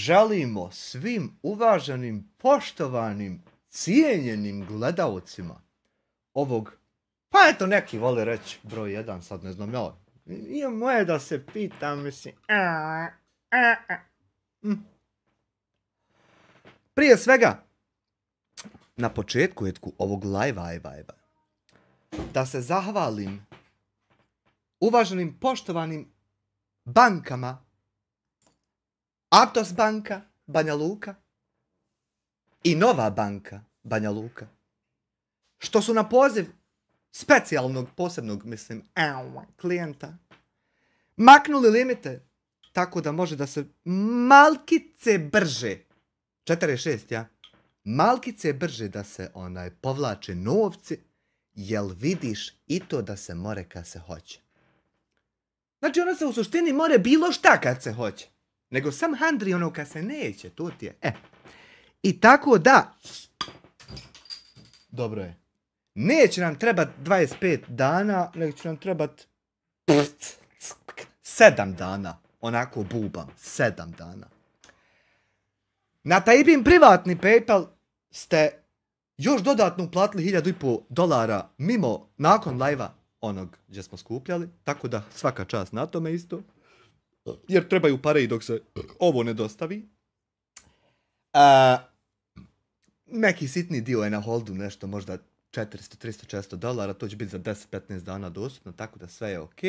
želimo svim uvaženim, poštovanim, cijenjenim gledaocima ovog, pa eto neki vole reći broj 1, sad ne znam ja, nije moje da se pitam, mislim, Prije svega, na početku ovog live-a, da se zahvalim uvaženim, poštovanim bankama, Atos banka Banja Luka i Nova banka Banja Luka, što su na poziv specijalnog, posebnog, mislim, klijenta maknuli limite tako da može da se malkice brže, 46, ja, malkice brže da se povlače novci, jel vidiš i to da se more kad se hoće. Znači ona se u suštini more bilo šta kad se hoće, nego sam handri ono kad se neće, to ti je. I tako da, dobro je, neće nam trebat 25 dana, nego će nam trebat 7 dana, onako bubam, 7 dana. Na Taibin privatni PayPal ste još dodatno uplatili $1.500 mimo nakon live-a onog gdje smo skupljali, tako da svaka čast na tome isto, jer trebaju pare i dok se ovo ne dostavi. Neki sitni dio je na holdu, nešto možda $400-300 to će biti za 10-15 dana dostupno, tako da sve je ok.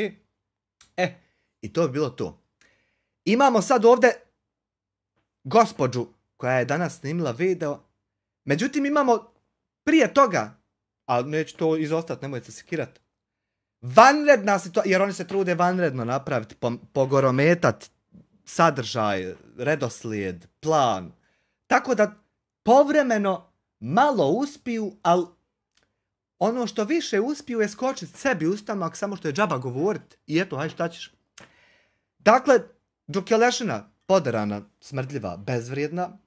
I to bi bilo to. Imamo sad ovdje gospođu koja je danas snimila video, međutim imamo prije toga, ali neće to izostati, nemojte se sekirat, vanredna situacija, jer oni se trude vanredno napraviti, pogorometat sadržaj, redoslijed, plan, tako da povremeno malo uspiju, ali ono što više uspiju je skočiti sebi u stomak, samo što je džaba govorit i eto, haj šta ćeš. Dakle, Đukjelešina, poderana, smrdljiva, bezvrijedna,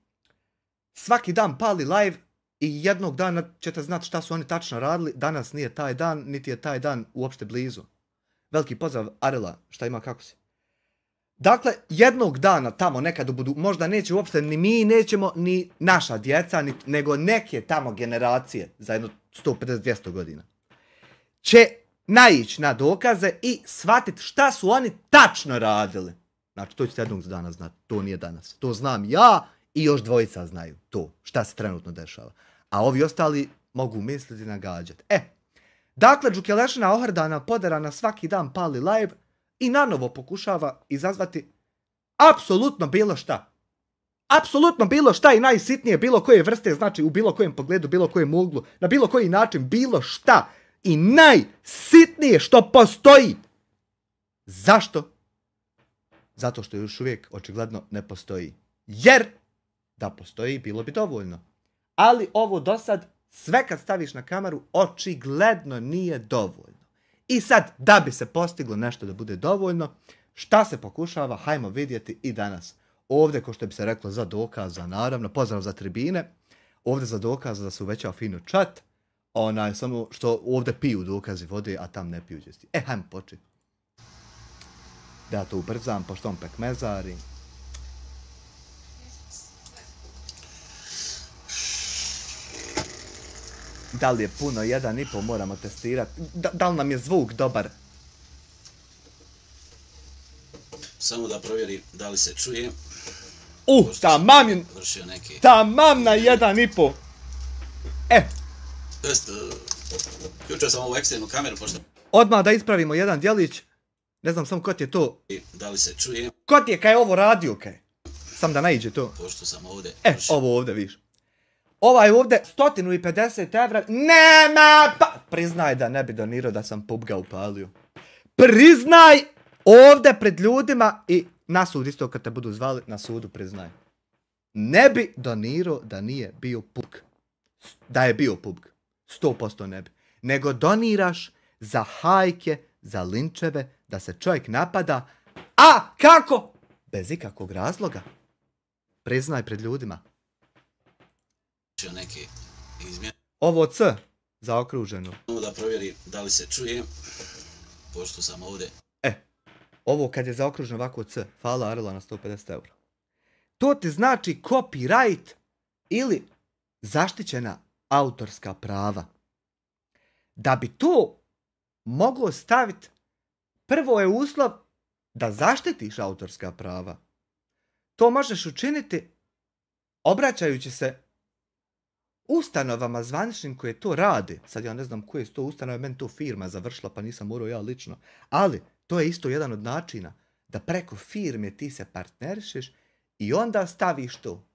svaki dan pali live i jednog dana ćete znati šta su oni tačno radili. Danas nije taj dan, niti je taj dan uopšte blizu. Veliki pozdrav Arila, šta ima, kako si. Dakle, jednog dana tamo nekad u budu, možda neće uopšte ni mi, nećemo ni naša djeca, nego neke tamo generacije za jedno 150-200 godina će naići na dokaze i shvatiti šta su oni tačno radili. Znači, to ćete jednog dana znati, to nije danas. To znam ja i još dvojica znaju to, šta se trenutno dešava. A ovi ostali mogu misliti i nagađati. Dakle, Đukjelešina ohrdana, poderana, svaki dan pali live i nanovo pokušava izazvati apsolutno bilo šta. Apsolutno bilo šta i najsitnije bilo koje vrste, znači u bilo kojem pogledu, bilo kojem uglu, na bilo koji način, bilo šta. I najsitnije što postoji. Zašto? Zato što još uvijek očigledno ne postoji. Jer da postoji bilo bi dovoljno. Ali ovo do sad, sve kad staviš na kameru, očigledno nije dovoljno. I sad, da bi se postiglo nešto da bude dovoljno, šta se pokušava, hajmo vidjeti i danas. Ovdje, ko što bi se reklo, za dokaza, naravno, pozdrav za tribine, ovdje za dokaza da se uvećao fino chat, samo što ovdje piju dokazi vode, a tam ne piju džesti. Hajmo početi. Da ja to ubrzam, pošto on pekmezari. Da li je puno? 1,5 moramo testirati. Da li nam je zvuk dobar? Samo da provjeri da li se čuje. Tamam na 1,5. Ključio sam ovu eksternu kameru, pošto... Odmah da ispravimo jedan djelić. Ne znam sam ko ti je to. Da li se čuje? Ko ti je kaj ovo radio kaj? Sam da naiđe to. Pošto sam ovdje... Ovo ovdje viš. Ovaj ovdje 150 evra. Nema pa... Priznaj da ne bi donirao da sam PUBG-a upalio. Priznaj ovdje pred ljudima i na sud isto kad te budu zvali, na sudu priznaj. Ne bi donirao da nije bio PUBG. Da je bio PUBG. 100% ne bi. Nego doniraš za hajke, za linčeve, da se čovjek napada. A kako? Bez ikakvog razloga. Priznaj pred ljudima. Ovo C zaokruženo. Da provjeri da li se čuje, pošto sam ovdje. Ovo kad je zaokruženo ovako C, hvala Arila na 150 eura. To ti znači copyright ili zaštićena autorska prava. Da bi to moglo staviti, prvo je uslov da zaštitiš autorska prava. To možeš učiniti obraćajući se ustanovama zvaničnim koje to rade. Sad ja ne znam koje su to ustanove, meni to firma završila pa nisam morao ja lično. Ali to je isto jedan od načina da preko firme ti se partnerišeš i onda staviš to.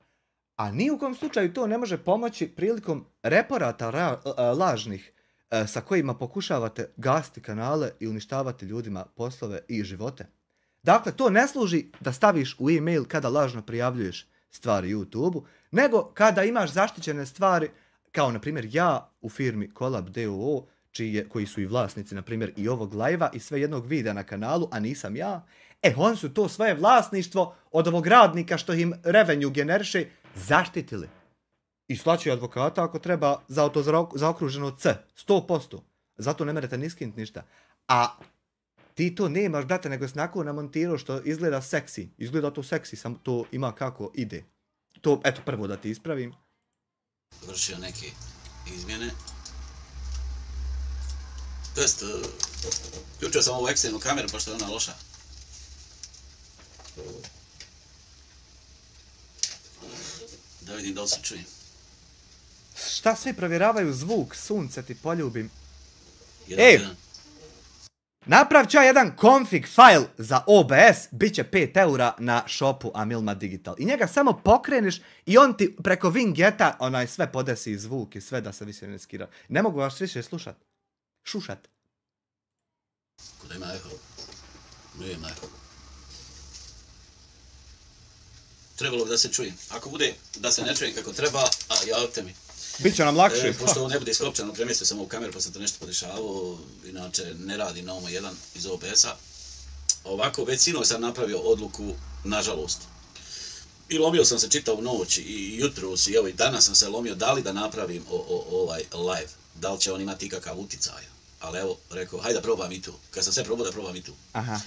A ni u kom slučaju to ne može pomoći prilikom reporata lažnih sa kojima pokušavate gasiti kanale i uništavati ljudima poslove i živote. Dakle, to ne služi da staviš u e-mail kada lažno prijavljuješ stvari YouTube-u, nego kada imaš zaštićene stvari, kao na primjer ja u firmi Collab DOO, koji su i vlasnici, na primjer, i ovog live-a i sve jednog videa na kanalu, a nisam ja, oni su to svoje vlasništvo od ovog radnika što im revenue generiše zaštitili. I slaći advokata ako treba za auto zaokruženo C, 100%. Zato ne merete ni skinuti ništa. A ti to nemaš, brate, nego si nakon namontirao što izgleda seksi. Izgleda to seksi, samo to ima kako ide. To, eto, prvo da ti ispravim. Vršio neke izmjene. To jest, ključio sam ovu eksternu kameru, pošto je ona loša. Da vidim da li se čuje. Šta svi provjeravaju zvuk, sunce ti poljubim. Jedan. Napravit ću ja jedan config file za OBS, bit će 5 eura na shopu Amilma Digital. I njega samo pokreniš i on ti preko Wingeta sve podesi zvuk i sve da se više ne skira. Ne mogu vas više slušat. Šušat. Kuda ima eho? Nema eho. Trebalo bi da se čuje. Ako bude da se ne čuje kako treba, a javite mi. Biće nam lakše. Pošto ovo ne bude iskopčano, premjestio sam ovu kameru pa sam to nešto podešavao, inače ne radim na ovo jedan iz OBS-a. Ovako, već sinoć sam napravio odluku, nažalost. I lomio sam se čitavu noć i jutros i evo i danas sam se lomio da li da napravim ovaj live. Da li će on imati ikakav uticaj. Ali evo, rekao, hajde da probam i tu. Kad sam sve probao da probam i tu. Aha.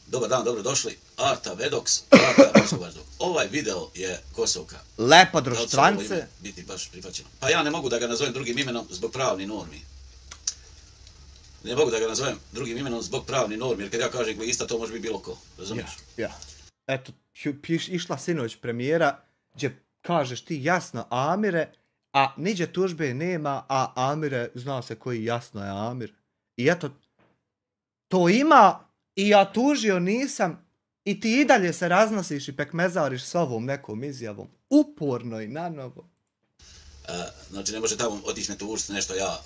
Dobar dan, dobro došli. Arta Vedox, Arta Kosovardo. Ovaj video je Kosovka. Lepo društvance. Da li će biti baš prihvaćeno? Pa ja ne mogu da ga nazovem drugim imenom zbog pravnih normi. Ne mogu da ga nazovem drugim imenom zbog pravnih normi, jer kad ja kažem glista, to može biti bilo ko. Razumiješ? Ja. Eto, išla sinoć premijera, gdje kažeš ti jasno Amire, a niđe tužbe nema, a Amire zna se koji jasno je Amir. I eto, to ima i ja tužio nisam i ti i dalje se raznosiš i pekmezariš s ovom nekom izjavom. Uporno i nanovo. Znači ne može tamo otići ne tužiti nešto ja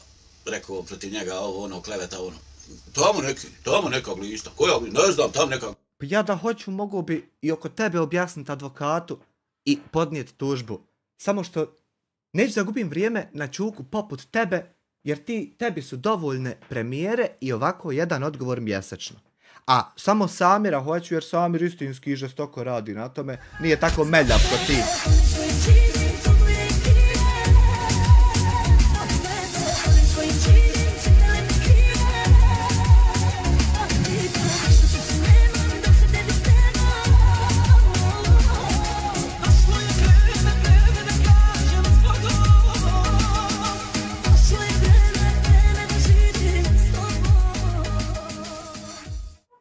rekao protiv njega ovo ono kleveta ono. Tamo neka glista. Koja glista? Ne znam, tamo neka. Pa ja da hoću mogu bi i oko tebe objasniti advokatu i podnijeti tužbu. Samo što neću da gubim vrijeme na čuku poput tebe, jer tebi su dovoljne premijere i ovako jedan odgovor mjesečno. A samo Samira hoću jer Samir istinski žestoko radi na tome, nije tako meljav ko ti.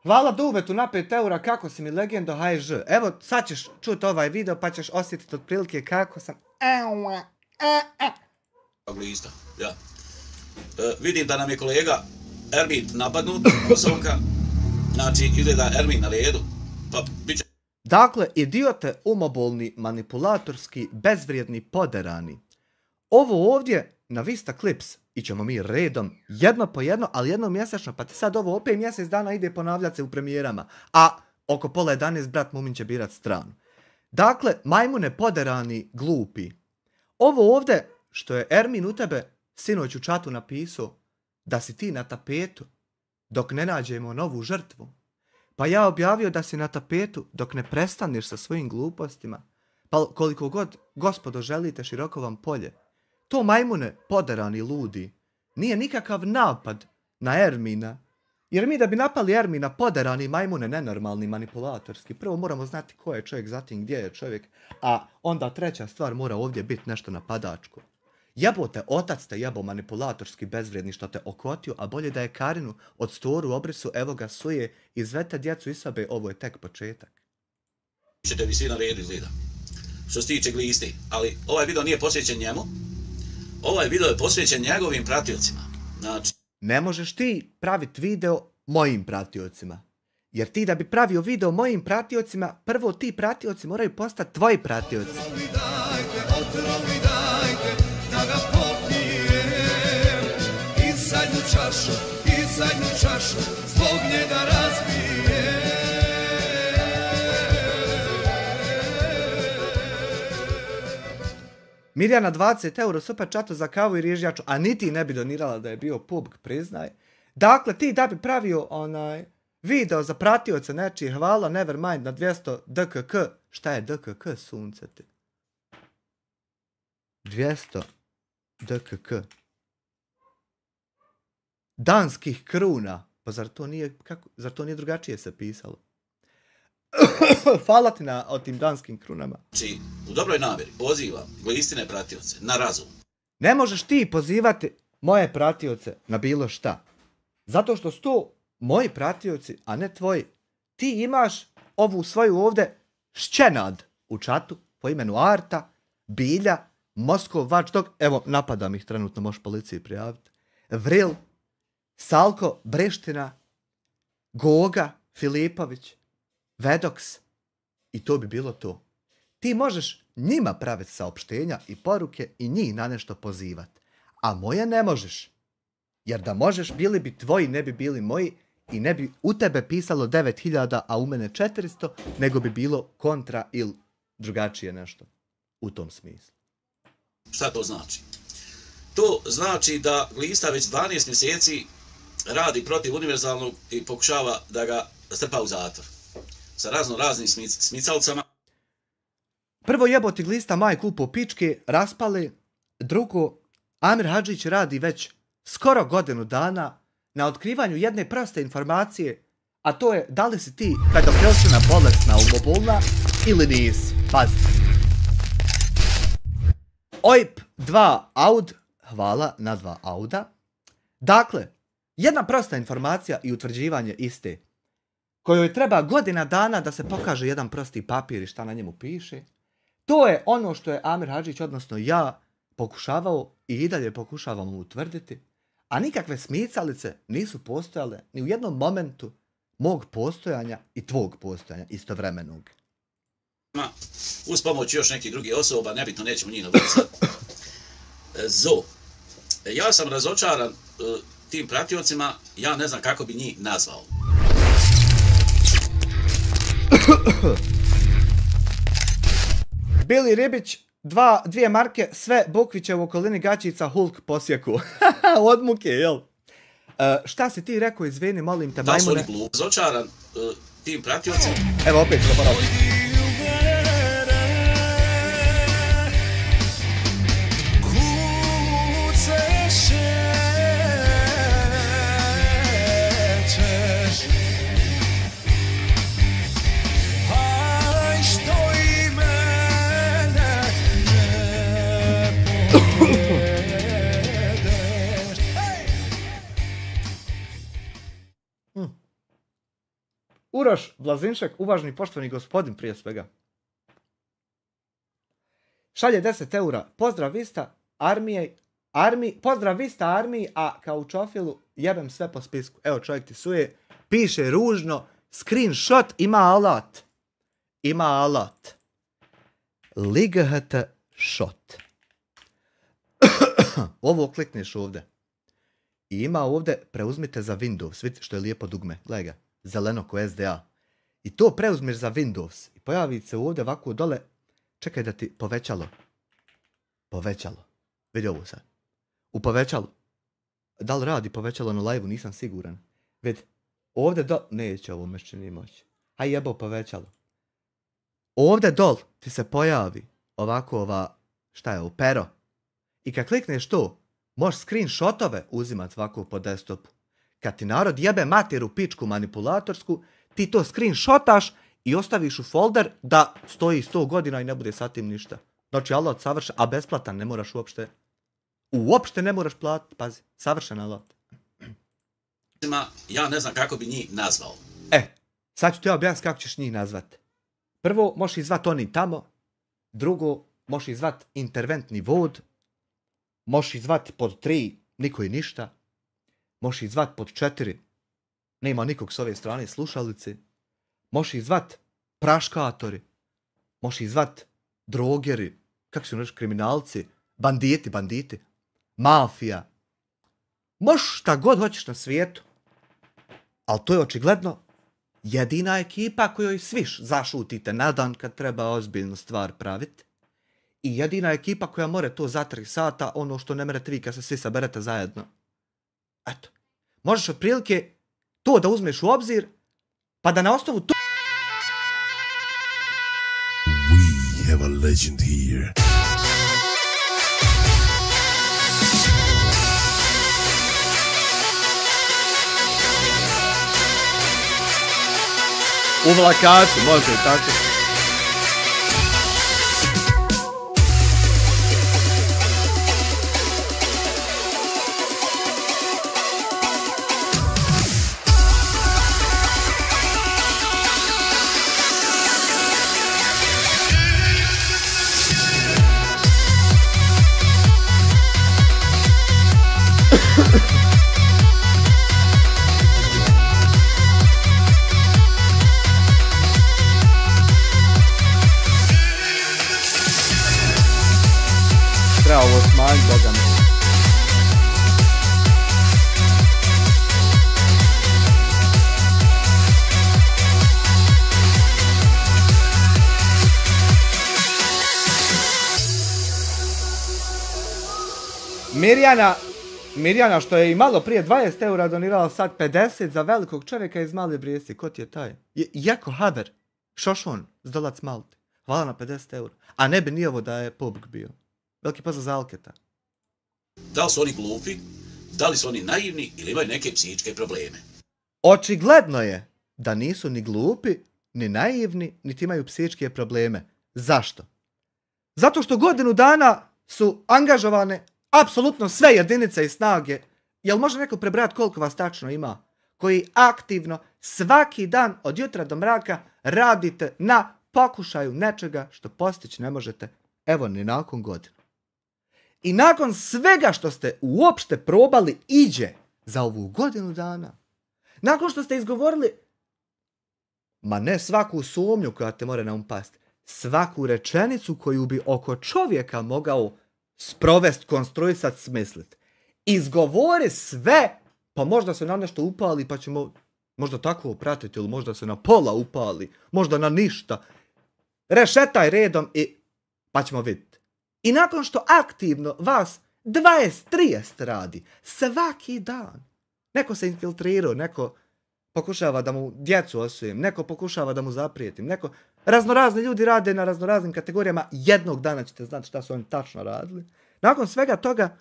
Hvala Duvetu na 5 eura, kako si mi legendo HŽ. Evo, sad ćeš čuti ovaj video pa ćeš osjetiti otprilike kako sam. Glista, ja. Vidim da nam je kolega Ermin napadnut, Kosovka. Znači, izgleda Ermin na redu. Pa, biće... Dakle, idiote, umobolni, manipulatorski, bezvrijedni, poderani. Ovo ovdje na Vista Clips ićemo mi redom, jedno po jedno, ali jedno mjesečno, pa ti sad ovo opet mjesec dana ide ponavljati se u premijerama, a oko pola 11 brat Mumin će birat stranu. Dakle, majmune poderani, glupi. Ovo ovdje, što je Ermin u tebe sinoć u čatu napisao, da si ti na tapetu, dok ne nađemo novu žrtvu. Pa ja objavio da si na tapetu, dok ne prestaneš sa svojim glupostima. Pa koliko god, gospodo, želite, široko vam polje. To majmune, poderani ludi, nije nikakav napad na Ermina, Jer mi da bi napali Ermina poderani majmune nenormalni manipulatorski, prvo moramo znati ko je čovjek, zatim gdje je čovjek, a onda treća stvar mora ovdje biti nešto napadačko. Jebote, otac te jebo manipulatorski bezvrijedni što te okotio, a bolje da je Karinu od storu obrisu, evo ga suje, izvete djecu iz sobe, ovo je tek početak. Ćete vi svi na redu izgleda. Što se tiče Glisti, ali ovaj video nije posvećen njemu, ovaj video je posvećen njegovim pratiocima. Znači, ne možeš ti praviti video mojim pratiocima. Jer ti da bi pravio video mojim pratiocima, prvo ti pratioci moraju postati tvoji pratioci. Otrovi dajte, da ga popijem. I zadnju čašu, zbog njega razbijem. Mirjana 20 euro super čato za kavu i rižjaču, a niti ne bi donirala da je bio pub, priznaj. Dakle, ti da bi pravio video za pratioce nečije, hvala, nevermind na 200 DKK. Šta je DKK, sunce ti? 200 DKK. Danskih kruna. Pa zar to nije drugačije se pisalo? Hvala ti o tim danskim krunama. Znači, u dobroj namjeri pozivam Glistine pratioce na razum. Ne možeš ti pozivati moje pratioce na bilo šta. Zato što su to moji pratioci, a ne tvoji. Ti imaš ovu svoju ovdje šćenad u čatu po imenu Arta, Bilja, Moskov Watchdog, evo napadam ih trenutno, možeš policiji prijaviti, Vril, Salko, Breština, Goga, Filipović, Vedox i to bi bilo to. Ti možeš njima praviti saopštenja i poruke i njih na nešto pozivati, a moje ne možeš. Jer da možeš, bili bi tvoji, ne bi bili moji i ne bi u tebe pisalo 9000, a u mene 400, nego bi bilo kontra ili drugačije nešto u tom smislu. Šta to znači? To znači da Glista već 12 mjeseci radi protiv univerzalnog i pokušava da ga strpa u zatvor. Sa raznim smicalcama. Prvo jeboti Glista majku po pičke, raspali. Drugo, Amir Hadžić radi već skoro godinu dana na otkrivanju jedne proste informacije, a to je da li si ti pedofilčina bolesna umobulna ili nisi. Pazi. OIP 2 AUD, hvala na 2 AUDA. Dakle, jedna prosta informacija i utvrđivanje iste, kojoj treba godina dana da se pokaže jedan prosti papir i šta na njemu piše. To je ono što je Amir Hadžić, odnosno ja, pokušavao i dalje pokušavamo utvrditi, a nikakve smicalice nisu postojale ni u jednom momentu mog postojanja i tvog postojanja istovremenog. Uz pomoć još nekih drugih osoba, nebitno, nećemo njih navoditi. Zo, ja sam razočaran tim pratiocima, ja ne znam kako bi njih nazvao. Bili Ribić, 2 marke, sve Bukviće u okolini gaćica Hulk posjeku. Od muke, jel? Šta si ti rekao, izvini, molim te, majmune? Da su oni glupi. Razočaran tim pratiocima. Evo opet, zaboravim. Uroš Blazinšek, uvaženi poštovani gospodin prije svega. Šalje 10 eura. Pozdrav Vista pozdrav Vista armiji, a kao u čofilu jebem sve po spisku. Evo čovjek ti suje, piše ružno, screenshot, ima alat. Ima alat. LigHT shot. Ovo klikneš ovdje. I ima ovdje, preuzmite za Windows, vidite što je lijepo dugme, gledaj ga. Zeleno ko SDA. I to preuzmeš za Windows. I pojavi se ovdje ovako dole. Čekaj da ti povećalo. Povećalo. Vidi ovo sad. U povećalu. Da li radi povećalo na live-u? Nisam siguran. Vidi. Ovdje dol. Neće ovo mešćini moći. Aj jebo povećalo. Ovdje dol ti se pojavi ovako ova, šta je ovo, pero. I kad klikneš to, možeš screenshotove uzimati ovako po desktopu. kad ti narod jebe materu pičku manipulatorsku, ti to screenshotaš i ostaviš u folder da stoji 100 godina i ne bude sa tim ništa. Znači, alat savršen, a besplatan, ne moraš uopšte ne moraš platiti, pazi, savršen alat. Ja ne znam kako bi njih nazvao. Sad ću ti objasniti kako ćeš njih nazvati. Prvo, možeš ih zvat oni tamo. Drugo, možeš ih zvat interventni vod. Možeš ih zvat pod 3, niko i ništa. Možeš ih zvat pod 4, nema nikog s ove strane slušalice. Možeš ih zvat praškatori. Možeš ih zvat drogeri. Kako su reći, kriminalci. Banditi. Mafija. Možeš šta god hoćeš na svijetu. Ali to je očigledno jedina ekipa kojoj sviš zašutite na dan kad treba ozbiljnu stvar praviti. I jedina ekipa koja more to za 3 sata, ono što ne merete vi kad se svi saberete zajedno. Eto. Možeš otprilike to da uzmeš u obzir, pa da na osnovu to... We have a legend here. U vlakaču, može i tako. Treba ovo smanjiti, Boga mi. Mirjana, što je i malo prije 20 eura donirala, sad 50 za velikog čovjeka iz Male Brijesti. Ko ti je taj? Jako Haber. Šošon, zdolac Malte. Hvala na 50 eura. A ne bi ni ovo da je Pobuk bio. Veliki pozdrav za Alketa. Da li su oni glupi, da li su oni naivni ili imaju neke psihičke probleme? Očigledno je da nisu ni glupi, ni naivni, niti imaju psihičke probleme. Zašto? Zato što godinu dana su angažovane apsolutno sve jedinice i snage. Jel može neko prebrati koliko vas tačno ima? Koji aktivno svaki dan od jutra do mraka radite na pokušaju nečega što postići ne možete, evo ni nakon godinu. I nakon svega što ste uopšte probali iđe za ovu godinu dana, nakon što ste izgovorili, ma ne svaku sumnju koja te more naumpast, svaku rečenicu koju bi oko čovjeka mogao sprovest, konstruisat, smislit. Izgovori sve, pa možda se na nešto upali, pa ćemo možda tako pratiti, ili možda se na pola upali, možda na ništa. Rešetaj redom i pa ćemo vidjeti. I nakon što aktivno vas 20-30 radi, svaki dan, neko se infiltrirao, neko pokušava da mu djecu osujem, neko pokušava da mu zaprijetim, neko... Raznorazni ljudi rade na raznoraznim kategorijama, jednog dana ćete znati šta su oni tačno radili. Nakon svega toga,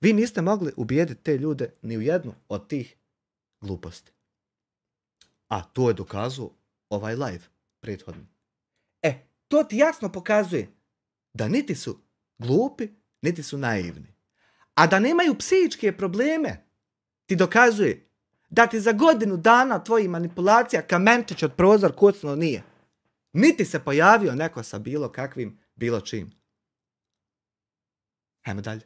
vi niste mogli ubijediti te ljude ni u jednu od tih gluposti. A to je dokazao ovaj live prethodni. To ti jasno pokazuje da niti su glupi, niti su naivni. A da nemaju psihičke probleme, ti dokazuje da ti za godinu dana tvojih manipulacija kamenčić od prozor kucno nije. Niti se pojavio neko sa bilo kakvim, bilo čim. Hajmo dalje.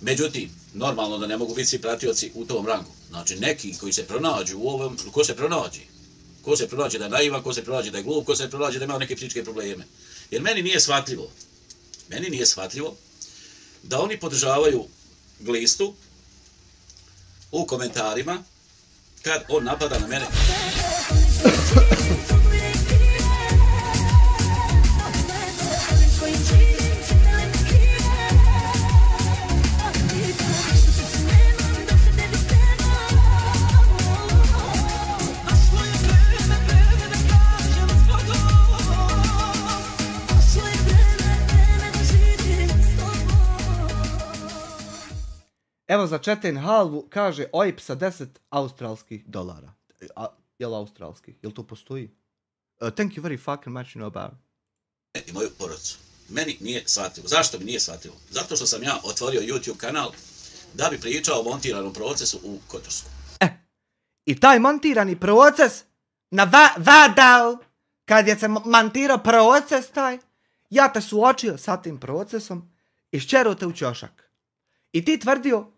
Međutim, normalno da ne mogu biti svi pratioci u tom rangu. Znači, neki koji se pronađu u ovom, ko se pronađe? Ko se pronađe da je naivan, ko se pronađe da je glup, ko se pronađe da ima neke psihičke probleme. Jer meni nije shvatljivo da oni podržavaju Glistu u komentarima kad on napada na mene. Evo za Četin halvu kaže OIP sa 10 australskih dolara. Jel australski? Jel to postoji? Thank you very fucking much, you know about. I moju porodicu. Meni nije shvatljivo. Zašto mi nije shvatljivo? Zato što sam ja otvorio YouTube kanal da bi pričao o montiranom procesu u Kotorsku. I taj montirani proces na vadal, kad je se montirao proces taj, ja te suočio sa tim procesom i šćerio te u ćošak. I ti tvrdio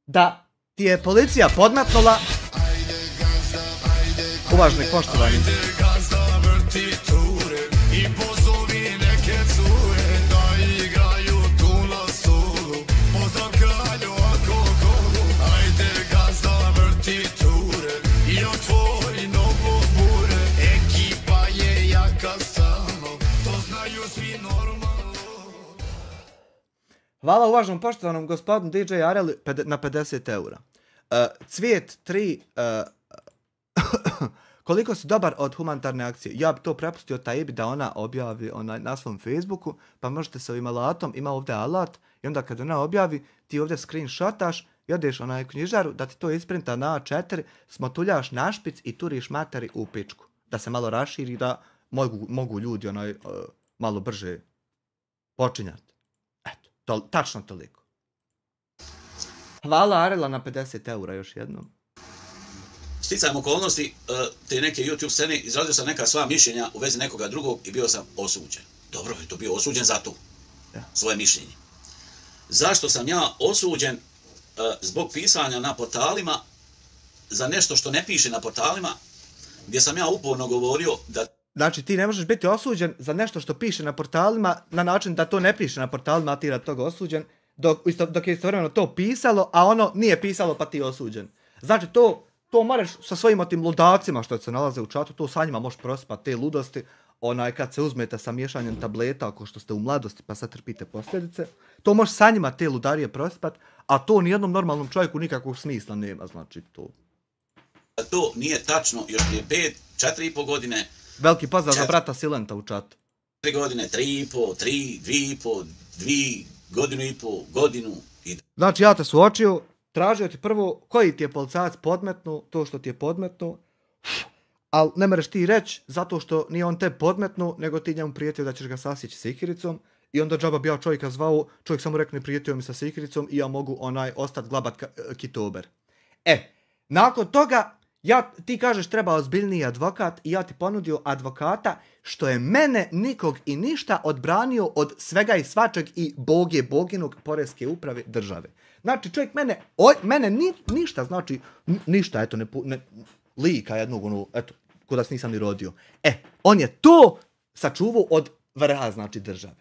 da ti je policija podmetnula, uvaženi poštovani, hvala uvaženom poštovanom gospodinu DJ Areli na 50 eura. Cvijet 3, koliko si dobar od humanitarne akcije? Ja bi to prepustio Taibi da ona objavi na svom Facebooku, pa možete sa ovim alatom, ima ovdje alat, i onda kad ona objavi, ti ovdje screenshotaš i odeš u knjižaru da ti to isprinta na A4, smotuljaš na špic i turiš materi u pičku. Da se malo raširi, da mogu ljudi malo brže počinjati. Tačno toliko. Hvala Arela na 50 eura još jednom. Sticajem okolnosti te neke YouTube scene izrazio sam neka sva mišljenja u vezi nekoga drugog i bio sam osuđen. Dobro, je to bio osuđen za to. Svoje mišljenje. Zašto sam ja osuđen zbog pisanja na portalima za nešto što ne piše na portalima, gdje sam ja uporno govorio da... Znači, ti ne možeš biti osuđen za nešto što piše na portalima na način da to ne piše na portalima, a ti je toga osuđen, dok je istovremeno to pisalo, a ono nije pisalo pa ti je osuđen. Znači, to moraš sa svojim tim ludacima što se nalaze u čatu, to sa njima možeš prospati te ludosti, kad se uzmete sa miješanjem tableta, ako što ste u mladosti pa sad trpite posljedice, to možeš sa njima te ludarije prospati, a to nijednom normalnom čovjeku nikakvog smisla nema, znači to. To nije tačno, još prije 4,5 godine. Veliki pozdrav za brata Silenta u čatu. 3 godine, 3,5, 3, 2,5, 2, godinu i pol, godinu. Znači ja te suočio, tražio ti prvo koji ti je policajac podmetnuo, to što ti je podmetnuo, ali ne mereš ti reći zato što nije on te podmetnuo, nego ti njemu prijetio da ćeš ga sasjeći sikiricom i onda džaba bi ja čovjeka zvao, čovjek samo rekne prijetio mi sa sikiricom i ja mogu ostati glabat kitober. Nakon toga ti kažeš treba ozbiljniji advokat i ja ti ponudio advokata što je mene nikog i ništa odbranio od svega i svačeg i boginog poreske uprave države. Znači čovjek mene ništa, znači ništa, eto, lika jednog, eto, kuda se nisam ni rodio. On je to sačuvao od vrha, znači države.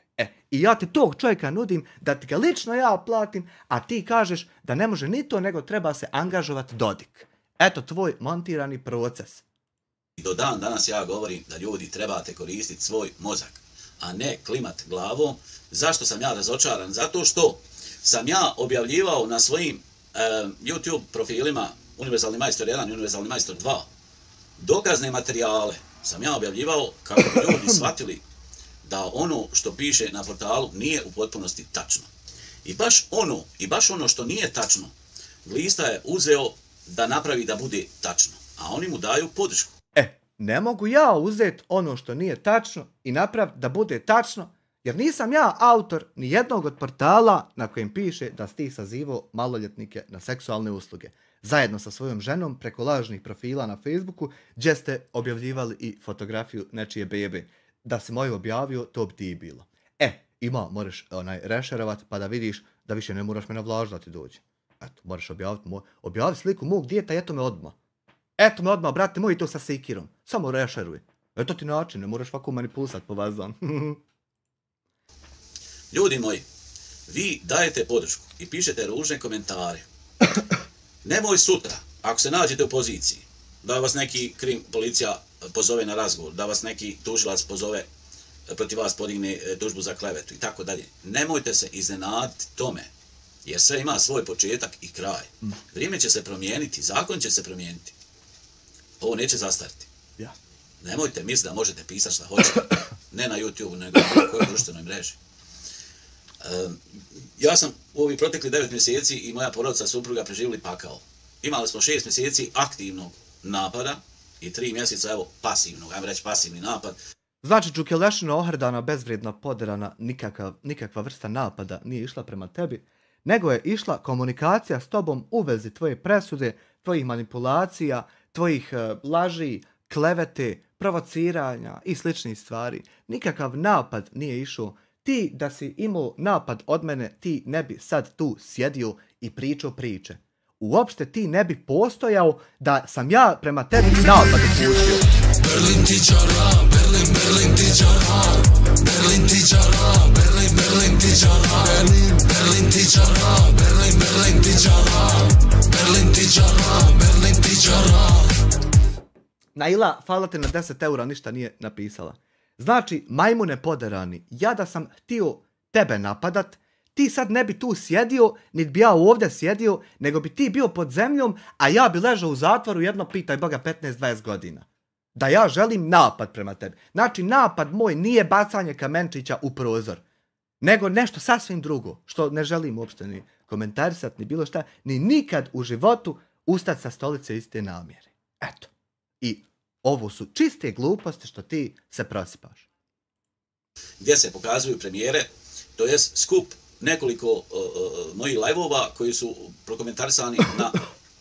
I ja ti tog čovjeka nudim da ti ga lično ja platim, a ti kažeš da ne može ni to, nego treba se angažovati Dodik. Eto tvoj montirani proces. Do dan danas ja govorim da ljudi trebate koristiti svoj mozak, a ne klimat glavom. Zašto sam ja razočaran? Zato što sam ja objavljivao na svojim YouTube profilima Univerzalni majstor 1 i Univerzalni majstor 2 dokazne materijale. Sam ja objavljivao kako bi ljudi shvatili da ono što piše na portalu nije u potpunosti tačno. I baš ono što nije tačno, Glista je uzeo da napravi da bude tačno, a oni mu daju podršku. Ne mogu ja uzeti ono što nije tačno i napraviti da bude tačno, jer nisam ja autor ni jednog od portala na kojem piše da si ti sazivao maloljetnike na seksualne usluge. Zajedno sa svojom ženom preko lažnih profila na Facebooku, gdje ste objavljivali i fotografiju nečije bebe. Da si moju objavio, to bi ti bilo. Moraš rešerovati pa da vidiš da više ne moraš me na vlaž da ti dođe. Eto, moraš objaviti sliku mog djeta i eto me odmah. Eto me odmah, brate moj, to sa sekirom. Samo rešeruj. Eto ti način, ne moraš ovako manipulisati po vazdan. Ljudi moji, vi dajete podršku i pišete ružne komentare. Nemoj sutra, ako se nađete u poziciji, da vas neki policija pozove na razgovor, da vas neki tužilac pozove protiv vas podigne tužbu za klevetu i tako dalje. Nemojte se iznenaditi tome, jer sve ima svoj početak i kraj. Vrijeme će se promijeniti, zakon će se promijeniti. Ovo neće zastariti. Nemojte misliti da možete pisati šta hoćete. Ne na YouTube, nego na kojoj društvenoj mreži. Ja sam u ovih proteklih 9 mjeseci i moja porodica supruga preživjeli pakao. Imali smo 6 mjeseci aktivnog napada i 3 mjeseca, evo, pasivnog, ajmo reći pasivni napad. Znači, Đukelešina ohrdana, bezvrijedna, poderana, nikakva vrsta napada nije išla prema tebi, nego je išla komunikacija s tobom u vezi tvoje presude, tvojih manipulacija, tvojih laži, klevete, provociranja i sličnih stvari. Nikakav napad nije išao. Ti da si imao napad od mene, ti ne bi sad tu sjedio i pričao priče. Uopšte ti ne bi postojao da sam ja prema tebi napad uputio. Berlin ti čara, Berlin ti čara, Berlin ti čara, Berlin ti čara, Berlin ti čara, Berlin ti čara, Berlin ti čara, Berlin ti čara. Naila, hvala te na 10 eura, ništa nije napisala. Znači, majmune poderani, ja da sam htio tebe napadat, ti sad ne bi tu sjedio, niti bi ja ovdje sjedio, nego bi ti bio pod zemljom, a ja bi ležao u zatvoru jedno, pitaj Boga, 15-20 godina. Da ja želim napad prema tebi. Znači, napad moj nije bacanje kamenčića u prozor, nego nešto sasvim drugo, što ne želim uopšte ni komentarisati, ni bilo šta, ni nikad u životu ustati sa stolice iste namjere. Eto. I ovo su čiste gluposti što ti se prosipaš. Gdje se pokazuju premijere, to je skup nekoliko mojih live-ova koji su prokomentarisani na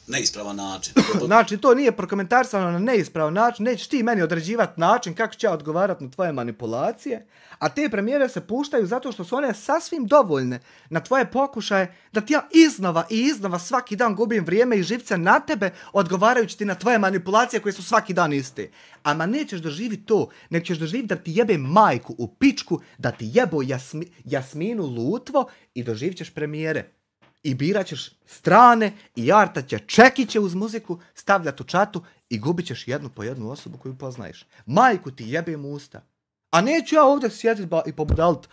neispravan način. Znači, to nije prokomentarisano na neispravan način, nećeš ti meni određivati način kako ću ja odgovarati na tvoje manipulacije, a te premijere se puštaju zato što su one sasvim dovoljne na tvoje pokušaje da ti ja iznova i iznova svaki dan gubim vrijeme i živce na tebe odgovarajući ti na tvoje manipulacije koje su svaki dan iste. Ama nećeš doživjeti to, nego ćeš doživjeti da ti jebe majku u pičku, da ti jebo Jasminu lutvo i doživit ćeš premijere. I birat ćeš strane i jartat će čekiće uz muziku, stavljat u čatu i gubit ćeš jednu po jednu osobu koju poznaješ. Majku ti jebem usta. A neću ja ovdje sjediti i pobudalit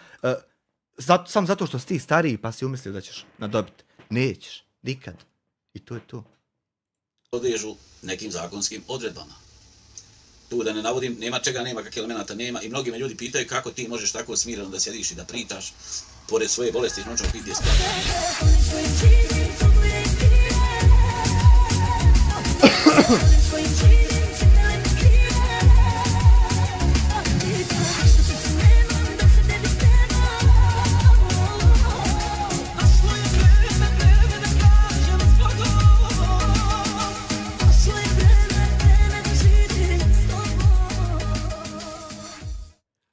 sam zato što si ti stariji pa si umislio da ćeš nadobiti. Nećeš. Nikad. I to je to. Podliježu nekim zakonskim odredbama. Tu da ne navodim, nema čega, nema kakvih elemenata, nema. I mnogi me ljudi pitaju kako ti možeš tako smireno da sjediš i da pričaš pored svoje bolesti iz noćnog PTSD.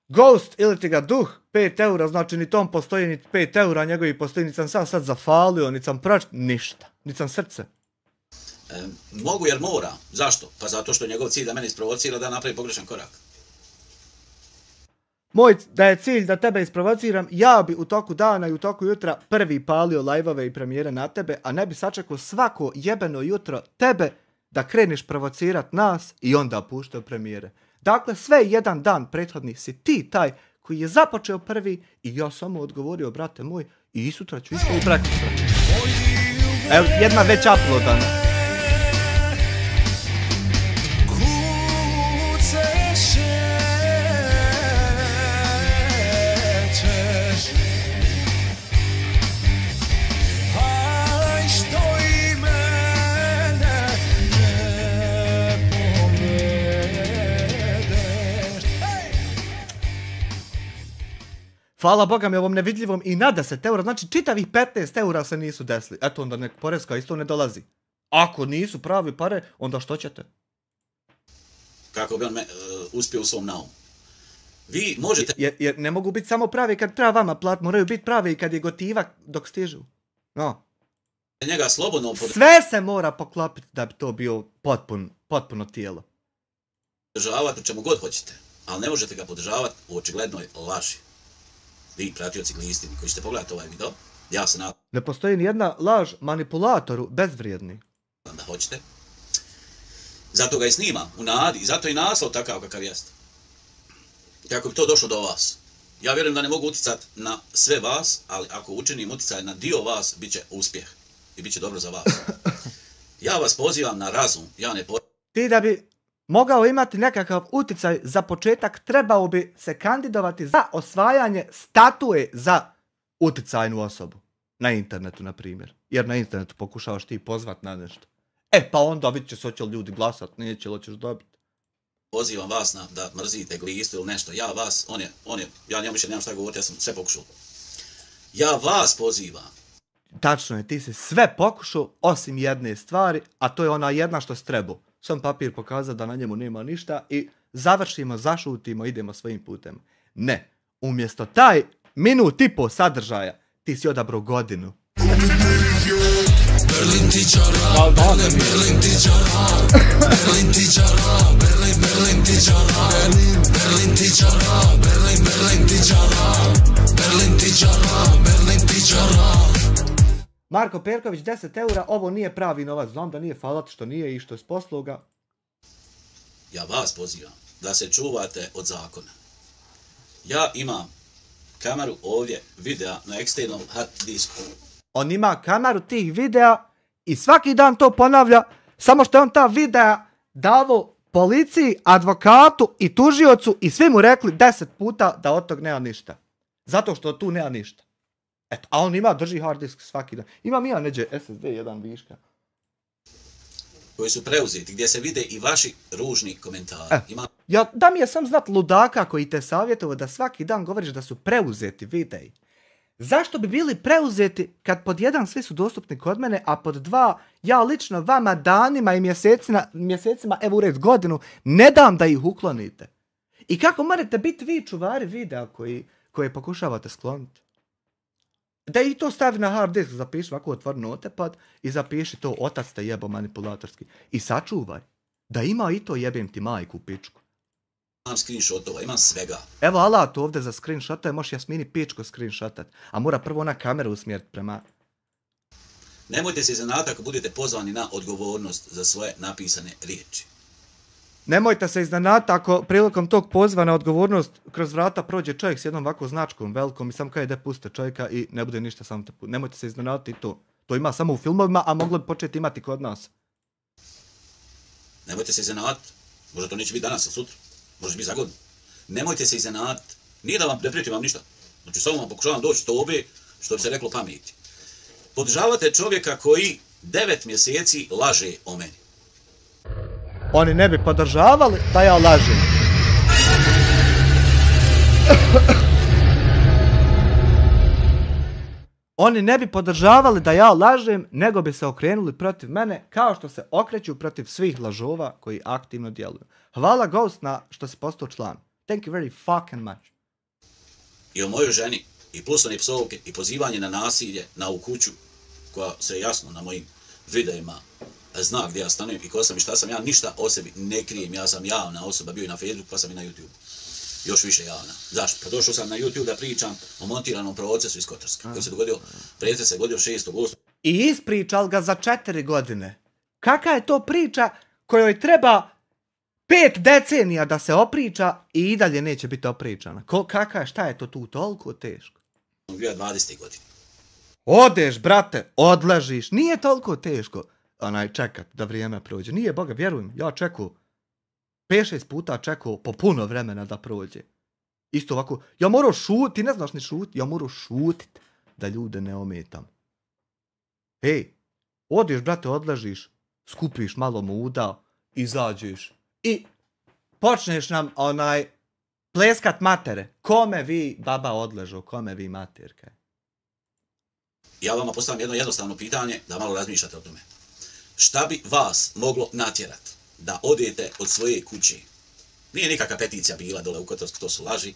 Ghost ili ti ga duh, 5 eura, znači ni tom postoji ni 5 eura, njegovi postoji, niti sam sad zafalio, niti sam ništa, niti sam srce. Mogu jer mora. Zašto? Pa zato što je njegov cilj da mene isprovocira da napravi pogrešan korak. Moj da je cilj da tebe isprovociram, ja bi u toku dana i u toku jutra prvi palio live-ove i premijere na tebe, a ne bi sačekao svako jebeno jutro tebe da kreniš provocirat nas i onda puštao premijere. Dakle, sve jedan dan prethodni si ti taj koji je započeo prvi i ja samo odgovorio, brate moj, i sutra ću isto i preksutra. Evo, jedna već uploadana. Hvala Boga mi ovom nevidljivom i na 10 eura, znači čitavih 15 eura se nisu desili. Eto onda nek porezka isto ne dolazi. Ako nisu pravi pare, onda što ćete? Kako bi on uspio u svom naumu. Vi možete... Jer ne mogu biti samo pravi kad treba vama plat, moraju biti pravi i kad je gotiva dok stižu. No. Njega slobodno... Sve se mora poklopiti da bi to bio potpuno tijelo. Podržavati u čemu god hoćete, ali ne možete ga podržavati u očiglednoj laži. Vi, pratioci glistini, koji ćete pogledati ovaj video, ja se nadam... Ne postoji nijedna laž manipulatoru bezvrijedni. Da hoćete. Zato ga i snima u nadi i zato je naslov takav kakav jeste. Kako bi to došlo do vas. Ja vjerujem da ne mogu uticati na sve vas, ali ako učinim uticaj na dio vas, bit će uspjeh. I bit će dobro za vas. Ja vas pozivam na razum. Ja ne pozivam... Ti da bi mogao imati nekakav uticaj za početak, trebao bi se kandidovati za osvajanje statue za uticajnu osobu. Na internetu, na primjer. Jer na internetu pokušavaš ti pozvat na nešto. Pa onda vidit će se hoće li ljudi glasat, neće li hoćeš dobiti. Pozivam vas da mrzite glistu ili nešto. Ja vas, ja njemu više nemam šta govoriti, ja sam sve pokušao. Ja vas pozivam. Tačno je, ti si sve pokušao osim jedne stvari, a to je ona jedna što si trebao. Sam papir pokazao da na njemu nema ništa i završimo, zašutimo, idemo svojim putem. Ne, umjesto taj minut i po sadržaja, ti si odabrao godinu. Berlin tičara, Berlin tičara, Berlin tičara, Berlin tičara, Berlin tičara, Berlin tičara, Berlin tičara, Berlin tičara. Marko Perković, 10 eura, ovo nije pravi novac, znam da nije falat što nije i što je s posluga. Ja vas pozivam da se čuvate od zakona. Ja imam kameru ovdje, videa na eksternom hard disku. On ima kameru tih videa i svaki dan to ponavlja, samo što je on ta videa davo policiji, advokatu i tužiocu i svi mu rekli 10 puta da od tog nema ništa. Zato što tu nema ništa. Eto, a on drži hard disk svaki dan. Imam ja neđe SSD jedan viška. Koji su preuzeti, gdje se vide i vaši ružni komentari. Ja, da mi je sam znat ludaka koji te savjetovao da svaki dan govoriš da su preuzeti videi. Zašto bi bili preuzeti kad pod jedan svi su dostupni kod mene, a pod dva ja lično vama danima i mjesecima, evo u red godinu, ne dam da ih uklonite? I kako morate biti vi čuvari videa koje pokušavate skloniti? Da i to stavi na hard disk, zapiši ovako otvor notepad i zapiši to otac te jebo manipulatorski. I sačuvaj. Da ima i to jebem ti majku u pičku. Imam screenshotova, imam svega. Evo alat ovdje za screenshotove, možeš Jasmini pičko screenshotat. A mora prvo na kameru usmjeriti prema... Nemojte se iznenaditi ako budete pozvani na odgovornost za svoje napisane riječi. Nemojte se iznenaditi ako prilikom tog pozva na odgovornost kroz vrata prođe čovjek s jednom ovako značkom velikom i sam kaže da puste čovjeka i ne bude ništa samo te puste. Nemojte se iznenaditi to. To ima samo u filmovima, a moglo bi početi imati kod nas. Nemojte se iznenaditi. Možda to neće biti danas ili sutra. Može biti za godinu. Nemojte se iznenaditi. Nije da vam ne prijetim vam ništa. Znači samo vam pokušavam doći tobe, što bi se reklo pameti. Podržavate čovjeka koji 9 mjeseci laže o meni. Oni ne bi podržavali da ja lažem. Oni ne bi podržavali da ja lažem, nego bi se okrenuli protiv mene, kao što se okreću protiv svih lažova koji aktivno djeluju. Hvala Ghost na što si postao član. Thank you very fucking much. I o mojoj ženi, i plusone psovke, i pozivanje na nasilje, na ovu kuću, koja se jasno na mojim videima zna gdje ja stanujem i ko sam i šta sam, ja ništa o sebi ne krijem, ja sam javna osoba, bio i na Facebooku, pa sam i na YouTube. Još više javna. Zašto? Pa došao sam na YouTube da pričam o montiranom procesu iz Kotorska, koji se dogodio, pretres se dogodio 6.8. I ispričal ga za 4 godine. Kakva je to priča kojoj treba 5 decenija da se opriča i dalje neće biti opričana? Šta je to tu toliko teško? Bio je 20. godini. Odeš, brate, odležiš, nije toliko teško. Čekat da vrijeme prođe. Nije, Boga, vjerujem, ja čekao 5-6 puta čekao po puno vremena da prođe. Isto ovako, ja moram šutit, ti ne znaš ni šutit, ja moram šutit da ljude ne ometam. Hej, odeš, brate, odležiš, skupiš malo muda, izađeš i počneš nam pleskat matere. Kome vi baba odležu, kome vi materke? Ja vama postavljam jedno jednostavno pitanje da malo razmišljate o tome. Šta bi vas moglo natjerati da odete od svoje kuće? Nije nikakva peticija bila dole u Kotorsku, to su laži.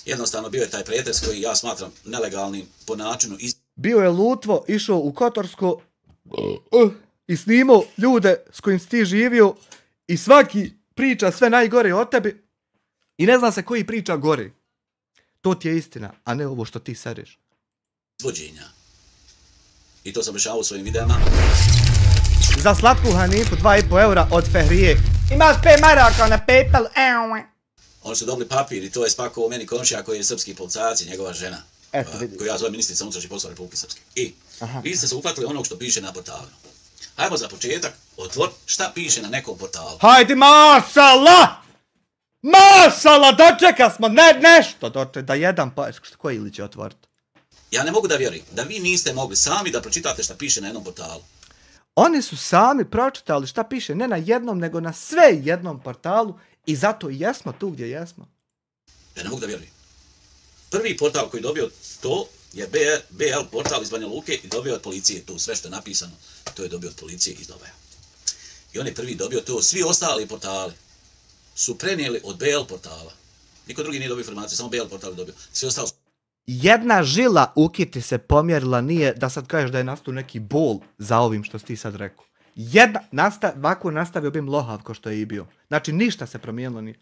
Jednostavno bio je taj pretres koji ja smatram nelegalnim po načinu. Bio je Lutvo, išao u Kotorsko i snimao ljude s kojim si ti živio i svaki priča sve najgore o tebi i ne zna se koji priča gore. To ti je istina, a ne ovo što ti sereš. Izvođenja. I to sam rešavao u svojim videama. Za slatku Hanifu 2,5 eura od Fehrije. Imaš 5 maraka na PayPal. Oni su dobili papir i to je spakovao meni komšija koji je srpski policajac i njegova žena. Koju ja zovem ministrica unutrašnjih poslova Republike Srpske. I vi ste se uhvatili onog što piše na portalu. Hajmo za početak otvor šta piše na nekom portalu. Hajde, mašala! Mašala, dočeka smo nešto. Da jedan pa... Koji li će otvoriti? Ja ne mogu da vjerujem da vi niste mogli sami da pročitate šta piše na jednom portalu. Oni su sami pročitali šta piše, ne na jednom, nego na sve jednom portalu i zato i jesmo tu gdje jesmo. Ja ne mogu da vjerujem. Prvi portal koji je dobio to je BL portal iz Banja Luke i dobio od policije to, sve što je napisano, to je dobio od policije iz Dobaja. I on je prvi dobio to, svi ostali portali su prenijeli od BL portala. Niko drugi nije dobio informacije, samo BL portal je dobio. Svi ostali su... Jedna žila u kiti se pomjerila, nije da sad kažeš da je nastao neki bol za ovim što si ti sad rekao. Ovako nastavio bi lohav ko što je i bio. Znači ništa se promijenilo nije.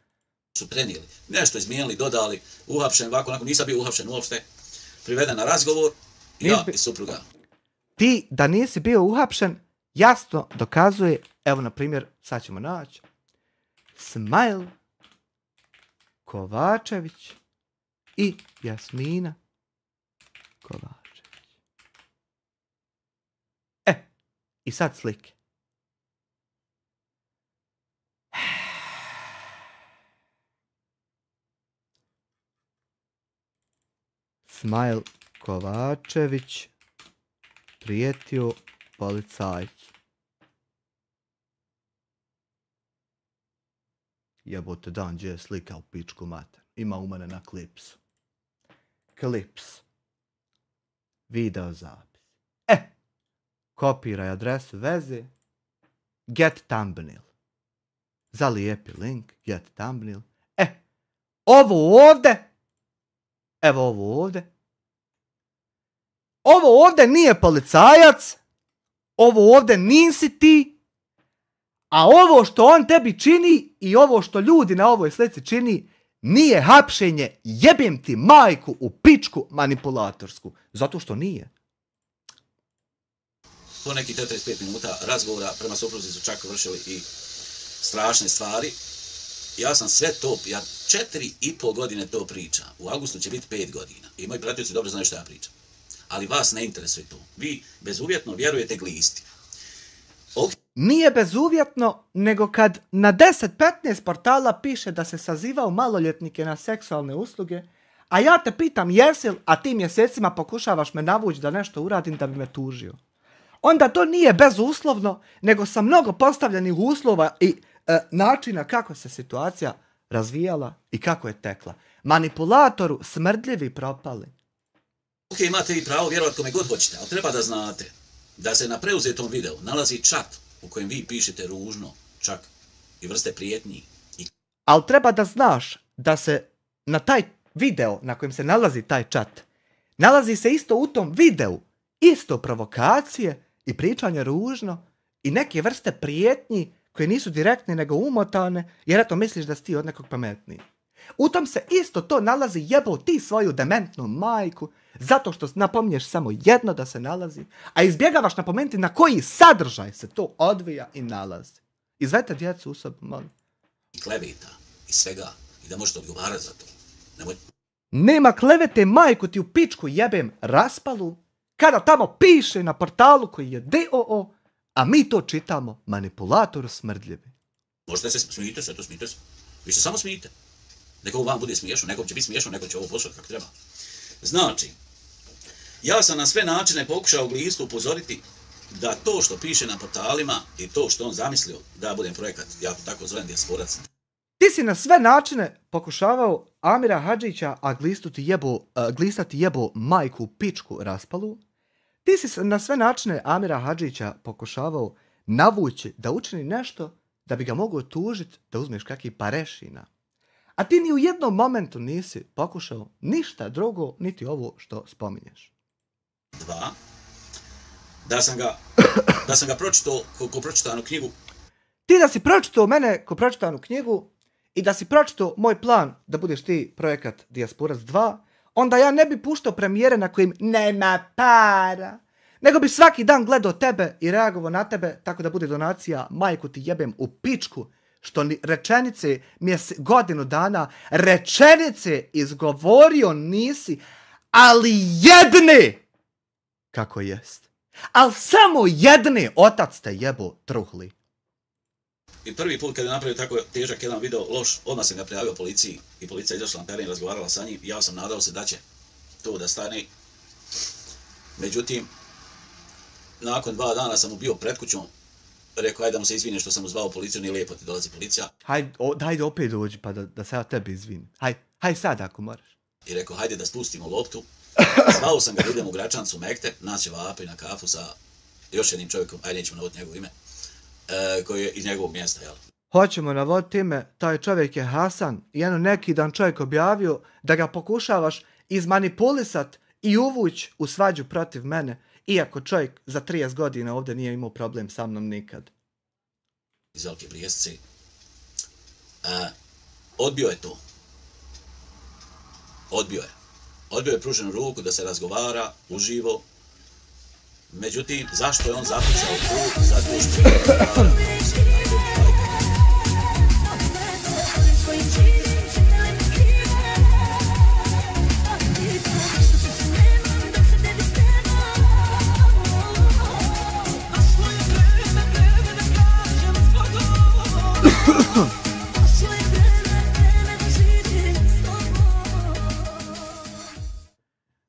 Su prenijeli, nešto izmijenili, dodali, uhapšen, ovako, onako, nisam bio uhapšen uopšte, priveden na razgovor, ja i supruga. Ti da nisi bio uhapšen, jasno dokazuje, evo na primjer, sad ćemo naći, Smile Kovačević i Jasmina Kovačević. I sad slike. Smile Kovačević prijetio policajcu. Jebote dan, gdje je slika u pičku mater. Ima u mene na klipsu. Klips. Video zapis. Kopiraj adresu veze. Get thumbnail. Zalijepi link. Get thumbnail. Ovo ovdje. Evo ovo ovdje. Ovo ovdje nije policajac. Ovo ovdje nisi ti. A ovo što on tebi čini i ovo što ljudi na ovoj slici čini nije hapšenje, jebem ti majku u pičku manipulatorsku. Zato što nije. Po nekih 45 minuta razgovora prema supruzi su čak vršili i strašne stvari. Ja sam sve to, ja 4,5 godine to pričam. U augustu će biti 5 godina. I moji pratioci dobro znaju što ja pričam. Ali vas ne interesuje to. Vi bezuvjetno vjerujete Glisti. Nije bezuvjetno, nego kad na 10-15 portala piše da se sazivao maloljetnike na seksualne usluge, a ja te pitam jesi li, a ti mjesecima pokušavaš me navući da nešto uradim da bi me tužio. Onda to nije bezuslovno, nego sa mnogo postavljenih uslova i načina kako se situacija razvijala i kako je tekla. Manipulatoru smrdljivi propali. Ok, imate vi pravo vjerovati kome god hoćete, ali treba da znate da se na preuzetom videu nalazi chat u kojem vi pišete ružno, čak i vrste prijetnji. Ali treba da znaš da se na taj video na kojem se nalazi taj chat, nalazi se isto u tom videu, isto provokacije i pričanje ružno i neke vrste prijetnji koje nisu direktne nego umotane, jer eto misliš da si ti od nekog pametniji. U tom se isto to nalazi, jebo ti svoju dementnu majku, zato što napominješ samo jedno da se nalazi, a izbjegavaš napomenuti na koji sadržaj se to odvija i nalazi. Izvedite djecu u sobu, molim. I kleveta, i svega, i da možete odgovarati za to. Nema klevete, majku ti u pičku jebem raspalu, kada tamo piše na portalu koji je DOO, a mi to čitamo, manipulator smrdljivi. Možete se smijete se, to smijete se. Vi se samo smijete. Nekom vam bude smiješno, nekom će biti smiješno, neko će ovo poslušati kako treba. Znači, ja sam na sve načine pokušao Glistu upozoriti da to što piše na portalima i to što on zamislio da budem projekat, ja to tako zovem dijasporac. Ti si na sve načine pokušavao Amira Hadžića, a Glista ti jebo majku pičku raspalu. Ti si na sve načine Amira Hadžića pokušavao navući da učini nešto da bi ga mogao tužiti da uzmeš kakvi parešina. A ti ni u jednom momentu nisi pokušao ništa drugo, niti ovo što spominješ. 2. Da sam ga pročitao ko pročitanu knjigu. Ti da si pročitao mene ko pročitanu knjigu i da si pročitao moj plan da budeš ti projekat Dijasporac 2, onda ja ne bi puštao premijere na kojim nema para, nego bi svaki dan gledao tebe i reagovao na tebe tako da bude donacija majku ti jebem u pičku, što ni rečenice godinu dana rečenice izgovorio nisi, ali jedne, kako jest. Ali samo jedne, otac te jebo truhli. I prvi put kad je napravio tako težak jedan video loš, odmah sam ga prijavio policiji i policija izašla na teren i razgovarala sa njim. Ja sam nadao se da će to da stane Međutim, nakon 2 dana sam mu bio pred kućom, rekao, ajde da mu se izvine što sam mu zvao policiju, nije lijepo ti dolazi policija. Hajde opet dođi pa da se ja tebi izvinim. Hajde sad ako moraš. I rekao, hajde da spustimo loptu. Zvao sam ga da idem u Gračancu Mekte, naći vape na kafu sa još jednim čovjekom, ajde nećemo navoditi njegovo ime, koji je iz njegovog mjesta, jel? Hoćemo navoditi ime, taj čovjek je Hasan. I neki dan čovjek objavio da ga pokušavaš izmanipulisat i uvući u svađu protiv mene, iako čovjek za 30 godina ovdje nije imao problem sa mnom nikad. Iz Velike Brijesci. Odbio je to. Odbio je pruženu ruku da se razgovara uživo. Međutim, zašto je on zapucao tu? Zato što je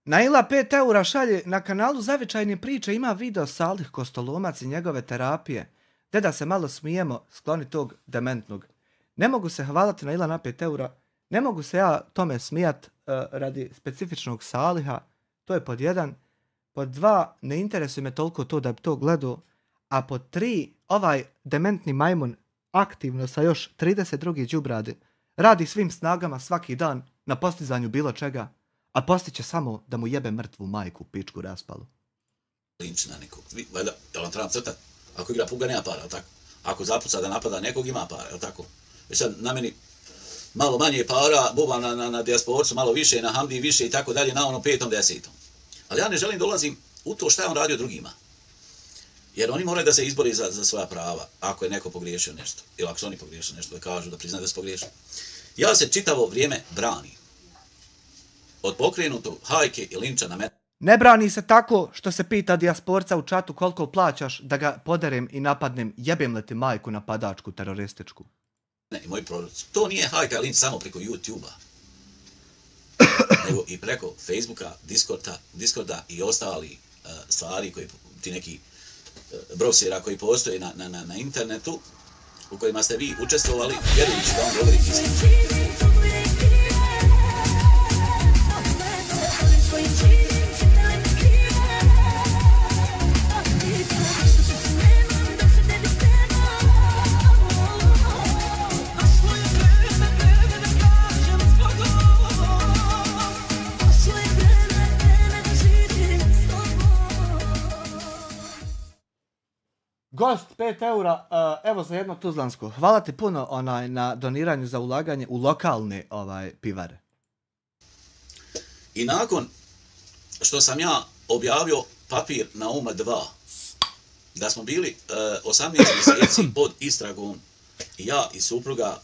Naila 5 eura šalje na kanalu Zavičajne priče, ima video Salih Kostolomac i njegove terapije. Da se malo smijemo, skloni tog dementnog. Ne mogu se hvalati Naila na 5 eura, ne mogu se ja tome smijat radi specifičnog Saliha, to je pod 1. Pod 2, ne interesuje me toliko to da bi to gledao, a pod 3, ovaj dementni majmun aktivno sa još 32 đubradi radi svim snagama svaki dan na postizanju bilo čega, a postiće samo da mu jebe mrtvu majku, pičku raspalu. Linč na nekog. Valjda, jel on treba crtat? Ako igra puga, nema para, jel tako? Ako zapuca da napada nekog, ima para, jel tako? Već sad na meni malo manje para, buba na dijasporcu, malo više, na Hamdi više i tako dalje, na onom 5. 10. Ali ja ne želim da ulazim u to šta je on radio drugima. Jer oni moraju da se izbori za svoja prava, ako je neko pogriješio nešto. Ili ako su oni pogriješili nešto, da kažu, da priznaju da su pogriješili. Ja se čitavo vrijeme branim. Od pokrenutog hajke i linča na mene. Ne brani se tako što se pita dijasporca u čatu koliko plaćaš da ga poderem i napadnem, jebem li ti majku napadačku terorističku. Ne, i moji proroci. To nije hajka i linč samo preko YouTube-a. Nego i preko Facebooka, Discorda i ostali stvari koji ti neki browsera koji postoje na internetu u kojima ste vi učestvovali, vjerujući da on govori istinu. Gost 5 eura, evo za jedno tuzlansko. Hvala ti puno na doniranju za ulaganje u lokalne pivare. I nakon što sam ja objavio papir na UMA 2, da smo bili 18 mjeseci pod istragom, ja i supruga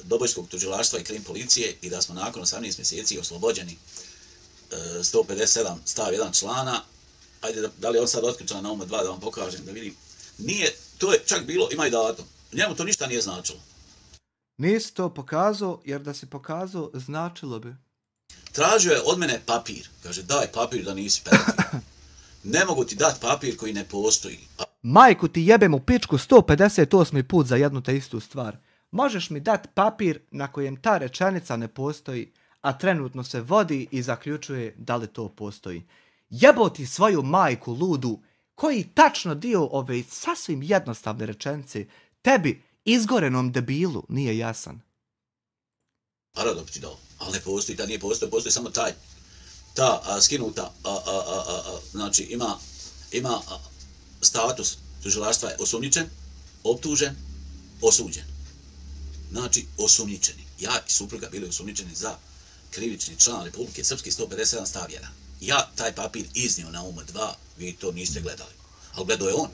Dobojskog tužilaštva i krim policije, i da smo nakon 18 mjeseci oslobođeni 157 stav 1 člana. Ajde, da li je on sad otključan na UMA 2 da vam pokažem, da vidim. Nije, to je čak bilo, ima i datum. Njemu to ništa nije značilo. Nisi to pokazao, jer da si pokazao, značilo bi. Tražio je od mene papir. Kaže, daj papir da nisi pedofil. Ne mogu ti dati papir koji ne postoji. Majku ti jebem u pičku 158. put za jednu te istu stvar. Možeš mi dati papir na kojem ta rečenica ne postoji, a trenutno se vodi i zaključuje da li to postoji. Jebo ti svoju majku ludu, koji tačno dio ove sasvim jednostavne rečenice tebi, izgorenom debilu, nije jasan. A rado bi ti dao, ali ne postoji, ta nije postoji, postoji samo ta skinuta, znači ima status tužilaštva je osumnjičen, optužen, osuđen. Znači osumnjičeni. Ja i supruga bili osumnjičeni za krivični član Republike Srpske 157 stav 1. Ja taj papir iznio na UMA 2, vi to niste gledali. Ali gledao je on.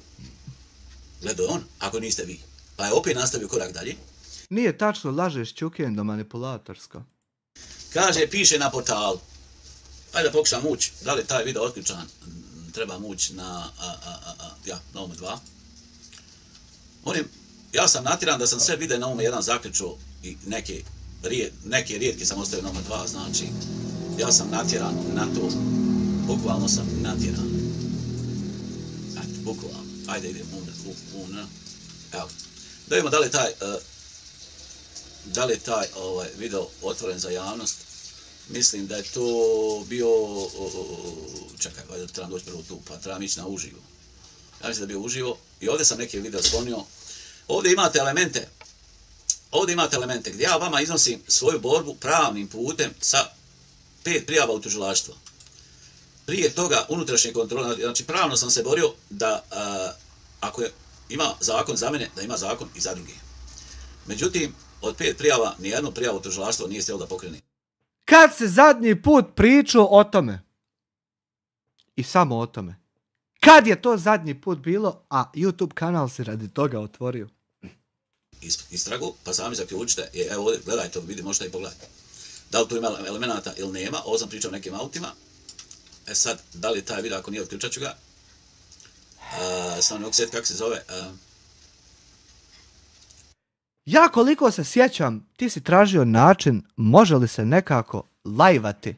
Gledao je on, ako niste vi. Pa je opet nastavio korak dalje. Nije tačno, lažeš Čukendo manipulatorsko. Kaže, piše na portalu. Ajde da pokušam ući. Da li taj video otključan? Treba ući na UMA 2. Ja sam natiran da sam sve vide na UMA 1 zaključio i neke rijetke sam ostavio na UMA 2, znači ja sam natjeran na to bukvalno sam natjeran. Znači, bukvalno. Ajde, idemo evo. Da vidimo da li je taj video otvoren za javnost. Mislim da je to bio... Čekaj, valjda trebam doći prvo tu, pa trebam ići na uživo. Ja mislim da je bio uživo i ovdje sam neke video sklonio. Ovdje imate elemente gdje ja vama iznosim svoju borbu pravnim putem sa 5 prijava u tužilaštvo. Prije toga unutrašnje kontrole, znači pravno sam se borio da ako ima zakon za mene, da ima zakon i za druge. Međutim, od 5 prijava, nijednu prijavu u tužilaštvo nije htjelo da pokrene. Kad se zadnji put pričao o tome? I samo o tome. Kad je to zadnji put bilo, a YouTube kanal se radi toga otvorio? Istragu, pa sami zaključite, evo ovdje, gledajte, vidi, možete i pogledati. Da li tu ima elemenata ili nema, ovo sam pričao o nekim autima. Sad, da li je taj video, ako nije, otključat ću ga. Samo ne mogu sjetiti kako se zove. Ja koliko se sjećam, ti si tražio način može li se nekako lajvati,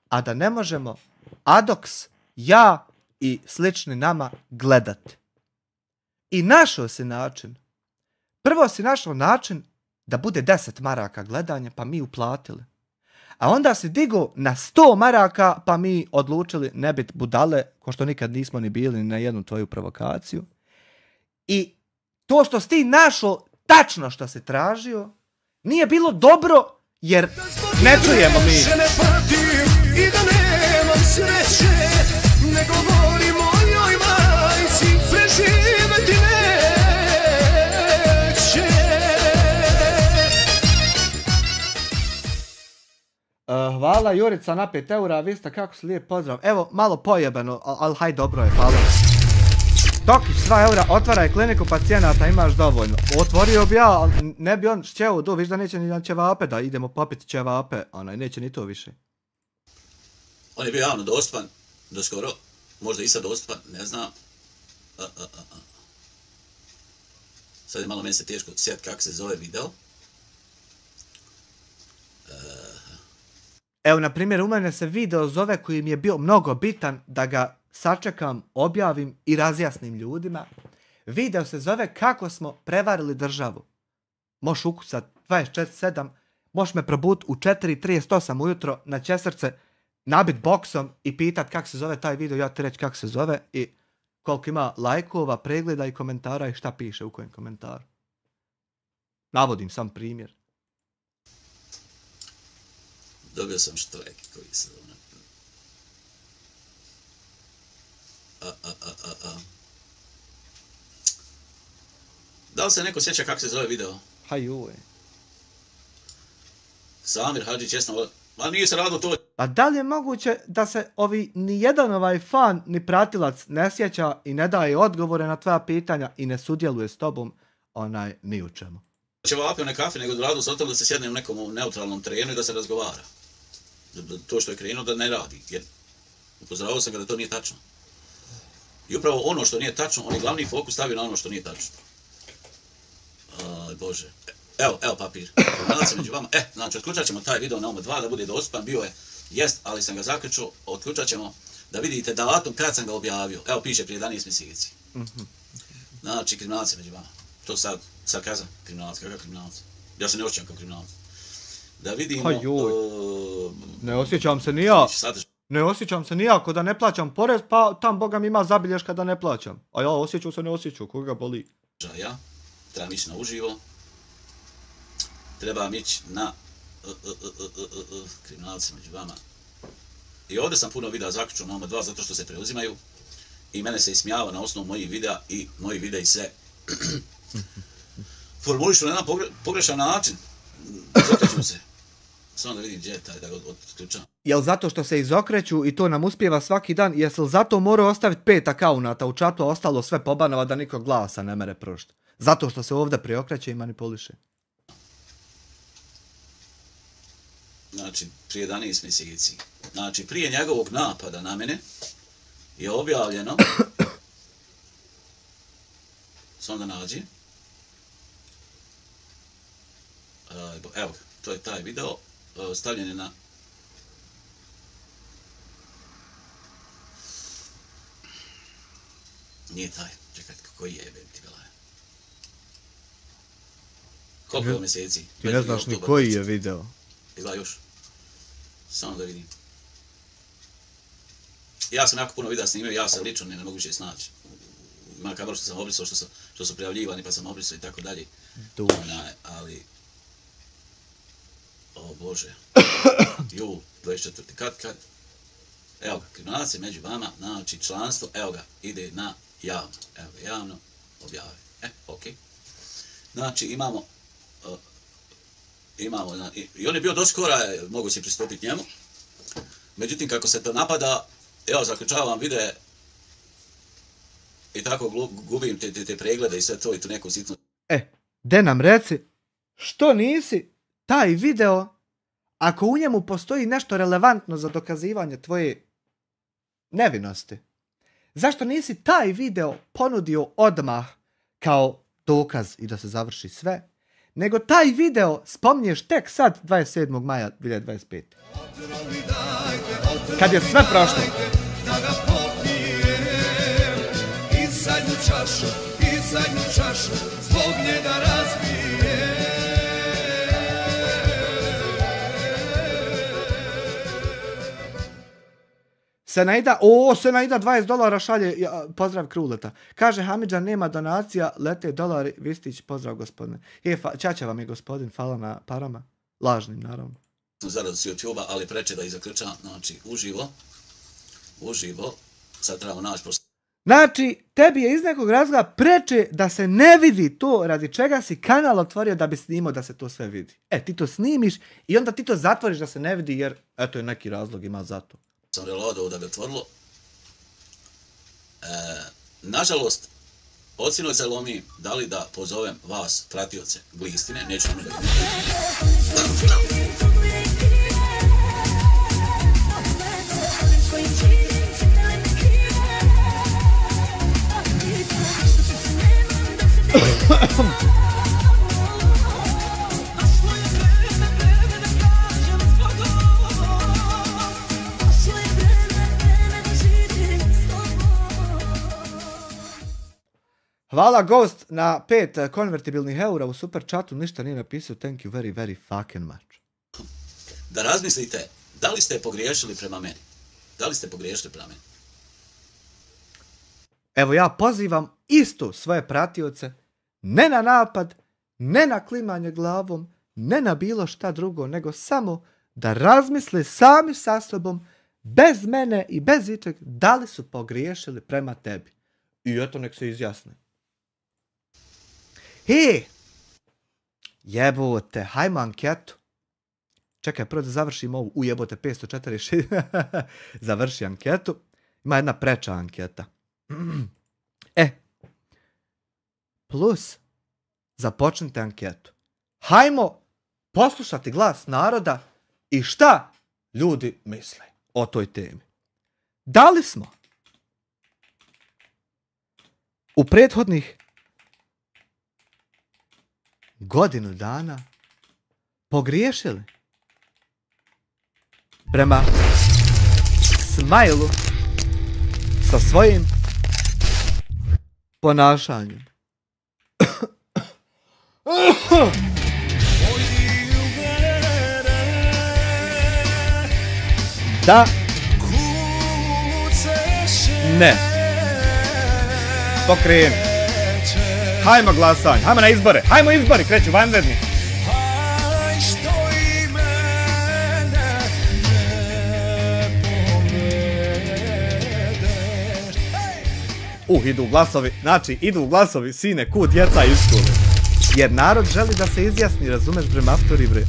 a da ne možemo Adox, ja i slični nama gledati. I našao si način. Prvo si našao način da bude 10 maraka gledanje, pa mi uplatili. A onda si digao na 100 maraka, pa mi odlučili ne biti budale, ko što nikad nismo ni bili na jednu tvoju provokaciju. I to što si ti našao tačno što si tražio, nije bilo dobro, jer ne čujemo mi. Ne patim i da nemam sreće, ne govorim mojoj majci, preživeti neće. Hvala Jurica na 5 eura, vi ste kako se lijep pozdrav. Evo, malo pojebano, ali haj dobro je, hvala. Tokić, 2 eura, otvaraj kliniku pacijenata, imaš dovoljno. Otvorio bi ja, ali ne bi on šćeo do, viš da neće ni na ćevape, da idemo popiti ćevape, neće ni to više. On je bio javno dostupan, do skoro, možda i sad dostupan, ne znam. Sad je malo meni se teško sjetiti kako se zove video. Evo, na primjer, u mene se video zove koji mi je bio mnogo bitan da ga sačekam, objavim i razjasnim ljudima. Video se zove kako smo prevarili državu. Možeš ukucat 24/7, možeš me probut u 4:38 ujutro na Ćesrce, nabit boksom i pitat kako se zove taj video, ja ti reći kako se zove i koliko ima lajkova, pregleda i komentara i šta piše u kojem komentaru. Navodim sam primjer. Dobio sam štrajk koji se zove. Da li se neko sjeća kako se zove video? Hajuj. Samir Hadžić, jesno, ma nije se radilo to. A da li je moguće da se nijedan fan ni pratilac ne sjeća i ne daje odgovore na tvoja pitanja i ne sudjeluje s tobom ni u čemu? Će vapio ne kafe, nego radilo se o tom da se sjedne u nekom neutralnom terenu i da se razgovara. To što je krenuo da ne radi, jer upozoravao sam ga da to nije tačno. I upravo ono što nije tačno, on je glavni fokus stavio na ono što nije tačno. Bože. Evo papir. Nadam se među vama. Znači, otključat ćemo taj video na ovom 2 da bude dostupan. Bio je, jest, ali sam ga zaključio. Otključat ćemo da vidite datum kad sam ga objavio. Evo, piše prije 11 mjeseci. Znači, kriminalci među vama. To sad kazam, kriminalac, kakav kriminalac? Ja se ne osjećam kao kriminalac. Da vidimo... Ne osjećam se ni ja. Ne osjećam se nijako da ne plaćam porez, pa tam Boga mi ima zabilješka da ne plaćam. A ja osjećam se ne osjećam, koga boli. Ja, trebam ići na uživo. Trebam ići na kriminalci među vama. I ovdje sam puno videa zaključio na ovom 2 zato što se preuzimaju. I mene se ismijava na osnovu mojih videa i moji videi se formulišu na jedan pogrešan način. Zakreću se. Samo da vidim gdje je taj da ga otključam. Jel zato što se izokreću i to nam uspijeva svaki dan, jesli zato moraju ostaviti 5 akaunata u čatu, a ostalo sve pobanova da niko glasa ne mere prošta? Zato što se ovdje preokreće i manipuliše. Znači, prije 11 mjeseci. Znači, prije njegovog napada na mene je objavljeno samo da nađi. Evo ga, to je taj video. Stavljen je na Nije taj. Čekaj, koji jebem ti belaje. Koliko je mjeseci? Ti ne znaš ni koji je video. Izgleda još. Samo da vidim. Ja sam jako puno videa snimio, ja se lično ne mogu više snaći. Ima kameru što sam obrisao, što su prijavljivani pa sam obrisao i tako dalje. Ali... O Bože. Jul, 24. Kad? Evo ga, kriminalac među vama, znači članstvo, evo ga, ide na javno. Evo ga, javno, objavi. Okej. Znači imamo, i on je bio dosta skora, mogu se pristupiti njemu. Međutim, kako se to napada, evo, zaključavam videe i tako gubim te preglede i sve to i tu neku sitnu... De nam reci, što nisi taj video, ako u njemu postoji nešto relevantno za dokazivanje tvoje nevinosti? Zašto nisi taj video ponudio odmah kao dokaz i da se završi sve, nego taj video spominješ tek sad, 27. maja 2025. Kad je sve prošlo. I zadnju čašu, zbog njega razbije. Senaida $20 šalje, pozdrav Kruleta. Kaže, Hamidža nema donacija, lete dolari, Vistić, pozdrav gospodine. Čača vam je gospodin, hvala na parama. Lažnim, naravno. Zaradu s YouTube-a, ali preče da ih zaključam, znači, uživo, sad trebamo naći posto. Znači, tebi je iz nekog razloga preče da se ne vidi to radi čega si kanal otvorio da bi snimao da se to sve vidi. Ti to snimiš i onda ti to zatvoriš da se ne vidi jer, eto je neki razlog ima za to. Sam reloadao da bi otvorilo. Nažalost, ocjeno se lomi da li da pozovem vas, pratioce Glistine, neću ono da ga Hvala Ghost na 5 konvertibilnih eura u super chatu, ništa nije napisao, thank you very, very fucking much. Da razmislite, da li ste pogriješili prema meni? Evo ja pozivam isto svoje pratioce, ne na napad, ne na klimanje glavom, ne na bilo šta drugo, nego samo da razmisle sami sa sobom, bez mene i bez ičeg, da li su pogriješili prema tebi. I eto nek se izjasne. Jebote, hajmo anketu. Čekaj, prvo da završim ovu. Jebote, 546. Završi anketu. Ima jedna preča anketa. Plus, započnite anketu. Hajmo poslušati glas naroda i šta ljudi misle o toj temi. Da li smo u prethodnih godinu dana pogriješili prema Smajlu sa svojim ponašanjem? Da. Ne. Pokreni. Hajmo glasanje, hajmo na izbore, hajmo izbori, kreću vanredni. Idu glasovi, sine, kud djeca iz škole. Jer narod želi da se izjasni, razumeš bre maftori bre.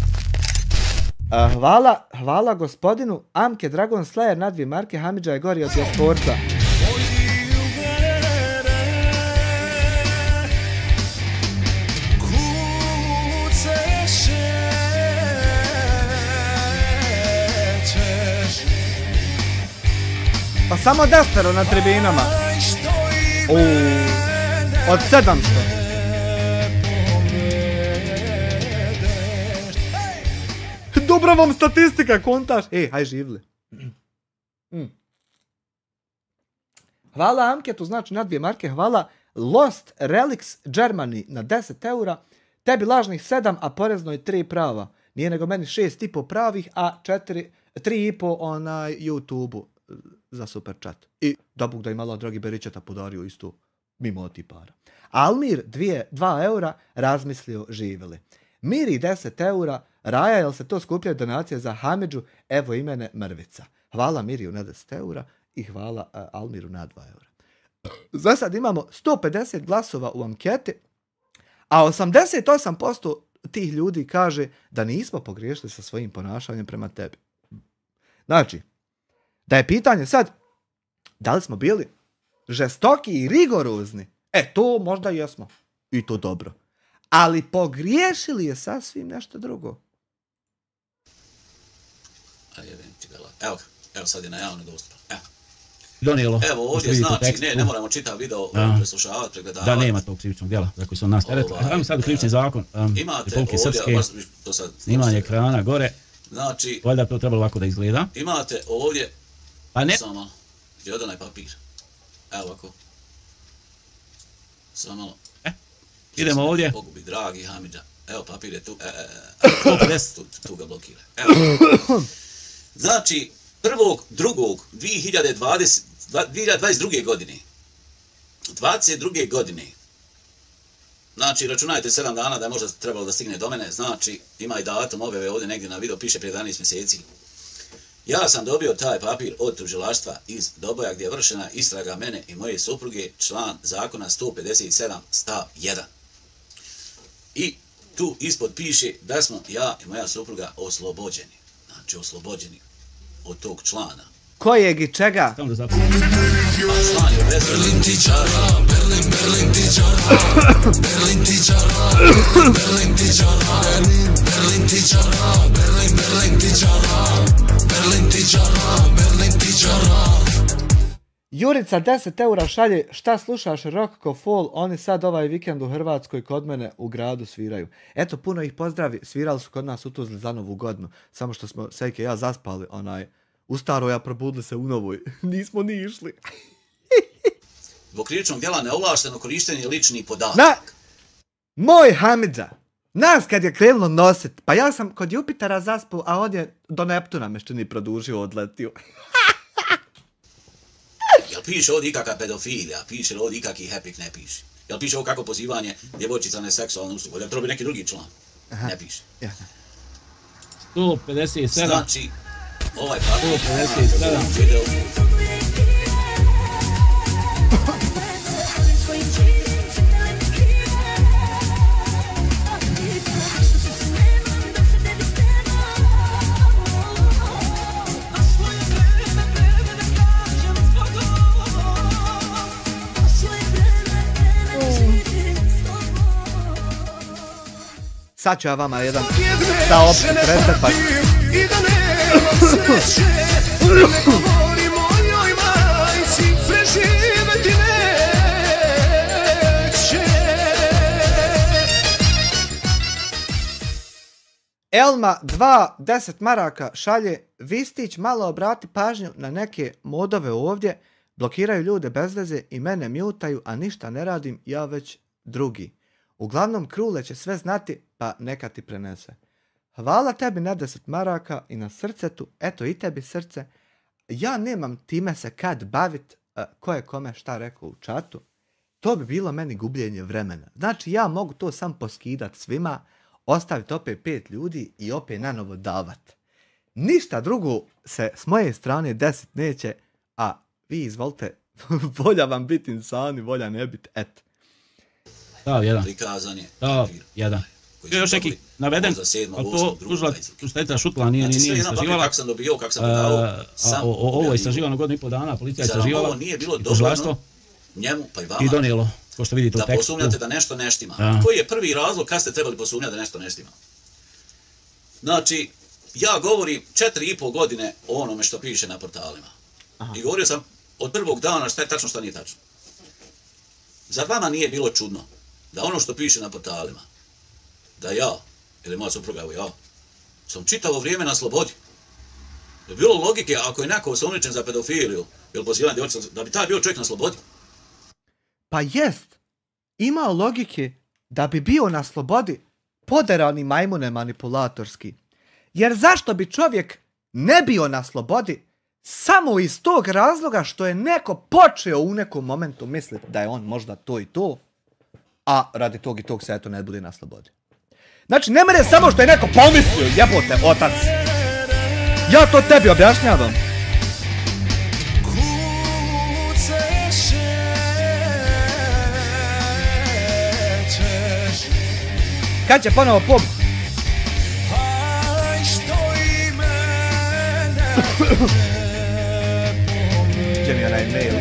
Hvala gospodinu Amke Dragon Slayer na 2 marke, Hamidža je gori od Jasporca. Pa samo 10 na tribinama. Od 700. Dobra vam statistika, kontaš. Haj živli. Hvala Amketu, znači na 2 marke, hvala Lost Relics Germany na 10 eura, tebi lažnih 7, a porezno je 3 prava. Nije nego meni 6,5 pravih, a 3,5 na YouTube-u za super chat. I da Bog da i malo Drogi Beričeta podario isto mimo ti para. Almir 2 eura razmislio živjeli. Miri 10 eura, Raja, jel se to skupljaju donacije za Hamidžu, evo i mene Mrvica. Hvala Miriju na 10 eura i hvala Almiru na 2 eura. Za sad imamo 150 glasova u anketi, a 88% tih ljudi kaže da nismo pogriješili sa svojim ponašanjem prema tebi. Znači, da je pitanje sad, da li smo bili žestoki i rigorozni? To možda jesmo. I to dobro. Ali pogriješili je sasvim nešto drugo. Evo sad je na javno dostupno. Donijelo. Evo ovdje znači, ne moramo čitav video preslušavati, pregledavati. Da nema tog krivičnog djela za koji su nas teret. Ajmo sad u krivični zakon. Imate ovdje, snimanje ekrana gore. Znači, valjda to trebalo ovako da izgleda. Imate ovdje, pa ne. Samo malo, gdje je onaj papir. Evo ovako. Samo malo. Idemo ovdje. Pogubi, dragi Hamidža. Evo papir je tu. Tu ga blokira. Evo. Znači, 1.2.2022. godine. 22. godine. Znači, računajte 7 dana da je možda trebalo da stigne do mene. Znači, ima i datum objave ovdje negdje na video, piše prije 11 mjeseci. Ja sam dobio taj papir od tužilaštva iz Doboja gdje je vršena istraga mene i moje supruge, član zakona 157 stav 1. I tu ispod piše da smo ja i moja supruga oslobođeni. Znači, oslobođeni od tog člana. Kojeg i čega? A član je bez... Berlin tičara, Berlin tičara, Berlin tičara, Berlin tičara, Berlin tičara, Berlin tičara, Berlin tičara, Berlin tičara. Jurica 10 eura šalje, šta slušaš rock ko fall, oni sad ovaj vikend u Hrvatskoj kod mene u gradu sviraju. Eto, puno ih pozdravi, svirali su kod nas u Tuzli za Novu godinu, samo što smo Sejke i ja zaspali u staroj, a probudili se u novoj. Nismo ni išli. Zbog krivičnog djela neovlašteno korištenje ličnih podataka. Moj Hamidža, nas kad je krenulo nosit, pa ja sam kod Jupitera zaspao, a on je do Neptuna me što ni produžio, odletio. Jel piše ovdje ikakva pedofilija, piše li ovdje ikakvi hepik, ne piše. Jel piše ovo kako pozivanje djevojčica na seksualnu uslugu, jel treba neki drugi član? Ne piše. 157. Znači, ovaj papir 157. Sad ću ja vama jedan saopštit recept. I da nema sreće, ne govori mojoj majci, preživeti neće. Elma 2, 10 maraka šalje, Vistić, malo obrati pažnju na neke modove ovdje, blokiraju ljude bez veze i mene mutaju, a ništa ne radim, ja već drugi. Uglavnom Krule će sve znati, pa neka ti prenese. Hvala tebi na 10 maraka i na srcetu, eto i tebi srce. Ja nemam time se kad bavit, ko je kome šta rekao u čatu. To bi bilo meni gubljenje vremena. Znači ja mogu to sam poskidat svima, ostaviti opet 5 ljudi i opet nanovo davat. Ništa drugo se s moje strane 10 neće, a vi izvolite, volja vam biti insani, volja ne biti, eto. Stav 1. Prikazan je. Stav 1. Još neki naveden, ali to tužiteljica šutla nije istraživala. Kako sam dobio, kako sam predavao. Ovo je istraživano godinu i pol dana, policija je istraživala. Ovo nije bilo dovoljno njemu, pa i vama. I donijelo, ko što vidite u tekstu. Da posumnjate da nešto ne štima. Koji je prvi razlog kad ste trebali posumnjati da nešto ne štima? Znači, ja govorim 4,5 godine o onome što piše na portalima. I govorio sam od prvog dana šta je tačno, šta nije tačno. Zar vama nije bilo čudno da ono što piše na portalima, da ja, ili moja supruga, evo ja, sam čitavo vrijeme na slobodi. Je bilo logike, ako je neko osumnjičen za pedofiliju, Ili pozivanje djevojčica, da bi taj bio čovjek na slobodi? Pa jest. Ima logike da bi bio na slobodi poderani majmune manipulatorski. Jer zašto bi čovjek ne bio na slobodi samo iz tog razloga što je neko počeo u nekom momentu misliti da je on možda to i to, a radi tog i tog se eto ne bude na slobodi. Znači, ne mene samo što je neko pomislio, jebote, otac. Ja to tebi objašnjavam. Kad će ponovo pub? Gdje mi je onaj mail?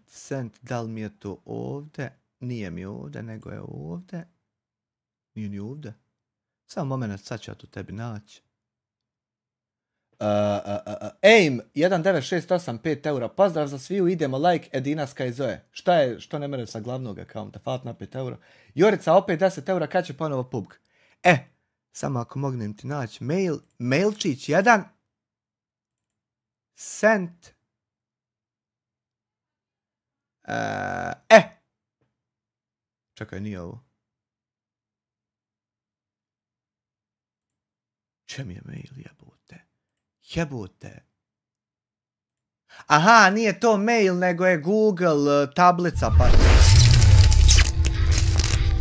Sent, da li mi je to ovdje? Nije mi ovdje, nego je ovdje. Nije ni ovdje. Samo moment, sad ću ja to tebi naći. Aim 19685 €. Pozdrav za sviju, idemo like Edina Skyzoe. Šta je, što ne mere sa glavnog akaunta? Fat na 5 €. Jorica opet 10 € kad će ponovo pubg. Samo ako mognem ti naći mail. Mailčić 1. Sent. Čekaj, nije ovo. Če mi je mail, jebote. Aha, nije to mail, nego je Google tablica, pa...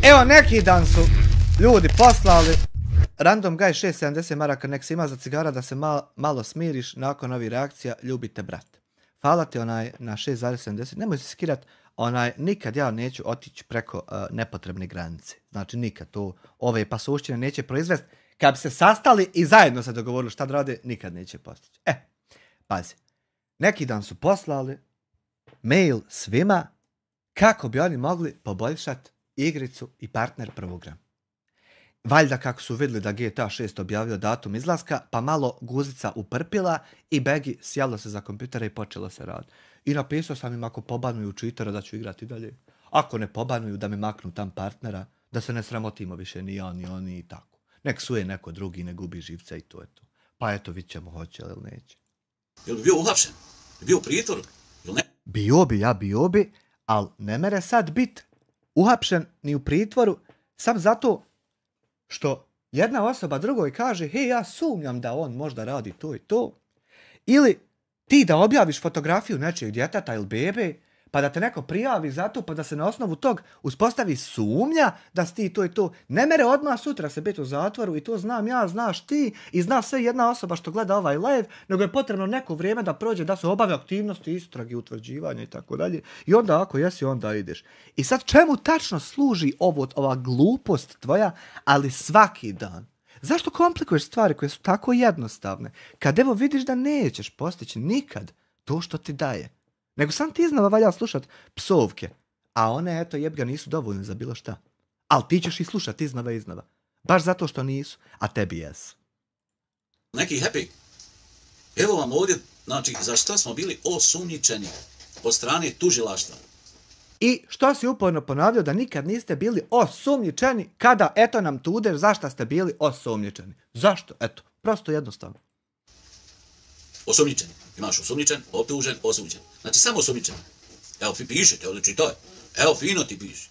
Evo, neki dan su ljudi poslali random guy 670 maraka, nek se ima za cigara da se malo smiriš nakon ovih reakcija, ljubite brat. Hvala ti na 6,70, nemoj se skirat, nikad ja neću otići preko nepotrebne granice. Znači nikad to, ove pasušćine neće proizvesti. Kad bi se sastali i zajedno se dogovorili šta da rade, nikad neće postići. Pazi, neki dan su poslali mail svima kako bi oni mogli poboljšati igricu i partner program. Valjda kako su vidjeli da GTA 6 objavio datum izlaska, pa malo guzica uprpila i begi sjelo se za kompjutere i počelo se raditi. I napisao sam im ako pobanuju cheatera da ću igrati dalje. Ako ne pobanuju da me maknu tam partnera, da se ne sramotimo više ni ja ni oni i tako. Nek suje neko drugi, ne gubi živce i to je to. Pa eto, vidit ćemo hoće li neće. Jel bi bio uhapšen? Bi bio u pritvoru? Jel ne? Bio bi, ali ne mere sad bit uhapšen ni u pritvoru, sam zato što jedna osoba drugoj kaže, hej, ja sumnjam da on možda radi to i to. Ili ti da objaviš fotografiju nečijeg djeteta ili bebe, pa da te neko prijavi za to, pa da se na osnovu tog uspostavi sumnja da si ti to i to. Ne mere odmah sutra se biti u zatvoru i to znam ja, znaš ti i zna sve jedna osoba što gleda ovaj live, nego je potrebno neko vrijeme da prođe, da se obave aktivnosti, istrage, utvrđivanja i tako dalje. I onda ako jesi, onda ideš. I sad čemu tačno služi ova glupost tvoja, ali svaki dan? Zašto komplikuješ stvari koje su tako jednostavne? Kad evo vidiš da nećeš postići nikad to što ti daje. Nego sam ti iznova valja slušat psovke. A one, eto, jebga, nisu dovoljne za bilo šta. Ali ti ćeš ih slušat iznova. Baš zato što nisu, a tebi jesu. Neki happy. Evo vam ovdje, znači, za šta smo bili osumnjičeni od strane tužilaštva. I što si uporno ponavljao da nikad niste bili osumnjičeni kada, eto nam tudeš, zašto ste bili osumnjičeni. Zašto? Eto, prosto jednostavno. Osumnjičen. Imaš osumnjičen, optužen, osuđen. Znači samo osumnjičen. Evo pišete, evo čitaj. Evo fino ti piše.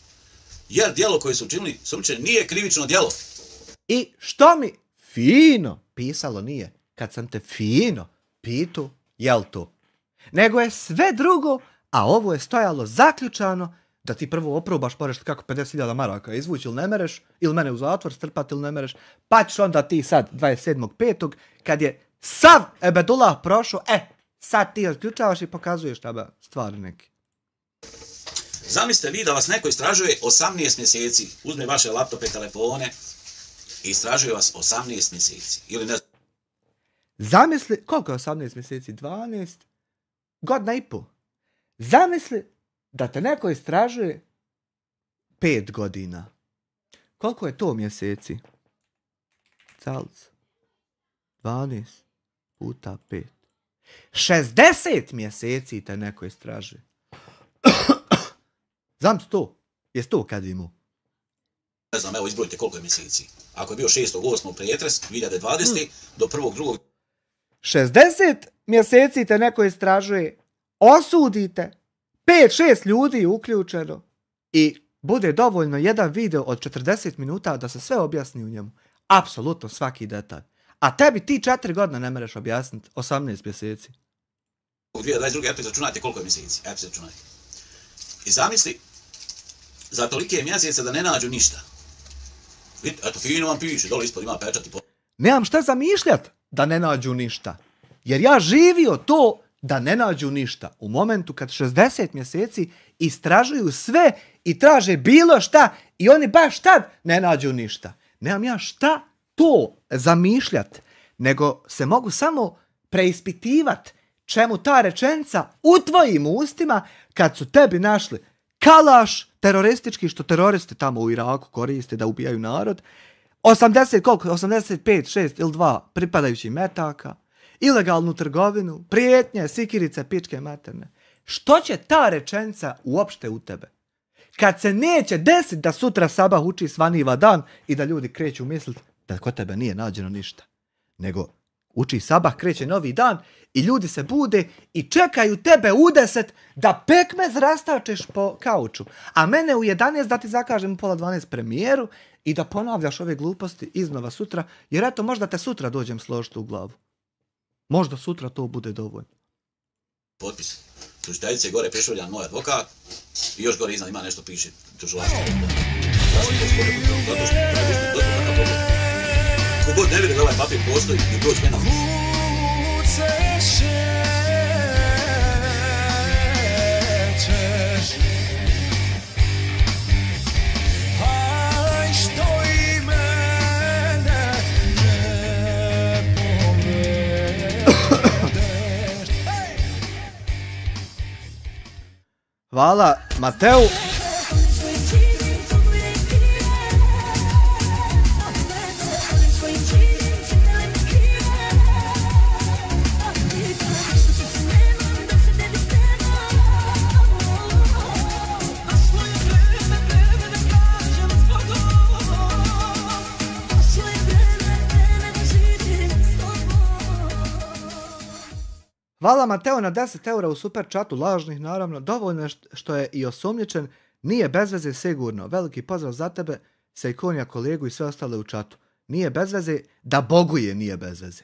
Jer djelo koje su učinili osumnjičeni nije krivično djelo. I što mi fino pisalo nije, kad sam te fino pitu, jel to? Nego je sve drugo, a ovo je stojalo zaključano da ti prvo oprobaš pa nešto kako 50.000 maraka izvući ili ne mereš, ili mene u zatvor strpati ili ne mereš, pa ćeš onda ti sad 27.5. kad je sav Ebedullah prošao, sad ti otključavaš i pokazuješ tebe stvari neke. Zamislite vi da vas neko istražuje 18 mjeseci, uzme vaše laptope, telefone i istražuje vas 18 mjeseci. Ili ne znam. Zamisli, koliko je 18 mjeseci? 12? Godina i pol. Zamisli da te neko istražuje 5 godina. Koliko je to mjeseci? Calc. 12 puta 5. 60 mjeseci te neko istražuje. Znam to. Jes to kad imu? ne znam, evo izbrojite koliko je mjeseci. Ako je bio 6.8. pretres 2020. do 1.2. 60 mjeseci te neko istražuje, osudite, 5-6 ljudi je uključeno i bude dovoljno jedan video od 40 minuta da se sve objasni u njemu. Apsolutno svaki detalj. A tebi ti 4 godine ne mereš objasniti 18 mjeseci. U 2022. eto izračunajte koliko je mjeseci. Eto izračunajte. I zamisli, za tolike mjesece da ne nađu ništa. Vidite, eto fino vam piše, dole ispod ima pečat i Nemam šta zamišljat da ne nađu ništa. Jer ja živio to da ne nađu ništa. U momentu kad 60 mjeseci istražuju sve i traže bilo šta i oni baš tad ne nađu ništa. Nemam ja šta to zamišljat, nego se mogu samo preispitivat čemu ta rečenica u tvojim ustima kad su tebi našli kalaš teroristički, što teroristi tamo u Iraku koriste da ubijaju narod, 85, 6 ili 2 pripadajućih metaka, ilegalnu trgovinu, prijetnje, sikirice, pičke materne. Što će ta rečenica uopšte u tebe? Kad se neće desiti da sutra sabah uči svaniva dan i da ljudi kreću misliti da kod tebe nije nađeno ništa. Nego uči sabah, kreće novi dan i ljudi se bude i čekaju tebe u 10 da pekmez rastačeš po kauču. A mene u 11 da ti zakažem u 11:30 premijeru i da ponavljaš ove gluposti iznova sutra, jer eto možda te sutra dođem složiti u glavu. Možda sutra to bude dovoljno. Potpis. Tužiteljice gore prešvrljan moj advokat i još gore iznad ima nešto piše tužilaštvo. Kogod ne vidi da ovaj papir postoji i doći mena. Hvala Mateu. Hvala Mateo na 10 eura u super chatu, lažnih naravno, dovoljno je što je i osumnjičen, nije bez veze sigurno. Veliki pozdrav za tebe, Sejkonija, kolegu i sve ostale u chatu. Nije bez veze, da boguje nije bez veze.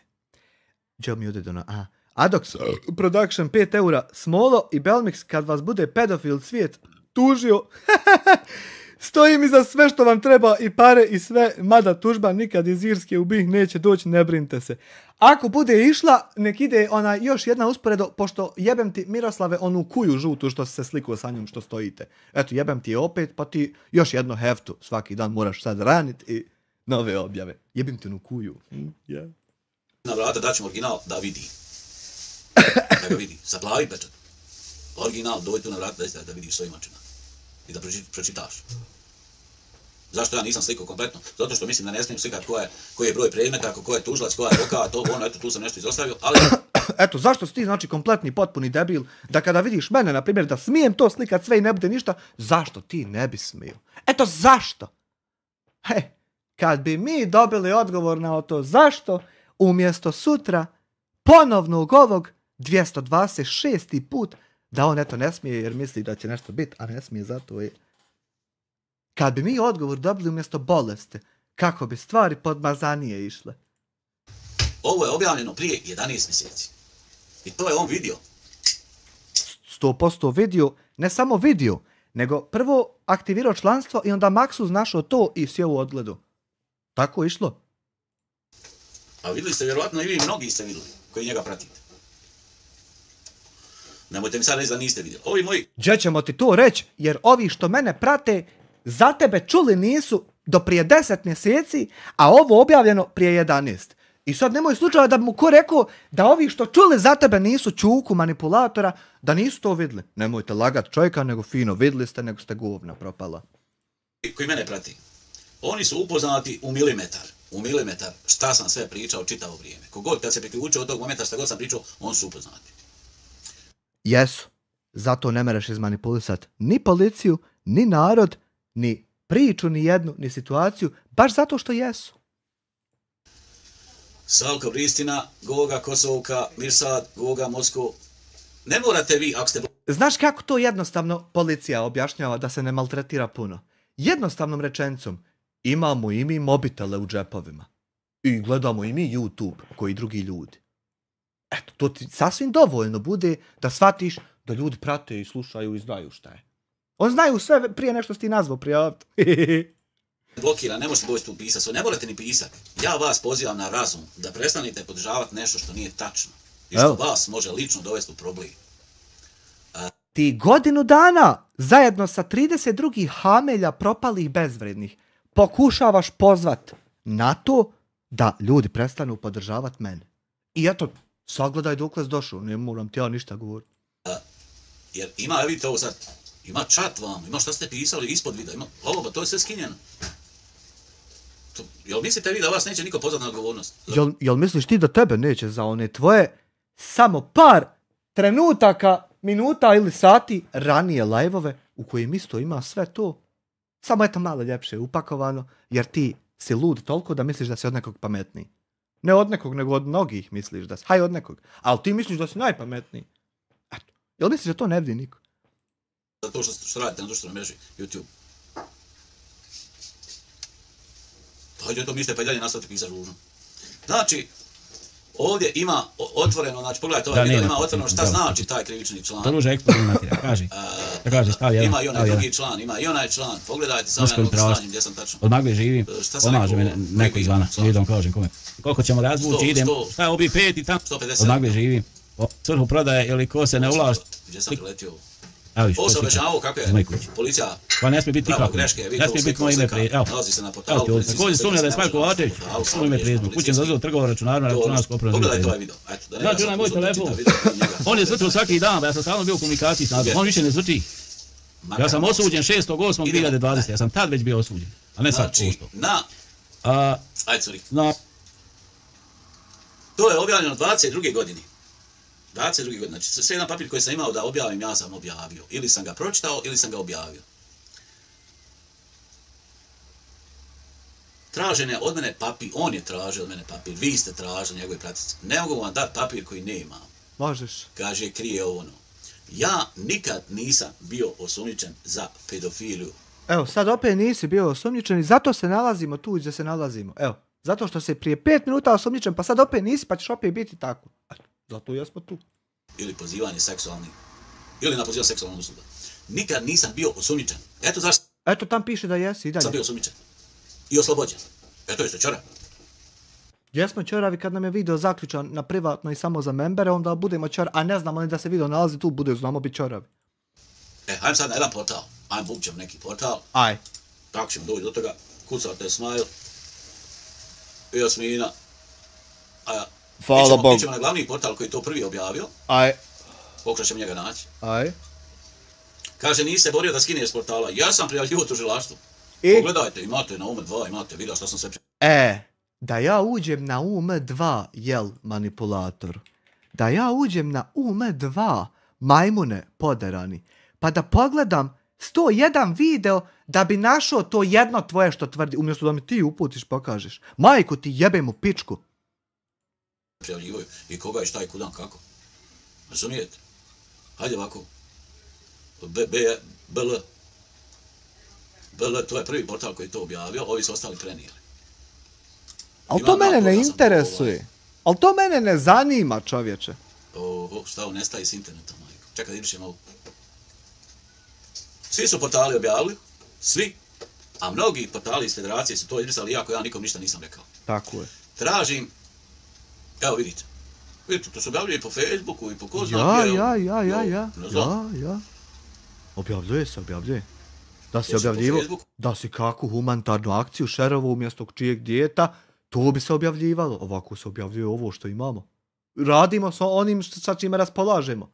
Gdje mi ode do na... Adox Production 5 eura, Smolo i Belmix kad vas bude pedofil svijet tužio. Stojim iza sve što vam treba i pare i sve, mada tužba nikad iz Irske u BiH neće doći, ne brinite se. Ako bude išla, nek ide još jedna usporedo, pošto jebem ti Miroslave onu kuju žutu što se slikao sa njom što stojite. Eto, jebem ti je opet, pa ti još jedno heftu svaki dan moraš sad raniti i nove objave. Jebem ti onu kuju. Yeah. Na vrata daćem original da vidi. Da ga vidi, sa plavi pečat. Original, dovoj tu na vrata da vidiš svojim očima. I da pročitaš. Zašto ja nisam slikao kompletno? Zato što mislim da ne smijem slikati koji je broj predmeta, ko je tužilac, koja je advokat, to, ono, eto, tu sam nešto izostavio, ali... Eto, zašto si ti, znači, kompletni, potpuni debil, da kada vidiš mene, na primjer, da smijem to slikat sve i ne bude ništa, zašto ti ne bi smio? Eto, zašto? Kad bi mi dobili odgovor na to zašto, umjesto sutra, ponovnog ovog, 226. put, da on eto ne smije jer misli da će nešto biti, a ne smije zato je. Kad bi mi odgovor dobili umjesto bolesti, kako bi stvari podmazanije išle? Ovo je objavljeno prije 11 mjeseci. I to je on vidio. 100% vidio, ne samo vidio, nego prvo aktivirao članstvo i onda Maksuz našao to i sjeo u odgledu. Tako je išlo. A vidjeli ste vjerovatno i vi mnogi ste vidjeli koji njega pratite. Nemojte mi sad reći da niste vidjeli. Ovi moji... Gdje ćemo ti to reći, jer ovi što mene prate za tebe čuli nisu do prije 10 mjeseci, a ovo objavljeno prije 11. I sad nemoj slučajno da bi mu ko rekao da ovi što čuli za tebe nisu čuku manipulatora, da nisu to vidjeli. Nemojte lagat čovjeka, nego fino vidjeli ste, nego ste govna propala. Koji mene prati, oni su upoznati u milimetar šta sam sve pričao čitavo vrijeme. Kogod kad se priključio od tog momenta šta god sam pričao, oni su upoznati. Jesu. Zato ne mereš izmanipulisati ni policiju, ni narod, ni priču ni jednu, ni situaciju, baš zato što jesu. Savko Pristina, Goga Kosovka, Mirsad, Goga Moskva. Ne morate vi, ako ste... Znaš kako to jednostavno policija objašnjava da se ne maltretira puno? Jednostavnom rečenicom, imamo i mi mobitele u džepovima. I gledamo i mi YouTube, koji drugi ljudi. Eto, to ti sasvim dovoljno bude da shvatiš da ljudi prate i slušaju i znaju šta je. On znaju sve prije nešto si ti nazvao prijaviti. Blokira, ne možete doći tu pisati, ne morate ni pisati. Ja vas pozivam na razum da prestanete podržavati nešto što nije tačno. I što vas može lično dovesti u problem. Ti godinu dana zajedno sa 30 drugih hamelja propalih bezvrednih pokušavaš pozvat na to da ljudi prestanu podržavati mene. I eto, sagledaj dokle si došao, ne moram ti ja ništa govoriti. Jer ima, vidite ovo sad, ima chat vam, ima šta ste pisali ispod videa, ima, ovo, to je sve skinjeno. Jel mislite vi da vas neće niko pozvati na odgovornost? Jel misliš ti da tebe neće za one tvoje samo par trenutaka, minuta ili sati ranije live-ove u kojim isto ima sve to? Samo eto malo ljepše upakovano, jer ti si lud toliko da misliš da si od nekog pametniji. Ne od nekog, nego od mnogih misliš da si. Haj od nekog. Ali ti misliš da si najpametniji. Eto. Jel misliš da to ne vidi niko? Zato što radite na društvenoj mreži, YouTube. Hajde to mislite pa i dalje nastavite pisati ružno. Znači, ovdje ima otvoreno, znači pogledajte ovaj video, ima otvoreno šta znači taj krivični član. To ruže eksplozivna materija, kaži, stav jedan. Ima i onaj drugi član, ima i onaj član, pogledajte samo jednog članjem gdje sam tačno. Od Magle živim, pomaže me neko izvana, idem kažem kome. Koliko ćemo razvući, idem, šta je obi 5 i tam, od Magle živim. Svrhu prodaje ili ko se ne ulaži. Gdje sam priletio? Ovo se obećavao kako je policija pa ne smije biti nikako, greške, ne smije biti moje ime prezime, nalazi se na portalu. Također sumnja da je Smajko Vačević, samo ime prezime, kućem zazvao trgovao računarno, računarsko opravo. Pogledajte ovaj video. Znači onaj moj telefon, on je zvrčao svaki dan, ja sam stalno bio u komunikaciji s nadom, on više ne zvrči. Ja sam osuđen 6.8.2020, ja sam tad već bio osuđen, a ne sad posto. Ajde, sorry. To je objavljeno 22. godine. 22. godine, znači sve jedan papir koji sam imao da objavim, ja sam objavio. Ili sam ga pročitao, ili sam ga objavio. Tražen je od mene papir, on je tražio od mene papir, vi ste tražili njegove pratice. Ne mogu vam dati papir koji nemam. Možeš. Kaže, krije ono. Ja nikad nisam bio osumnjičen za pedofiliju. Evo, sad opet nisi bio osumnjičen i zato se nalazimo tu gdje se nalazimo. Evo, zato što se prije 5 minuta osumnjičen, pa sad opet nisi, pa ćeš opet biti tako. Zato jesmo tu. Ili pozivanje seksualni. Ili na pozivanje seksualnog usluga. Nikad nisam bio osumnjičen. Eto zašto. Eto tam piše da jesi i dalje. Sam bio osumnjičen. I oslobođen. Eto jeste čora. Jesmo čoravi kad nam je video zaključan na privatno i samo za membere, onda budemo čoravi, a ne znamo ni da se video nalazi tu, znamo biti čoravi. Ajmo sad na jedan portal. Ajmo bukćemo neki portal. Aj. Tako ćemo doći do toga. Kucate Smile. I Jasmina. Hvala Bogu. Mi ćemo na glavni portal koji je to prvi objavio. Aj. Pokušat ćemo njega naći. Aj. Kaže, nisi se borio da skineš s portala. Ja sam prijavljivo tužilaštvo. Pogledajte, imate na UM2, imate, vidio što sam sve da ja uđem na UM2, jel, manipulator. Da ja uđem na UM2, majmune poderani, pa da pogledam 101 video da bi našao to jedno tvoje što tvrdi, umjesto da mi ti uputiš pokažeš. Majku ti jebem u pičku. Prijavljivaju i koga je šta i kudan kako. Razumijete? Hajde ovako. BL, to je prvi portal koji je to objavio, ovi su ostali prenijeli. Ali to mene ne interesuje. Ali to mene ne zanima, čovječe. Šta ovo nestaje s internetom, majko. Čekaj da izbrišem ovo. Svi su portali objavili, svi, a mnogi portali iz federacije su to izbrisali, iako ja nikom ništa nisam rekao. Tako je. Tražim, evo vidite. Vidite, to su objavljaju i po Facebooku i po ko zna. Ja. Objavljuje se. Da si objavljivo, da si kakvu humanitarnu akciju šerovo umjesto čijeg dijeta, to bi se objavljivalo. Ovako se objavljuje ovo što imamo. Radimo sa onim sa čime raspolažemo.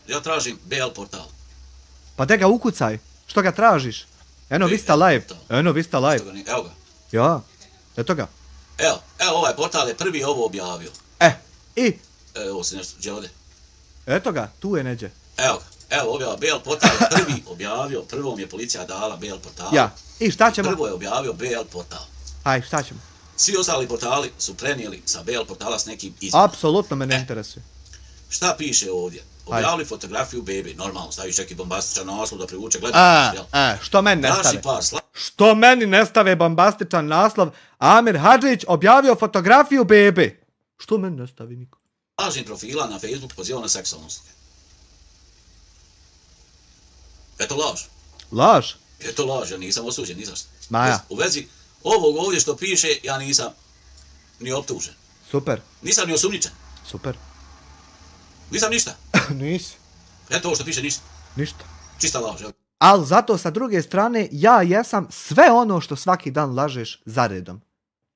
Ja tražim BL portal. Pa de ga ukucaj. Što ga tražiš? Eno Vista Live. Evo ga. Ja. Eto ga. Evo ovaj portal je prvi ovo objavio. I? Ovo se nešto, gdje ode? Eto ga, tu je neđe. Evo ga. Evo, objava BL portal prvi objavio, prvom je policija dala BL portal. Ja, i šta ćemo? Prvo je objavio BL portal. Aj, šta ćemo? Svi ostali portali su prenijeli sa BL portala s nekim izmjenom. Apsolutno me ne interesuje. Šta piše ovdje? Objavili fotografiju bebe, normalno, staviš neki bombastičan naslov da privuče gledanje. Što meni ne Daš stave? i par Što meni ne stave bombastičan naslov? Amir Hadžić objavio fotografiju bebe. Što meni ne stavi niko? lažnih profila na Facebook pozivao na seksualne usluge. Eto laž. Laž? Eto laž, ja nisam osuđen, ni zašto. Maja. U vezi ovog ovdje što piše, ja nisam ni optužen. Super. Nisam ni osumnjičen. Super. Nisam ništa. Nisi. Eto ovo što piše ništa. Ništa. Čista laž. Ali zato sa druge strane, ja jesam sve ono što svaki dan lažeš zaredom.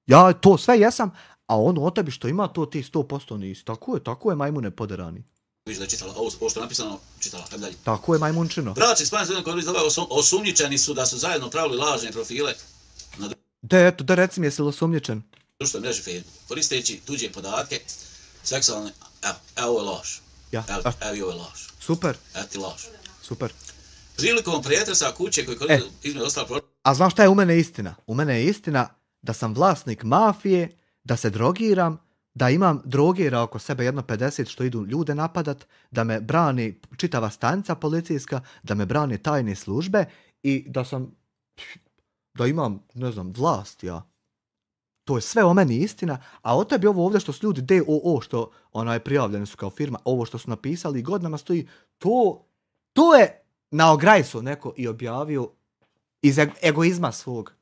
Ja to sve jesam, a ono o tebi što ima, to ti 100% nisi. Tako je majmune poderani. Viš da je čitala, ovo što je napisano, čitala, hajde dalje. Tako je majmunčino. Braći Spanje Srednog Kodrić osumnjičeni su da su zajedno pravili lažne profile na Da reci mi jesi li osumnjičen? društvenoj mreži Facebook, koristeći tuđe podatke, seksualne, evo ovo je laž. Ja. Evo i ovo je laž. Super. Evo ti laž. Super. Prilikom pretresa kuće koji koriste između ostalo... A znaš šta je u mene istina? U mene je istina da sam vlasnik mafije, da se drogiram, da imam drogera oko sebe 1,50 što idu ljude napadat, da me brani čitava stanica policijska, da me brani tajne službe i da imam, ne znam, vlast ja. To je sve o meni istina, a o tebi ovo ovdje što su ljudi DOO, što prijavljeni su kao firma, ovo što su napisali i godinama stoji, to je na ograjsu neko i objavio iz egoizma svog.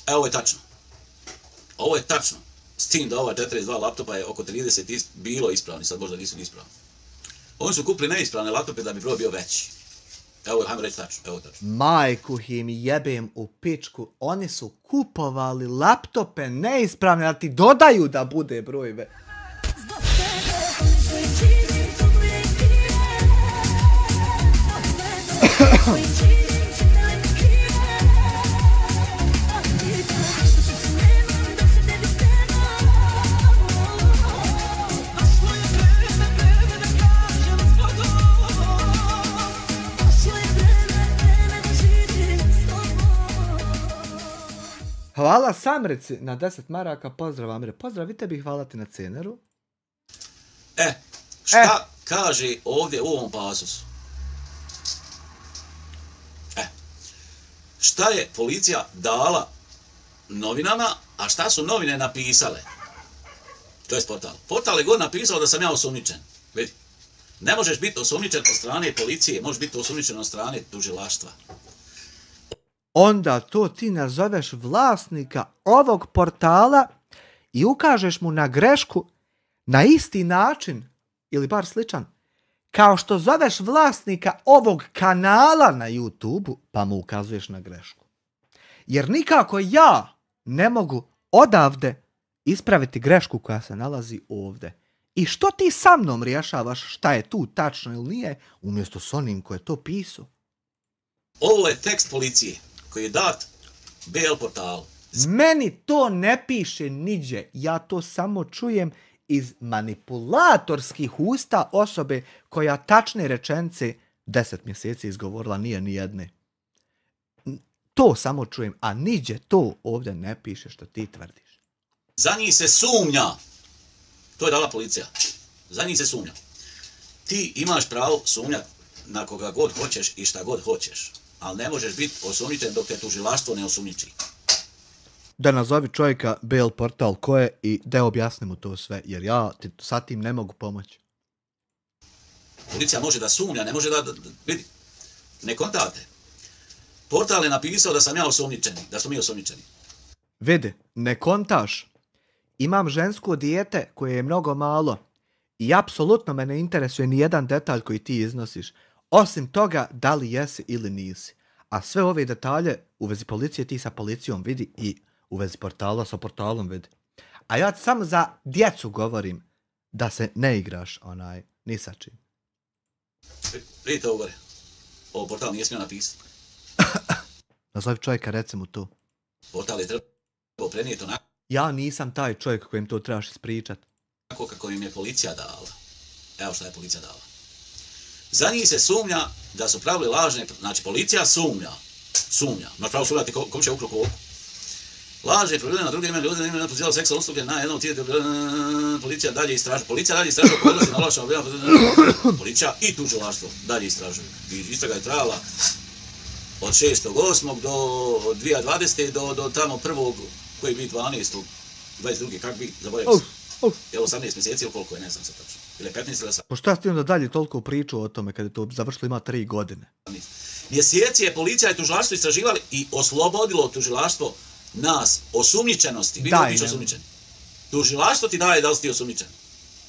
Evo ovo je tačno. Ovo je tačno. S tim da ova 42 laptopa je oko 30 bilo ispravni, sad možda nisu ispravni. Oni su kupili neispravne laptope da bi broj bio veći. Evo, hajmo reći tačno, evo tačno. Majku im jebem u pičku, oni su kupovali laptope neispravne, da ti dodaju da bude broj veći. Hvala Samrici na 10 maraka, pozdrav Amire. Pozdrav i tebi, hvala ti na ceneru. Šta kaže ovdje u ovom pasusu? Šta je policija dala novinama, a šta su novine napisale? To je portal. Portal je god napisao da sam ja osumnjičen. Vidi, ne možeš biti osumnjičen od strane policije, možeš biti osumnjičen od strane tužilaštva. Onda to ti nazoveš vlasnika ovog portala i ukažeš mu na grešku na isti način, ili bar sličan, kao što zoveš vlasnika ovog kanala na YouTube-u, pa mu ukazuješ na grešku. Jer nikako ja ne mogu odavde ispraviti grešku koja se nalazi ovdje. I što ti sa mnom rješavaš šta je tu tačno ili nije, umjesto s onim ko je to pisao? Ovo je tekst policije koji je dat BL portalu. Meni to ne piše niđe, ja to samo čujem iz manipulatorskih usta osobe koja tačne rečenice 10 mjeseci izgovorila nije ni jedne. To samo čujem, a niđe to ovdje ne piše što ti tvrdiš. Za njih se sumnja. To je dala policija. Za njih se sumnja. Ti imaš pravo sumnjati na koga god hoćeš i šta god hoćeš. Ali ne možeš biti osumnjičen dok te tužilaštvo ne osumnjiči. Da nazovi čovjeka BL portal ko je i da objasni mu to sve, jer ja ti sa tim ne mogu pomoći. Policija može da sumnja, ne može da vidi, ne kontate. Portal je napisao da sam ja osumnjičeni, da smo mi osumnjičeni. Vidi, ne kontaš. Imam žensko dijete koje je mnogo malo i apsolutno me ne interesuje ni jedan detalj koji ti iznosiš. Osim toga, da li jesi ili nisi. A sve ove detalje u vezi policije ti sa policijom vidi i u vezi portala sa portalom vidi. A ja samo za djecu govorim da se ne igraš ni sa čim. Vidite ovo gore. Ovo portal nije smio napisati. Nazovi čovjeka, reci mu to. Portal je trebao prenijeti onako. Ja nisam taj čovjek kojem to trebaš ispričat. Kako im je policija dala. Evo šta je policija dala. Za njih se sumnja da su pravili lažne, znači policija sumnja, imaš pravo sumnjati kom će ukro koliko. Lažne probleme na druge ime ljudi, imaju pozivali seksualne usluge na jednom tijelu, policija dalje istražuje. Policija dalje istražuje pogodnosti na lažno problema, policija i tužilaštvo dalje istražuju. Istraga je trajala od 6.8. do 2020. do tamo prvog, koji bi 12. 22. kak bi, zaboravio sam. Je 18 mjeseci ili koliko je, ne znam sad tačno. Ili 15 ili 18. Po šta ste onda dalje toliko pričao o tome kada je to završilo ima 3 godine? Mjeseci je policija i tužilaštvo istraživali i oslobodilo tužilaštvo nas osumnjičenosti. Vi ne piše osumnjičeni. Tužilaštvo ti daje da li si ti osumnjičen.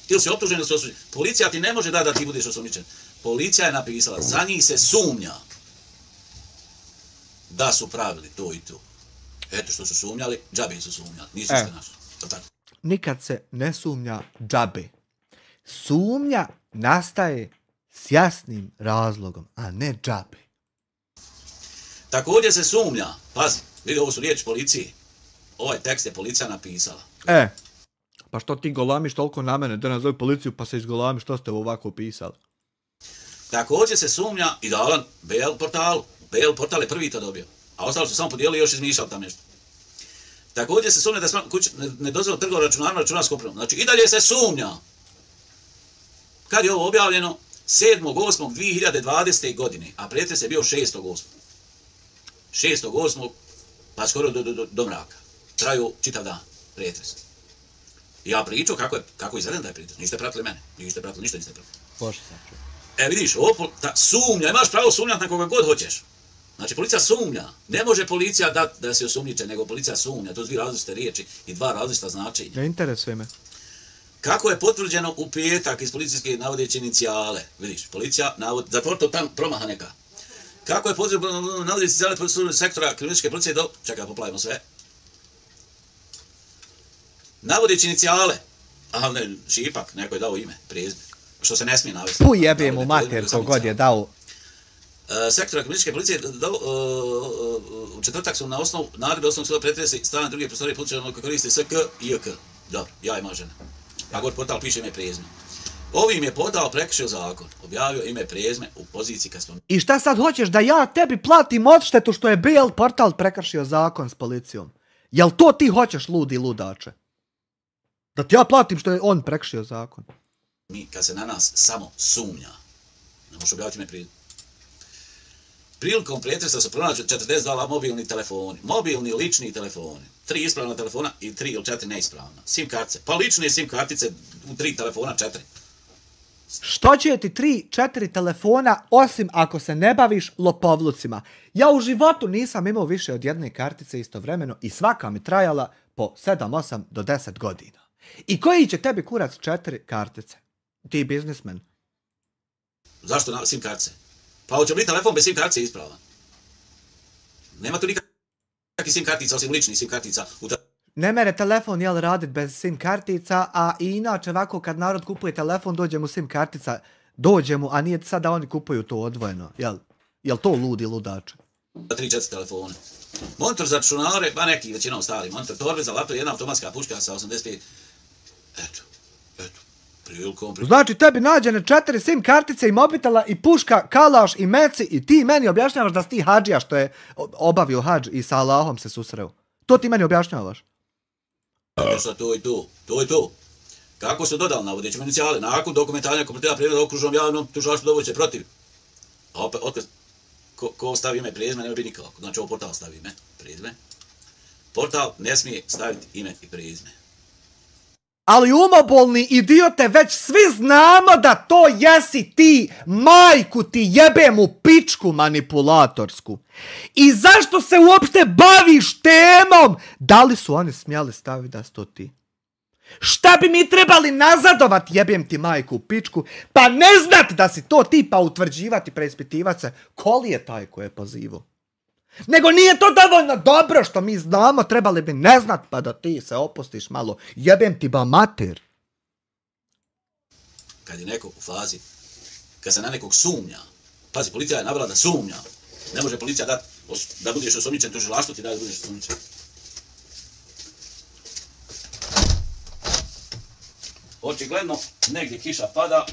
Ili si optužen ili si osumnjičen. Policija ti ne može da ti budeš osumnjičen. Policija je napisala, za njih se sumnja da su pravili to i to. Eto što su sumnjali, džabe su sumnjali. Nisu što našli. To tako. Nikad se ne sumnja džabe. Sumnja nastaje s jasnim razlogom, a ne džabe. Također se sumnja, pazi, vidi, ovo su riječi policije. Ovaj tekst je policija napisala. Pa što ti golamiš toliko na mene, da nazove policiju pa se izgolamiš, što ste ovako pisali? Također se sumnja i dala BL portalu. BL portal je prvi to dobio, a ostalo su samo podijelili i još izmišljali tam nešto. Također se sumnja da je nedozvoljeno trgovao računarima računarskom opremom. Znači i dalje se sumnja. Kad je ovo objavljeno? 7.8.2020. godine, a pretres je bio 6.8. 6.8. pa skoro do mraka. Traju čitav dan pretres. Ja pričao kako izgledam da je pretres. Niste pratili mene. Niste pratili, ništa niste pratili. Bože sam čuo. Vidiš, ta sumnja, imaš pravo sumnjati na koga god hoćeš. Znači, policija sumnja. Ne može policija dati da se osumnjiče, nego policija sumnja. To su dvije različite riječi i dva različita značenja. Ne interesuje me. Kako je potvrđeno u petak iz policijske navodeći inicijale? Vidiš, policija navodi, zatvor to tam promaha neka. Kako je potvrđeno navodeći inicijale sektora kriminalističke policije čekaj, poplavimo sve. Navodeći inicijale, a ne, Šipak, neko je dao ime, prezime, što se ne smije navesti. Jebe mu mater, kogod je dao. Sektora kriminalističke policije u četvrtak su na osnovu naredbe osnovnog suda pretresi strane druge prostorije policije koji koriste SK i JK. Dobro, ja ima žena. A god portal piše ime i prezime. Ovim je portal prekršio zakon. Objavio ime i prezime u poziciji kad smo... I šta sad hoćeš da ja tebi platim odštetu što je BL portal prekršio zakon s policijom? Jel to ti hoćeš, ludi ludače? Da ti ja platim što je on prekršio zakon? Mi, kad se na nas samo sumnja, ne možeš objaviti ime i prezime. Prilikom pretresa su pronađu 42 mobilni telefoni. Mobilni lični telefoni. 3 ispravna telefona i 3 ili 4 neispravna. SIM kartice. Pa lične SIM kartice u 3 telefona 4. Što će ti 3-4 telefona osim ako se ne baviš lopovlucima? Ja u životu nisam imao više od jedne kartice istovremeno i svaka mi trajala po 7, 8 do 10 godina. I koji će tebi kurac 4 kartice? Ti biznismen. Zašto na SIM kartice? Pa hoće biti telefon bez SIM kartice ispravan. Nema tu nikakvih SIM kartica osim ličnih SIM kartica. Ne mere telefon jel radit bez SIM kartica, a i inače ovako kad narod kupuje telefon dođe mu SIM kartica, dođe mu, a nije sad da oni kupuju to odvojeno. Jel to ludi ludače? 3-4 telefone. Monitor za računare, ba neki većinom stari monitor, torbe za laptop, jedna automatska puška sa 85. Eto. Znači tebi nađene 4 SIM kartice i mobitela i puška, kalaš i meci i ti meni objašnjavaš da si ti hadžija što je obavio hadž i sa Allahom se susreo. To ti meni objašnjavaš? To je to. Kako su dodali navodeći inicijale? Nakon dokumentanja kompletira prijedloga okružnom javnom tužilaštvu dovođe protiv. A opet, ko stavi ime prezime, nema biti nikako. Znači ovo portal stavi ime, prezime. Portal ne smije staviti ime i prezime. Ali umobolni idiote, već svi znamo da to jesi ti, majku ti jebem u pičku manipulatorsku. I zašto se uopšte baviš temom? Da li su oni smjeli staviti da si to ti? Šta bi mi trebali nazadovat, jebem ti majku u pičku, pa ne znat da si to ti, pa utvrđivati, preispitivati se, koli je taj ko je pozivao? Nego nije to dovoljno dobro što mi znamo, trebali bi ne znat pa da ti se opustiš malo. Jebem ti ba mater. Kad je neko u fazi, kad se na nekog sumnja, pazi, policija je navela da sumnja. Ne može policija dati da budeš osumnjičen, tužilaštvo ti da budeš osumnjičen. Očigledno, negdje kiša pada,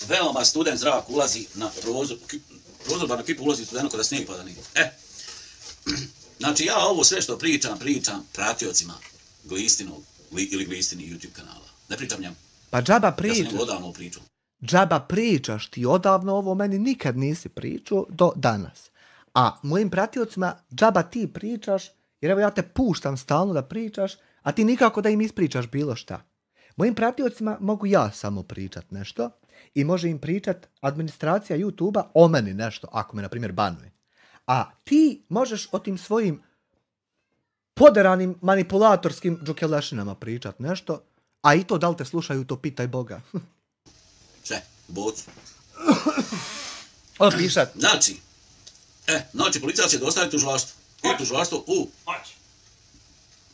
veoma studen zrak ulazi na prozor bar na kipu ulazi studeno kada snijeg pada nije. Znači ja ovo sve što pričam pratiocima Glistinog ili Glistini YouTube kanala. Ne pričam njemu. Pa džaba Ja sam pričaš. njemu odavno pričao. Džaba pričaš, ti odavno ovo meni nikad nisi pričao do danas. A mojim pratiocima džaba ti pričaš, jer evo ja te puštam stalno da pričaš, a ti nikako da im ispričaš bilo šta. Mojim pratiocima mogu ja samo pričat nešto i može im pričat administracija YouTube-a o meni nešto, ako me, na primjer, banuje. A ti možeš o tim svojim poderanim manipulatorskim džukelešinama pričat nešto, a i to da li te slušaju, to pitaj Boga. Sve, u bocu. Otpišat. Znači, policija će dostaviti tužilaštvo. I tužilaštvo u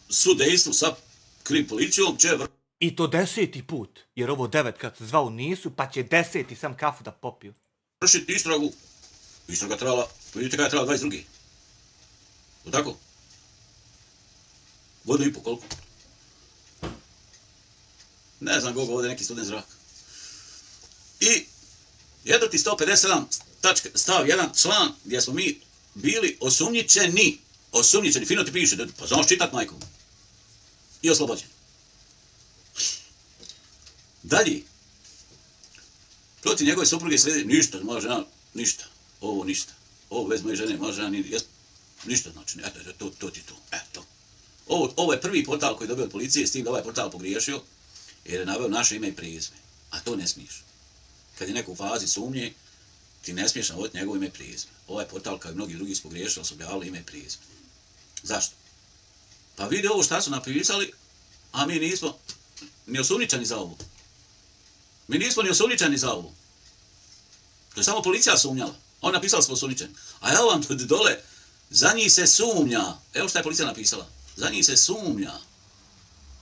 sudejstvu sa krim policijom će I to 10. put, jer ovo 9 kad se zvao nisu, pa će 10. sam kafu da popiju. vršiti istragu. Istraga trebala, vidite kada je trebala 22. O tako? Godinu i po, koliko? Ne znam koliko, ovdje neki student zrak. I jedno ti 157 stav 1 član gdje smo mi bili osumnjičeni. Osumnjičeni, fino ti piše, pa znaš čitat majkom. I oslobođen. Dalje. Protiv njegove supruge slijedi ništa, moja žena, ništa. Ovo ništa. Ovo bez moje žene, moja žena, ništa znači, eto, to ti to, eto. Ovo je prvi portal koji je dobio od policije, s tim da ovaj portal pogriješio, jer je naveo naše ime i prezime. A to ne smiješ. Kad je neko u fazi sumnje, ti ne smiješ navoditi njegovo ime i prezime. Ovaj portal, kao i mnogi drugi, su pogriješili, su objavili ime i prezime. Zašto? Pa vidi ovo šta su napisali, a mi nismo ni osumnjičeni za ovo. Mi nismo ni osumnjičeni za ovo. To je samo policija sumnjala. On napisala smo osumnjičeni. A evo vam dole, za njih se sumnja. Evo šta je policija napisala. Za njih se sumnja.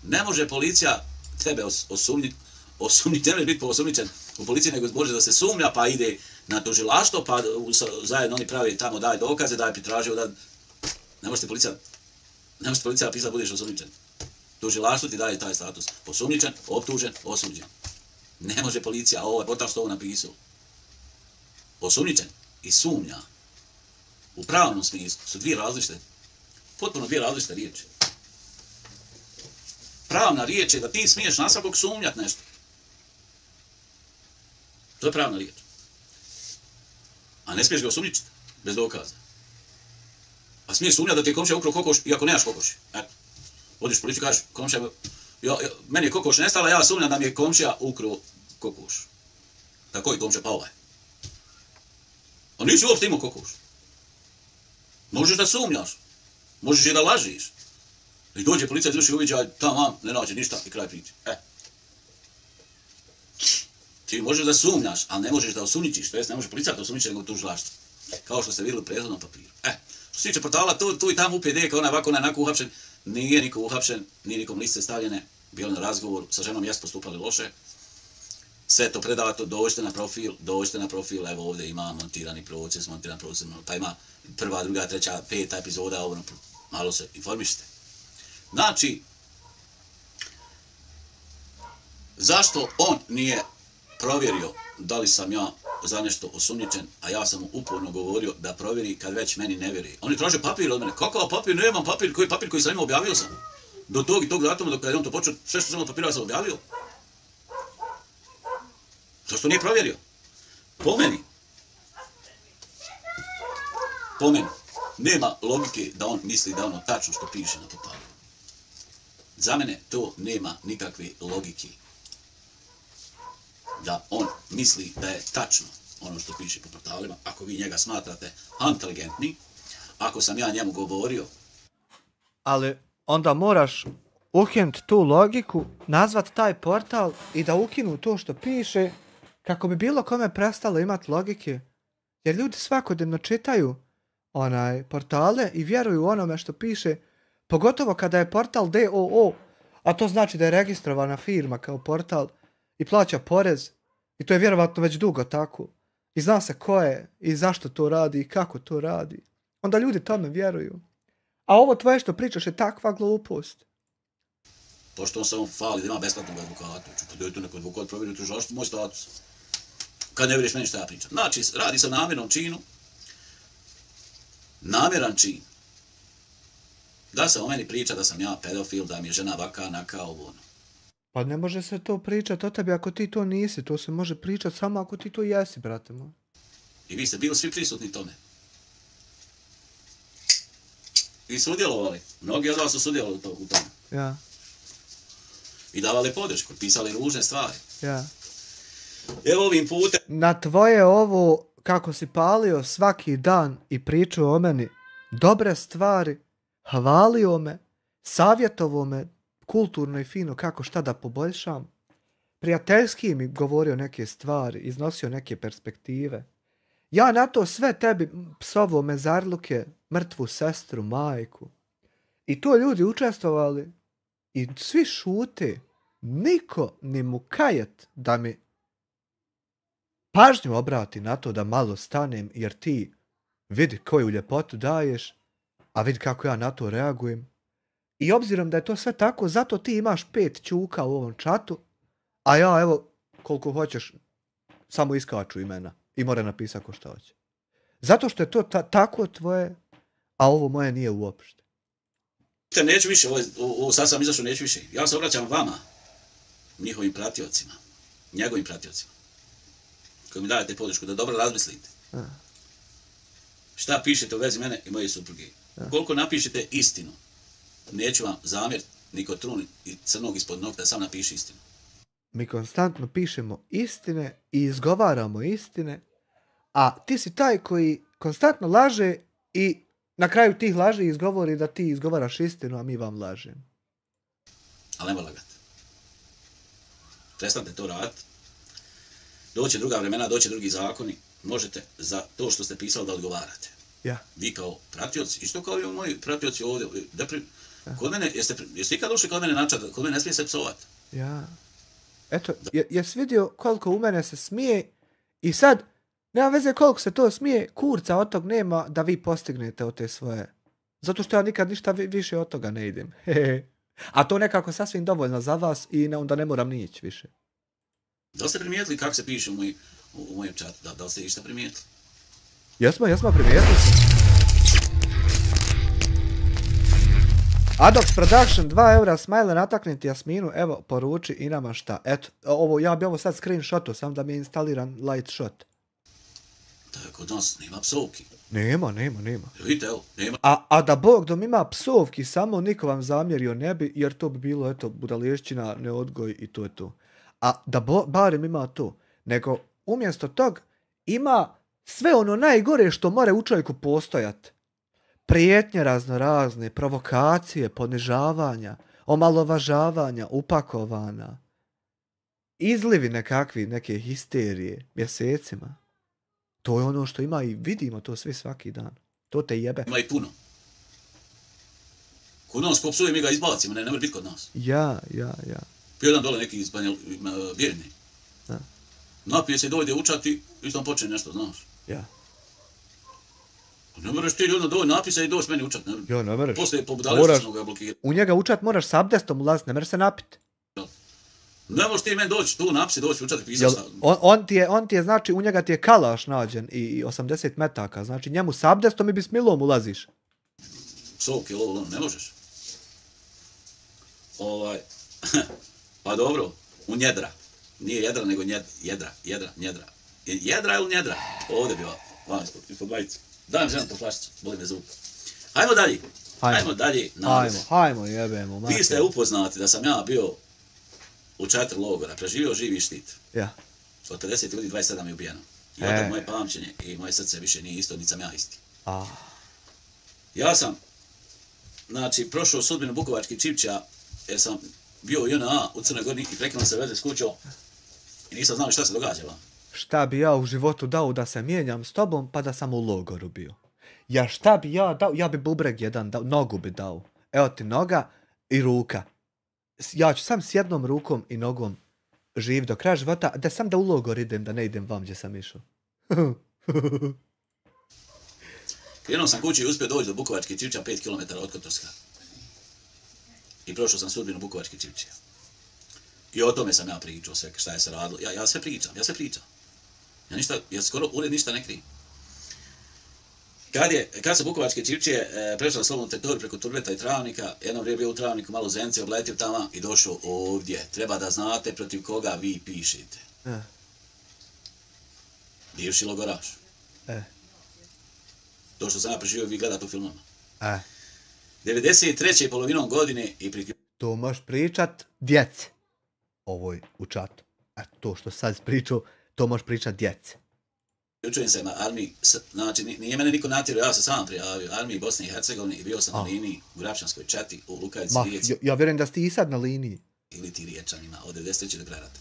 Ne može policija tebe osumnjiti, ne može biti osumnjičen u policiji, nego može da se sumnja, pa ide na tužilaštvo, pa zajedno oni pravi tamo, daj dokaze, daj pritražio, da... Ne može policija napisati da budeš osumnjičen. Tužilaštvo ti daje taj status. Osumnjičen, optužen, osuđen. Ne može policija, ovo je portal što ovo napisao. Osumnjičen i sumnja u pravnom smislu su potpuno dvije različite riječi. Pravna riječ je da ti smiješ na svakog sumnjati nešto. To je pravna riječ. A ne smiješ ga osumnjičiti bez dokaza. A smiješ sumnjati da ti je komšija ukrao kokoš iako nemaš kokoši. Eto. Odiš u policiju i kažeš, komšija, meni je kokoš nestala, ja sumnjam da mi je komšija ukrao kokoš. Da koji komšija? Pa ovaj. A nisi uopšte imao kokoš. Možeš da sumnjaš. Možeš i da lažiš. I dođe policija, izvrši uviđaj, tamo ne nađe ništa i kraj priče. Ti možeš da sumnjaš, ali ne možeš da osumnjičiš. To jest, ne može policija da osumnjiči, nego tužilaštvo. Kao što ste vidjeli u prethodnom papiru. Što se tiče portala, tu i tamo UPD, kao onaj ovako, onaj onako uhapšen. Nije niko uhapšen, nije nikom liste stavljene. Bili na razgovor, sa ženom jesu postupali loše. Sve to predato, dođite na profil, evo ovdje ima montirani proces, pa ima prva, druga, treća, 5. epizoda, ovo, malo se informišite. Znači, zašto on nije provjerio da li sam ja za nešto osumnjičen, a ja sam mu uporno govorio da provjeri kad već meni ne vjeruje. On je tražio papir od mene. Kakav papir? Nemam papir. Koji papir koji sam imao objavio sam? Do tog i tog datuma, dok je on to počeo, sve što sam imao papira sam objavio. Zašto nije provjerio? Po meni, nema logike da on misli da ono tačno što piše na portalu. Za mene to nema nikakve logike. Da on misli da je tačno ono što piše po portalima, ako vi njega smatrate inteligentni, ako sam ja njemu govorio. Ali onda moraš ukinuti tu logiku, nazvat taj portal i da ukinu to što piše, kako bi bilo kome prestalo imati logike. Jer ljudi svakodnevno čitaju portale i vjeruju onome što piše, pogotovo kada je portal DOO, a to znači da je registrovana firma kao portal i plaća porez. I to je vjerovatno već dugo tako. I zna se ko je i zašto to radi i kako to radi. Onda ljudi tome vjeruju. A ovo tvoje što pričaš je takva glupost. Pošto on samo fali da ima besplatnog advokata. Ću podijeti neko advokat, provjeriti tužilaštvo moj status. kad ne vjeruješ meni što ja pričam. Znači, radi se o namjernom činu, namjeran čin. Da se o meni priča da sam ja pedofil, da mi je žena vaka, naka, ovo ono. Pa ne može se to pričati o tebi ako ti to nisi, to se može pričati samo ako ti to jesi, brate moj. I vi ste bili svi prisutni tome. I sudjelovali. Mnogi od vas su sudjelovali u tome. Ja. I davali podršku, pisali ružne stvari. Ja. Evo ovim putem. Na tvoje ovo, kako si palio svaki dan i pričao o meni dobre stvari, hvalio me, savjetovo me, kulturno i fino kako šta da poboljšam, prijateljski mi govorio neke stvari, iznosio neke perspektive. Ja na to sve tebi psovo mezarluke, mrtvu sestru, majku. I to ljudi učestvovali i svi šute. Niko ni mu kajet da mi pažnju obrati na to da malo stanem, jer ti vidi koju ljepotu daješ, a vidi kako ja na to reagujem. I obzirom da je to sve tako, zato ti imaš 5 čuka u ovom čatu, a ja, evo, koliko hoćeš, samo iskaču imena i mora napisati ko šta hoće. Zato što je to tako tvoje, a ovo moje nije uopšte. Neću više, ovo sad sam izašao, neću više. Ja se obraćam vama, njihovim pratiocima, njegovim pratiocima, koji mi dajete podršku, da dobro razmislite. Šta pišete u vezi mene i moje supruge. Koliko napišete istinu, neću vam zamjeriti ni kod truni i crnog ispod nokta, sam napiši istinu. Mi konstantno pišemo istine i izgovaramo istine, a ti si taj koji konstantno laže i na kraju tih laži izgovori da ti izgovaraš istinu, a mi vam lažemo. Ali nema lagati. Prestanite to raditi. Doće druga vremena, doće drugi zakoni. Možete za to što ste pisali da odgovarate. Ja. Vi kao pratioci, isto kao i moji pratioci ovdje. Kod mene, jeste ikad došli kod mene načati, kod mene ne smije se psovati. Ja. Eto, jesi vidio koliko u mene se smije i sad, nema veze koliko se to smije, kurca od tog nema da vi postignete od te svoje. Zato što ja nikad ništa više od toga ne idem. A to nekako sasvim dovoljno za vas i onda ne moram ni ići više. Da li ste primijetili kako se piše u mojem čatu? Da li ste išta primijetili? Jesmo, primijetili smo. Adox Production, 2 eura, smajle natakniti Jasminu, evo, poruči i nama šta. Eto, ja bi ovo sad screenshotu, sam da mi je instaliran light shot. Da, kod nas nema psovki. Nema. Vidite, evo, nema. A da Bog dom ima psovki, samo niko vam zamjerio ne bi, jer to bi bilo, eto, budalešćina, neodgoj i to je to. A da barem ima to, nego umjesto tog ima sve ono najgore što more u čovjeku postojati. Prijetnje raznorazne, provokacije, ponižavanja, omalovažavanja, upakovana. Izlivi nekakvi, neke histerije, mjesecima. To je ono što ima i vidimo to svi svaki dan. To te jebe. Ima i puno. Kod nas ko psuje mi ga izbacimo, ne može biti kod nas. Ja. Pio jedan dole neki iz Bjerni. Napije se dojde učati i tam počne nešto, znaš. Ja. Ne moraš ti ljudno doći napisa i doći meni učat. Jo, ne moraš. Poslije pobudališću ga blokirati. U njega učat moraš s abdestom ulaziti, ne moraš se napiti. Ne možeš ti meni doći tu napisi, doći učati pisati. On ti je, znači, u njega ti je kalaš nađen i 80 metaka. Znači, njemu s abdestom i bismilom ulaziš. Psovke, ne možeš. Pa dobro, u njedra. Nije jedra, nego jedra. Jedra ili njedra? Ovdje bi ispod majice. Daj mi žena to flašicu, boli me zub. Hajmo dalje. Hajmo, jebemo. Vi ste upoznati da sam ja bio u 4 logora, preživio živi štit. Ja. Od 50 ljudi 27 je ubijeno. I od moje pamćenje i moje srce više nije isto, niti sam ja isti. Ja sam, znači, prošao sudbinu Bukovačkih Čipća, jer sam bio u JNA u Crnoj Gori i prekinuo se veze s kućom i nisam znao šta se događa. Šta bi ja u životu dao da se mijenjam s tobom, pa da sam u logoru bio? Ja šta bi ja dao? Ja bi bubreg jedan dao, nogu bi dao. Evo ti noga i ruka. Ja ću sam s jednom rukom i nogom živ do kraja života, da sam da u logor idem, da ne idem vam gdje sam išao. Krenuo sam kući i uspio doći do Bukovačkih Čipća 5 km od Kotorska. I prošao sam sudbinu Bukovačkih Čipća. I o tome sam ja pričao sve šta je se radilo. Ja sve pričam. Ja skoro ured ništa ne krijem. Kad su Bukovačke čivčije prešla na slobodnu teritoriju preko Turbeta i Travnika, jedno vrijeme bio u Travniku, malo Zence, obletio tamo i došao ovdje. Treba da znate protiv koga vi pišete. Bivši logoraš. To što sam ja preživio, vi gledate u filmama. 93. polovinom godine i to možeš pričat djece. Ovoj u čatu. To što sad pričao, to možeš pričat djece. Priključujem se na armiji, znači nije mene niko natjerao, ja sam sam prijavio armiji Bosne i Hercegovine i bio sam na liniji u Grapšanskoj četi u Lukavici Rijeci. Ja vjerujem da ste i sad na liniji. Ili ti Riječanima, od 93. do kraja rata.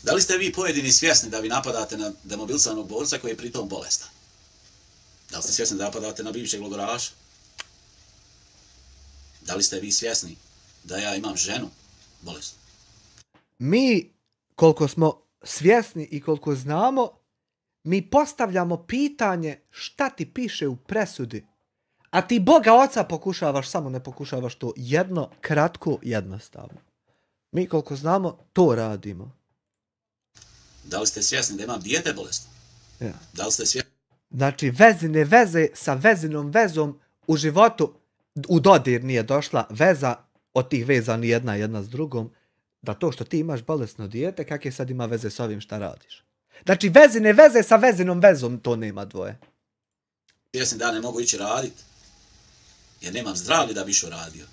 Da li ste vi pojedini svjesni da vi napadate na demobilisanog borca koji je pritom bolestan? Da li ste svjesni da napadate na bivšeg logoraša? Da li ste vi svjesni da ja imam ženu bolesnu? Mi, koliko smo svjesni i koliko znamo, mi postavljamo pitanje šta ti piše u presudi, a ti Boga Oca pokušavaš, samo ne pokušavaš to jedno, kratko, jednostavno. Mi, koliko znamo, to radimo. Da li ste svjesni da imam dijete bolesno? Ja. Da li ste svjesni? Znači, vezine veze sa vezinom vezom u životu, u dodir nije došla veza, od tih veza ni jedna s drugom, da to što ti imaš bolesno dijete, kakve sad ima veze s ovim šta radiš? Znači, vezine veze sa vezinom vezom, to nema dvoje. Svjesni da ne mogu ići raditi, jer nemam zdravlje da bi išao radio.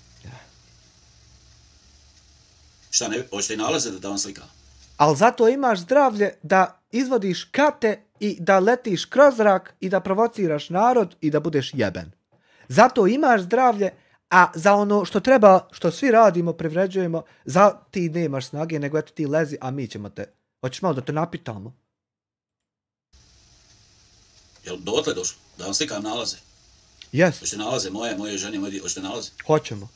Šta, hoćete i nalaze da vam slikam? Ali zato imaš zdravlje da izvodiš kate i da letiš kroz zrak i da provociraš narod i da budeš jeben. Zato imaš zdravlje, a za ono što treba, što svi radimo, privređujemo, za ti nemaš snage, nego eto ti lezi, a mi ćemo te. Hoćeš malo da te napitamo? Jel dotle došlo? Da vam slikam nalaze? Jes. Hoćete nalaze moje žene, hoćete nalaze? Hoćemo.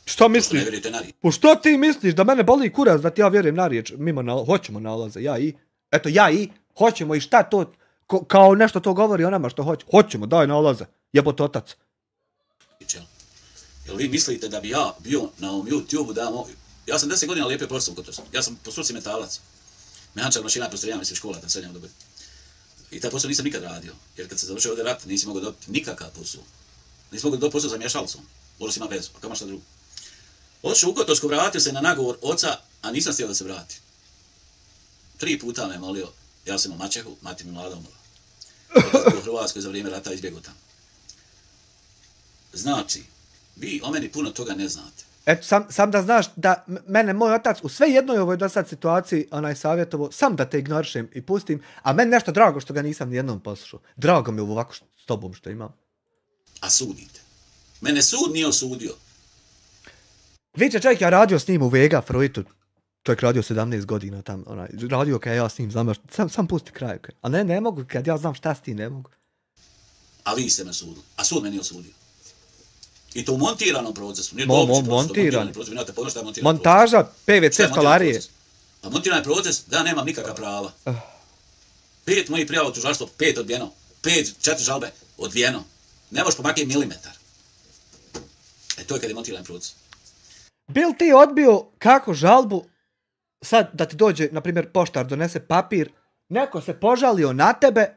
Što misliš? Ne vjerujete na riječ. Po što ti misliš da mene boli kurac da ti ja vjerujem na riječ? Hoćemo nalaze, ja i. Hoćemo i šta to, kao nešto to govori o nama što hoće. Hoćemo, daj nalaze, jebot otac. Jel vi mislite da bi ja bio na ovom YouTube-u da ja sam 10 godina lijepio profesor u Kotorsku. Ja sam po struci metalac. Mehančar mašina prostorija, mislim škola, tam srednja dobro. I taj posao nisam nikad radio. Jer kad se završio ovdje rat, nisi mogao dobiti nikakav posao. Nisi mogao dobiti posao za mješalcom. Morao si ima vezu, a kamo šta drugo. Otišao u Kotorsku, vratio se na nagovor oca, a nisam htio da se vrati. 3 puta me molio, ja sam u maćehu, mati mi mlada umrla. Otac u Hrvatskoj za vrijeme rata izbjegao tamo. Znači, vi o meni puno toga ne znate. Eto, sam da znaš da mene moj otac u sve jednoj ovoj do sad situaciji savjetovo, sam da te ignorišem i pustim, a meni nešto drago što ga nisam nijednom poslušao. Drago mi je ovako s tobom što imam. A sudite. Mene sud nije osudio. Vidite, čovjek, ja radio s njim u Vega, Freutu. Čovjek radio 17 godina tam, radio kad ja s njim znam, sam pusti kraj. A ne mogu, kad ja znam šta s ti, ne mogu. A vi ste me sudili, a sud me nije osudio. I to u montiranom procesu. Nije montiran. Montaža, montaža, PVC stolarije. A montiran je proces da ja nemam nikakva prava. 5 mojih prijava u tužilaštvo, 5 odbijeno. 4 žalbe odbijeno. Ne možeš pomakati milimetar. To je kad je montiran proces. Bil ti odbio kako žalbu, sad da ti dođe, na primjer, poštar donese papir, neko se požalio na tebe,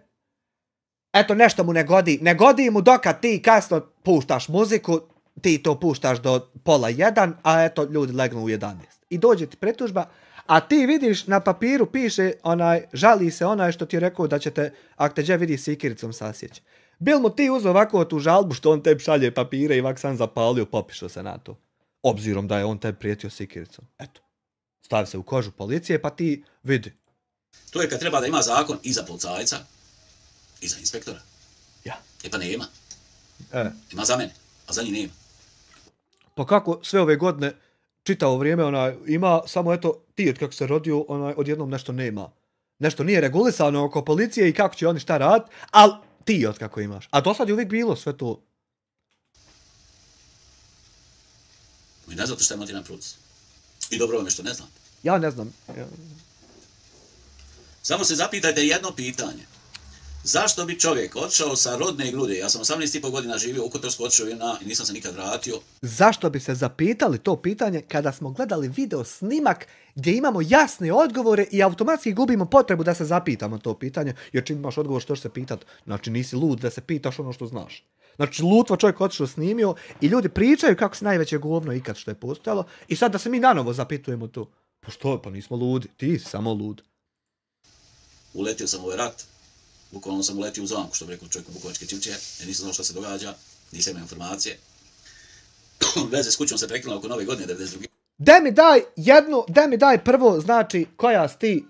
eto nešto mu ne godi mu dokad ti kasno puštaš muziku, ti to puštaš do 12:30, a eto ljudi legnu u 11. I dođe ti pretužba, a ti vidiš na papiru piše žali se onaj što ti je rekao da će te, ako te gdje vidi sikiricom sasjeći. Bil mu ti uzeo ovako tu žalbu što on tebi šalje papire i ovak sam zapalio, popišao se na to. Obzirom da je on tebi prijetio sikiricom. Eto. Stavi se u kožu policije pa ti vidi. To je kad treba da ima zakon i za policajca, i za inspektora. Ja. Pa nema. Ima za mene, a za njih nema. Pa kako sve ove godine, čitavo vrijeme, ima samo eto, ti od kako se rodio, odjednom nešto nema. Nešto nije regulisano oko policije i kako će oni šta raditi, ali ti od kako imaš. A do sad je uvijek bilo sve to. Vi ne znate šta je montiran proces. I dobro vam je što ne znate. Ja ne znam. Samo se zapitajte jedno pitanje. Zašto bi čovjek otišao sa rodne grude? Ja sam 18,5 godina živio u Kotorsku, otišao i nisam se nikad vratio. Zašto bi se zapitali to pitanje kada smo gledali video snimak gdje imamo jasne odgovore i automatski gubimo potrebu da se zapitamo to pitanje, jer čim imaš odgovor što će se pitat, znači nisi lud da se pitaš ono što znaš. Znači lutva čovjek otišao snimio i ljudi pričaju kako se najveće govno ikad što je postojalo i sad da se mi nanovo zapitujemo to. Pa što, pa nismo ludi, ti si samo lud. Uletio sam u ovaj rat, bukvalno sam uletio u zamku, što bi rekao čovjek u Bukovačke Čivče, jer nisam znao šta se događa, nisam imao informacije. Veze s kućom se prekinula oko Nove godine, 92. Da mi daj prvo, znači,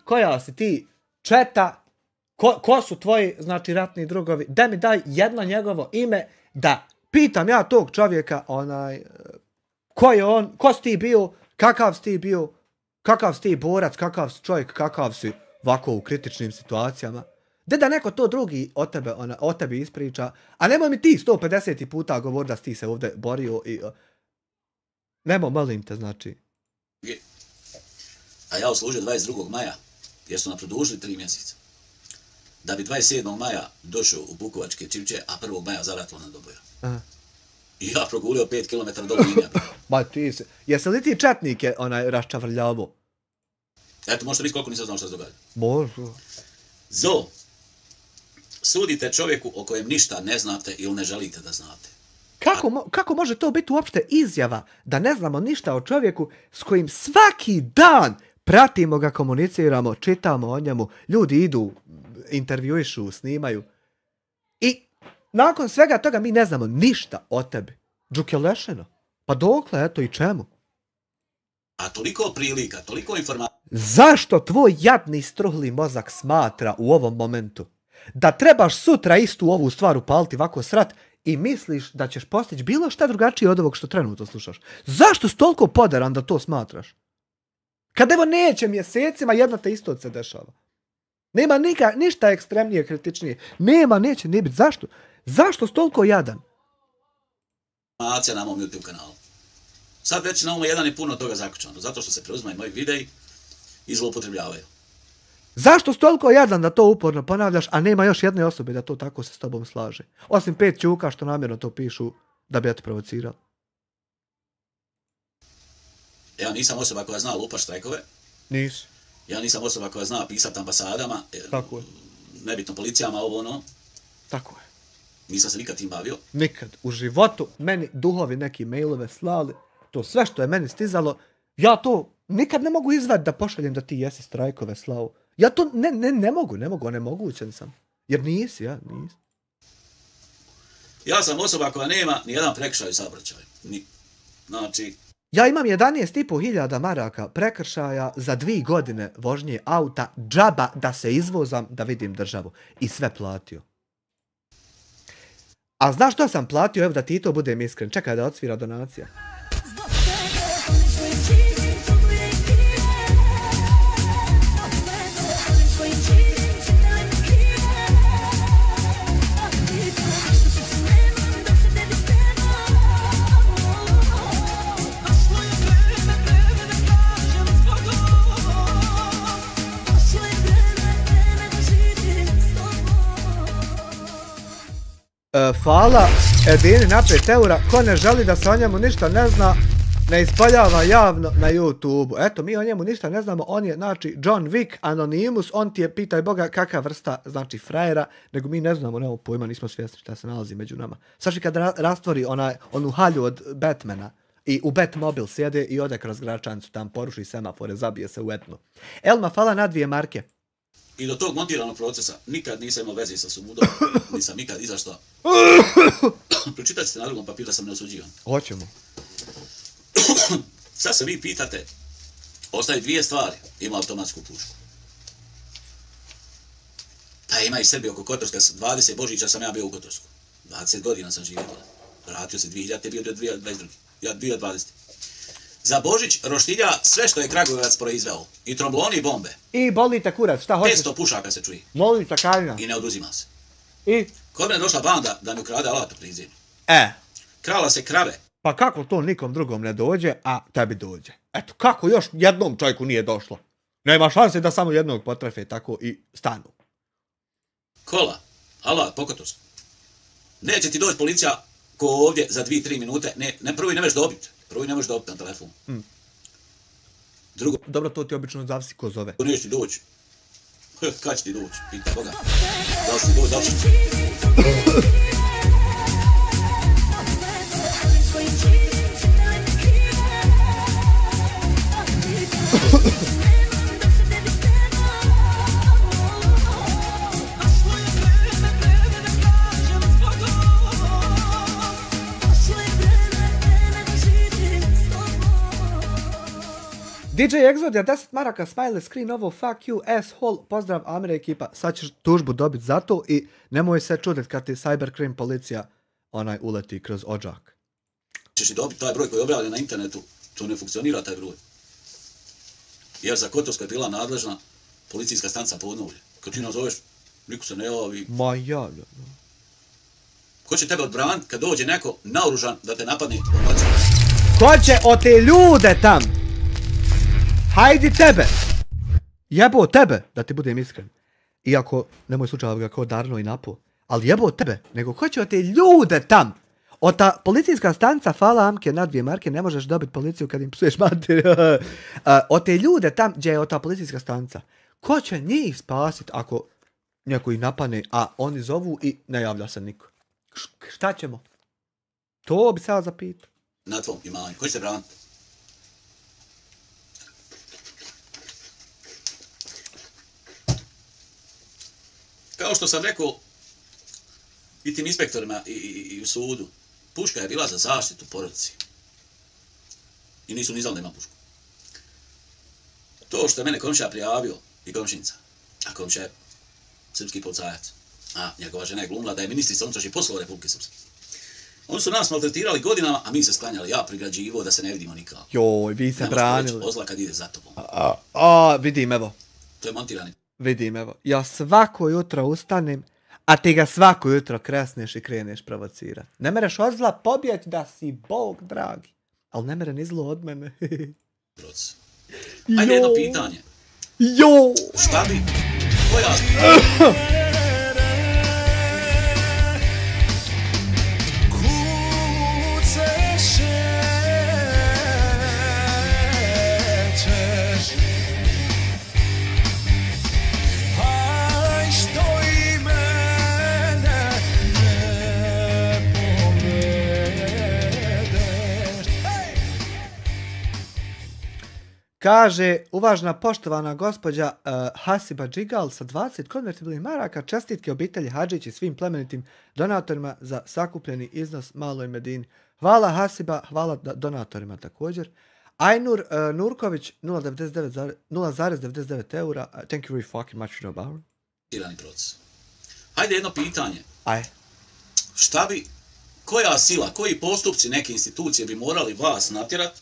koja si ti četa, ko su tvoji, znači, ratni drugovi, da mi daj jedno njegovo ime, da pitam ja tog čovjeka, ko je on, ko si ti bio, kakav si ti bio, kakav si ti borac, kakav si čovjek, kakav si ovako u kritičnim situacijama. Da neko to drugi o tebi ispriča, a nemoj mi ti 150 puta govori da si ti se ovdje borio i... Nemo, molim te, znači. A ja oslužio 22. maja, jer su nam produžili 3 mjeseca. Da bi 27. maja došao u Bukovačke Čivče, a 1. maja zaratilo na Doboja. I ja progulio 5 km do linija. Ba ti se... Jesi li ti četnike raščavrljavo? Eto, možete misliti koliko nisam znao šta se događa. Može. Zo, sudite čovjeku o kojem ništa ne znate ili ne želite da znate. Kako može to biti uopšte izjava da ne znamo ništa o čovjeku s kojim svaki dan pratimo ga, komuniciramo, čitamo o njemu, ljudi idu, intervjuišu, snimaju. I nakon svega toga mi ne znamo ništa o tebi. Džuke lešeno. Pa dokle, eto i čemu? A toliko prilika, toliko informacija. Zašto tvoj jadni struhli mozak smatra u ovom momentu da trebaš sutra istu ovu stvar upaliti ovako srat i misliš da ćeš postići bilo šta drugačije od ovog što trenutno slušaš? Zašto si toliko podaran da to smatraš? Kad evo neće mjesecima jedno te isto se dešava. Nema ništa ekstremnije, kritičnije. Neće biti. Zašto? Zašto si toliko jadan? Informacija na mom YouTube kanalu. Sad već na ovom jedan je puno toga zaključano, zato što se preuzmaju moji videi i zloupotrebljavaju. Zašto si toliko jadan da to uporno ponavljaš, a nema još jedne osobe da to tako se s tobom slaže? Osim 5 čuka što namjerno to pišu da bi ja te provocirao. Ja nisam osoba koja zna lupa štrajkove. Nisi. Ja nisam osoba koja zna pisati ambasadama. Tako je. Nebitno policijama, ovo ono. Tako je. Nisam se nikad tim bavio. Nikad. U životu meni duhovi neki mailove slali. To sve što je meni stizalo, ja to nikad ne mogu izvati da pošaljem da ti jesi strajkove slao. Ja to ne mogu, onemogućen sam. Jer nisi. Ja sam osoba koja nema ni jedan prekršaj u saobraćaju. Znači... Ja imam 11.500 maraka prekršaja za 2 godine vožnje auta, džaba da se izvozam da vidim državu. I sve platio. A znaš što sam platio? Evo da ti to budem iskren. Čekaj da odsvira donacija. Hvala Edini na 5 eura. Ko ne želi da se o njemu ništa ne zna, ne ispaljava javno na YouTube. Eto, mi o njemu ništa ne znamo. On je, znači, John Wick, Anonymous. On ti je, pitaj Boga, kakva vrsta, znači, frajera. Nego mi ne znamo, nemamo pojma, nismo svjesni šta se nalazi među nama. Saši kad rastvori onu halju od Batmana i u Batmobil sjede i ode kroz Gračanicu, tam poruši semafore, zabije se u etno. Elma, hvala na 2 marke. I do tog montiranog procesa nikad nisam imao veze sa sudom, nisam nikad izašla. Pročitajte se na drugom papiru da sam neosuđivan. Hoćemo. Sad se vi pitate, ostaje 2 stvari, ima automatsku pušku. Pa ima i Srbije oko Kotorska, 20 Božića sam ja bio u Kotorsku. 20 godina sam živio. Vratio se 2000, bio 2022. Ja 2020. Za Božić roštilja sve što je Kragujevac proizveo. I trombloni i bombe. I boli te kurac, šta hoćeš? 500 pušaka se čuje. Boli te kalina. I ne oduzima se. I? Kod mene došla banda da mi ukrade alat u prizinu. Krala se krave. Pa kako to nikom drugom ne dođe, a tebi dođe? Eto, kako još jednom čovjeku nije došlo? Nema šanse da samo jednog potrefe tako i stanu. Kola. alat, pokotovski. Neće ti doći policija ko ovdje za 2-3 minute, prvi ne možeš dobiti. Prvi ne možeš dobiti na telefon. Drugo... Dobro, to ti obično zavisi ko zove. Neće ti doći. Kad će ti doći? Pita Boga. Da li si doći, da li će? DJ Exodia, 10 maraka, smile screen, ovo fuck you, asshole, pozdrav Amire ekipa, sad ćeš tužbu dobiti za to i nemoj se čuditi kad ti cybercrime policija uleti kroz odžak. Ćeš i dobiti taj broj koji je objavljen na internetu, to ne funkcionira taj broj. Jer za Kotovsko je bila nadležna policijska stanica Podnovlje. Kad ti nazoveš, niko se ne javi. Ma javlja. Ko će tebe odbraniti kad dođe neko naoružan da te napadne? Ko će o te ljude tam? Hajdi tebe! Jebo tebe, da ti budem iskren. Iako, nemoj slučajno ga kao Darno i napo. Ali jebo tebe, nego ko će o te ljude tam? Od ta policijska stanca, fala Amke, na 2 marke, ne možeš dobiti policiju kad im psuješ mater. Od te ljude tam, gdje je ta policijska stanca. Ko će njih spasiti ako neko ih napane, a oni zovu i ne javlja se niko? Šta ćemo? To bi sad zapitao. Na tvom imanju. Ko će se braniti? Kao što sam rekao i tim inspektorima i u sudu, puška je bila za zaštitu porodici. I nisu ni znali da ima pušku. To što je mene komšija prijavio i komšinica, a komšija je srpski policajac, a njegova žena je glumila da je ministrica unutrašnjih poslova Republike Srpske. Oni su nas maltretirali godinama, a mi se sklanjali, ja prigrađivo da se ne vidimo nikako. Joj, vi se branili. Nemaš ozla kad ide za tobom. Vidim, evo. To je montirani. Vidim, evo. Ja svako jutro ustanem, a ti ga svako jutro kresneš i kreneš provocirat. Ne mereš od zla pobjeć da si Bog dragi. Ali ne mere ni zlo od mene. Ajde jedno pitanje. Jo! Šta bi? Koja? Kaže, uvažena poštovana gospođa Hasiba Džigal sa 20 konvertibilnih maraka, čestitke obitelji Hadžić i svim plemenitim donatorima za sakupljeni iznos Maloj Medini. Hvala Hasiba, hvala donatorima također. Ajnur Nurković, 0,99 eura. Thank you very fucking much, you know about it. Proces. Hajde jedno pitanje. Aj. Šta bi, koja sila, koji postupci neke institucije bi morali vas natjerati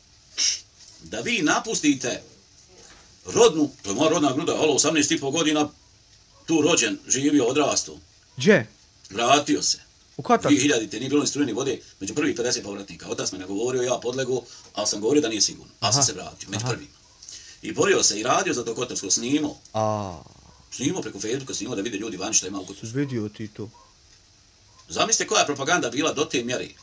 da vi napustite rodnu, to je moja rodna gruda, 18,5 godina, tu rođen, živio, odrastao. Gdje? Vratio se. U Kotor? 2000-te, nije bilo ni strujene vode, među prvih 50 povratnika. Otac me nagovorio, ja podlego, ali sam govorio da nije sigurno. Ali sam se vratio, među prvima. I borio se i radio za to Kotorsko, snimao. Snimao preko Facebooka, snimao da vide ljudi vani šta ima u Kotorsku. Vidio ti to. Zamislite koja je propaganda bila do te mjeri.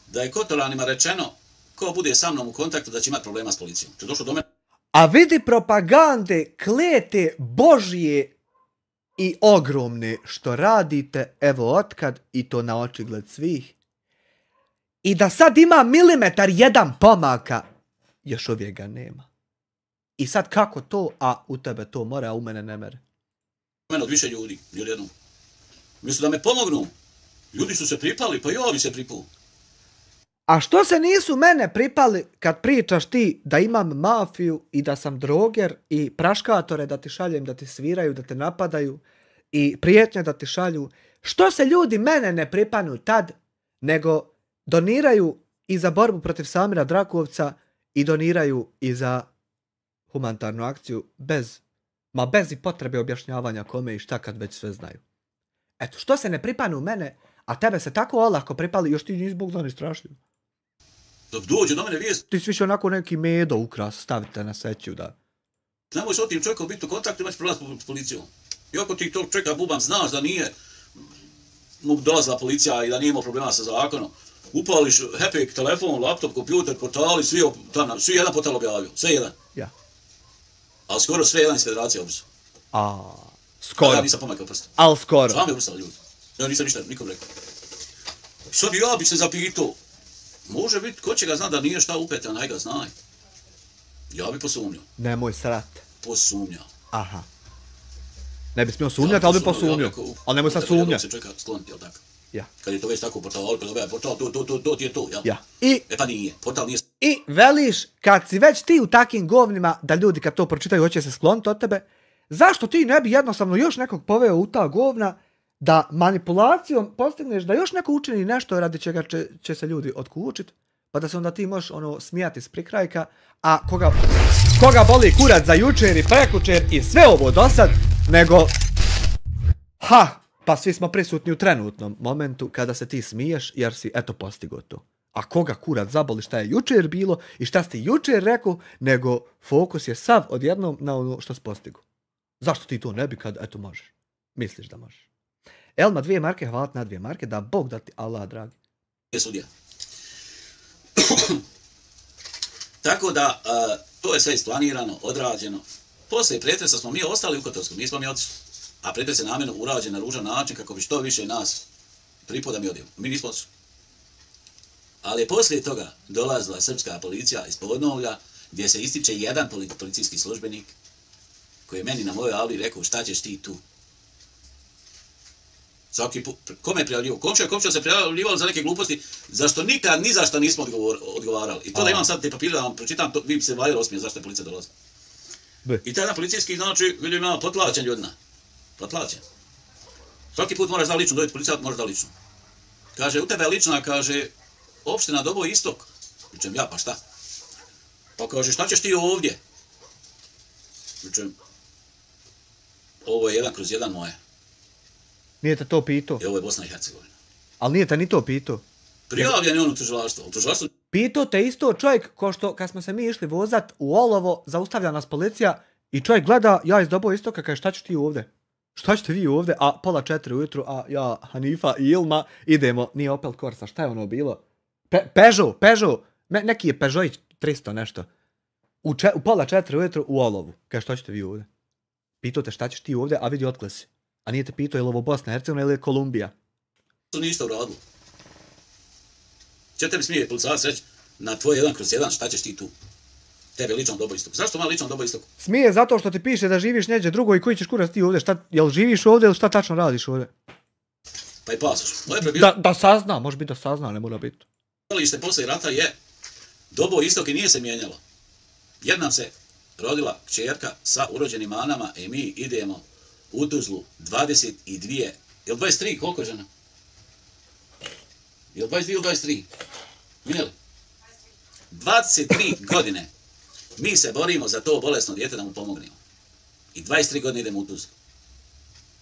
Da je Kotoranima rečeno, ko bude sa mnom u kontaktu da će imati problema s policijom. To je došlo do mene. A vidi propagande, klete, božije i ogromne što radite, evo otkad, i to na očigled svih. I da sad ima milimetar jedan pomaka, još uvijek ga nema. I sad kako to, a u tebe to more, a u mene ne mere. Mene od više ljudi, ili jednom. Mislim da me pomognu. Ljudi su se pripali, pa ja bi se pripao. A što se nisu mene pripali kad pričaš ti da imam mafiju i da sam droger i praškatore da ti šaljem, da ti sviraju, da te napadaju i prijetnje da ti šalju? Što se ljudi mene ne pripanu tad, nego doniraju i za borbu protiv Samira Drakovca i doniraju i za humanitarnu akciju bez i potrebe objašnjavanja kome i šta kad već sve znaju. Eto, što se ne pripanu mene, a tebe se tako olako pripali, još ti nisi Bog zna ni strašljiv. Dok dođe do mene vijest... Ti si više onako neki medo ukras, stavite na seću, da. Nemoj s otim čovjekom biti u kontaktu, imaš prolaz s policijom. I ako ti tog čovjeka bubam znaš da nije mu dolazila policija i da nije imao problema sa zakonom. Upališ Hepek, telefon, laptop, kompjuter, portali, svi jedan portal objavio. Sve jedan. Ja. Ali skoro sve jedan iz federacije obisu. Skoro. Ja nisam pomakao prstom. Ali skoro. Svam je obrisali ljudi. Ja nisam ništa nikom rekao. Sad ja bi se zapitao, može biti, ko će ga zna da nije šta upetan, naj ga znaj. Ja bi posumnjao. Nemoj srat. Posumnjao. Aha. Ne bi smio sumnjati, ali bi posumnjao. Ali nemoj sad sumnjati. Se čovjeka skloniti, jel tako? Ja. Kad je to već tako u portalu, kad dobija portal, to ti je to, jel? Ja. Pa nije, portal nije... I veliš, kad si već ti u takim govnima, da ljudi kad to pročitaju hoće se skloniti od tebe, zašto ti ne bi jednostavno još nekog poveo u ta govna, da manipulacijom postigneš da još neko učini nešto radi čega će se ljudi otkučiti, pa da se onda ti možeš smijati s prikrajka, a koga boli kurac za jučer i prekučer i sve ovo dosad, nego pa svi smo prisutni u trenutnom momentu kada se ti smiješ jer si eto postigo to. A koga kurac zaboli šta je jučer bilo i šta si jučer rekao, nego fokus je sav odjednom na ono što si postigo. Zašto ti to ne bi kad eto možeš? Misliš da možeš? Elma 2 marke, hvala na 2 marke, da Bog da ti Allah dragi. Je sudija. Tako da, to je sve isplanirano, odrađeno. Poslije pretresa smo mi ostali u Kotorsku, nismo mi otišli. A pretres je namjerno urađen na ružan način kako bi što više nas pripoda mi odijemo. Mi nismo otišli. Ali je poslije toga dolazila srpska policija iz Podnovlja, gdje se ističe jedan policijski službenik koji je meni na mojoj avli rekao šta ćeš ti tu. Svaki put, kome je prijavljivo? Komšija se prijavljivali za neke gluposti, zašto nikad ni zašto nismo odgovarali. I to da imam sad te papire da vam pročitam, to bi se valjalo osmije zašto je policija dolazi. I taj jedan policijski, znači, vidim ja, potlačen ljudina. Potlačen. Svaki put moraš da lično, dojeti policijat, moraš da lično. Kaže, u tebe je lična, kaže, opština Dobo Istok. Pričem, ja, pa šta? Pa kaže, šta ćeš ti ovdje? Pričem, ovo je 1/1 moje. Nije te to pitao. I ovo je Bosna i Hercegovina. Ali nije te ni to pitao. Prijavljen je on u tužilaštvo. Pitao te isto čovjek, ko što kad smo se mi išli vozat u Olovo, zaustavlja nas policija i čovjek gleda, ja iz Dobo Istoka, kaže šta ćeš ti ovdje? Šta ćete vi ovdje? A 3:30 ujutru, a ja, Hanifa i Ilma, idemo, nije Opel Corsa, šta je ono bilo? Peugeot, neki je Peugeot 300 nešto. U 3:30 ujutru u Olovu, kaže šta ćete vi ovdje? Pitao te šta ćeš ti ovdje, a vidi otkle si. A nije te pitao je li ovo Bosna i Hercegovina ili je Kolumbija? To ništa uradilo. Će tebi smije policajac reći na tvoj 1/1 šta ćeš ti tu? Tebe lično Dobo Istok. Zašto ima lično Dobo Istok? Smije zato što ti piše da živiš neđe drugo i koji ćeš kurac ti ovdje. Jel živiš ovdje ili šta tačno radiš ovdje? Pa i pasoš. Da sazna, može biti da sazna, ne mora biti. Prebivalište poslije rata je Dobo Istok i nije se mijenjalo. Jedna se rodila kćerka sa urođenim manama i mi idemo u Tuzlu 22, jel 23, koliko je žena? Jel 22 ili 23? Mineli? 23 godine mi se borimo za to bolesno dijete da mu pomognemo. I 23 godine idemo u Tuzlu.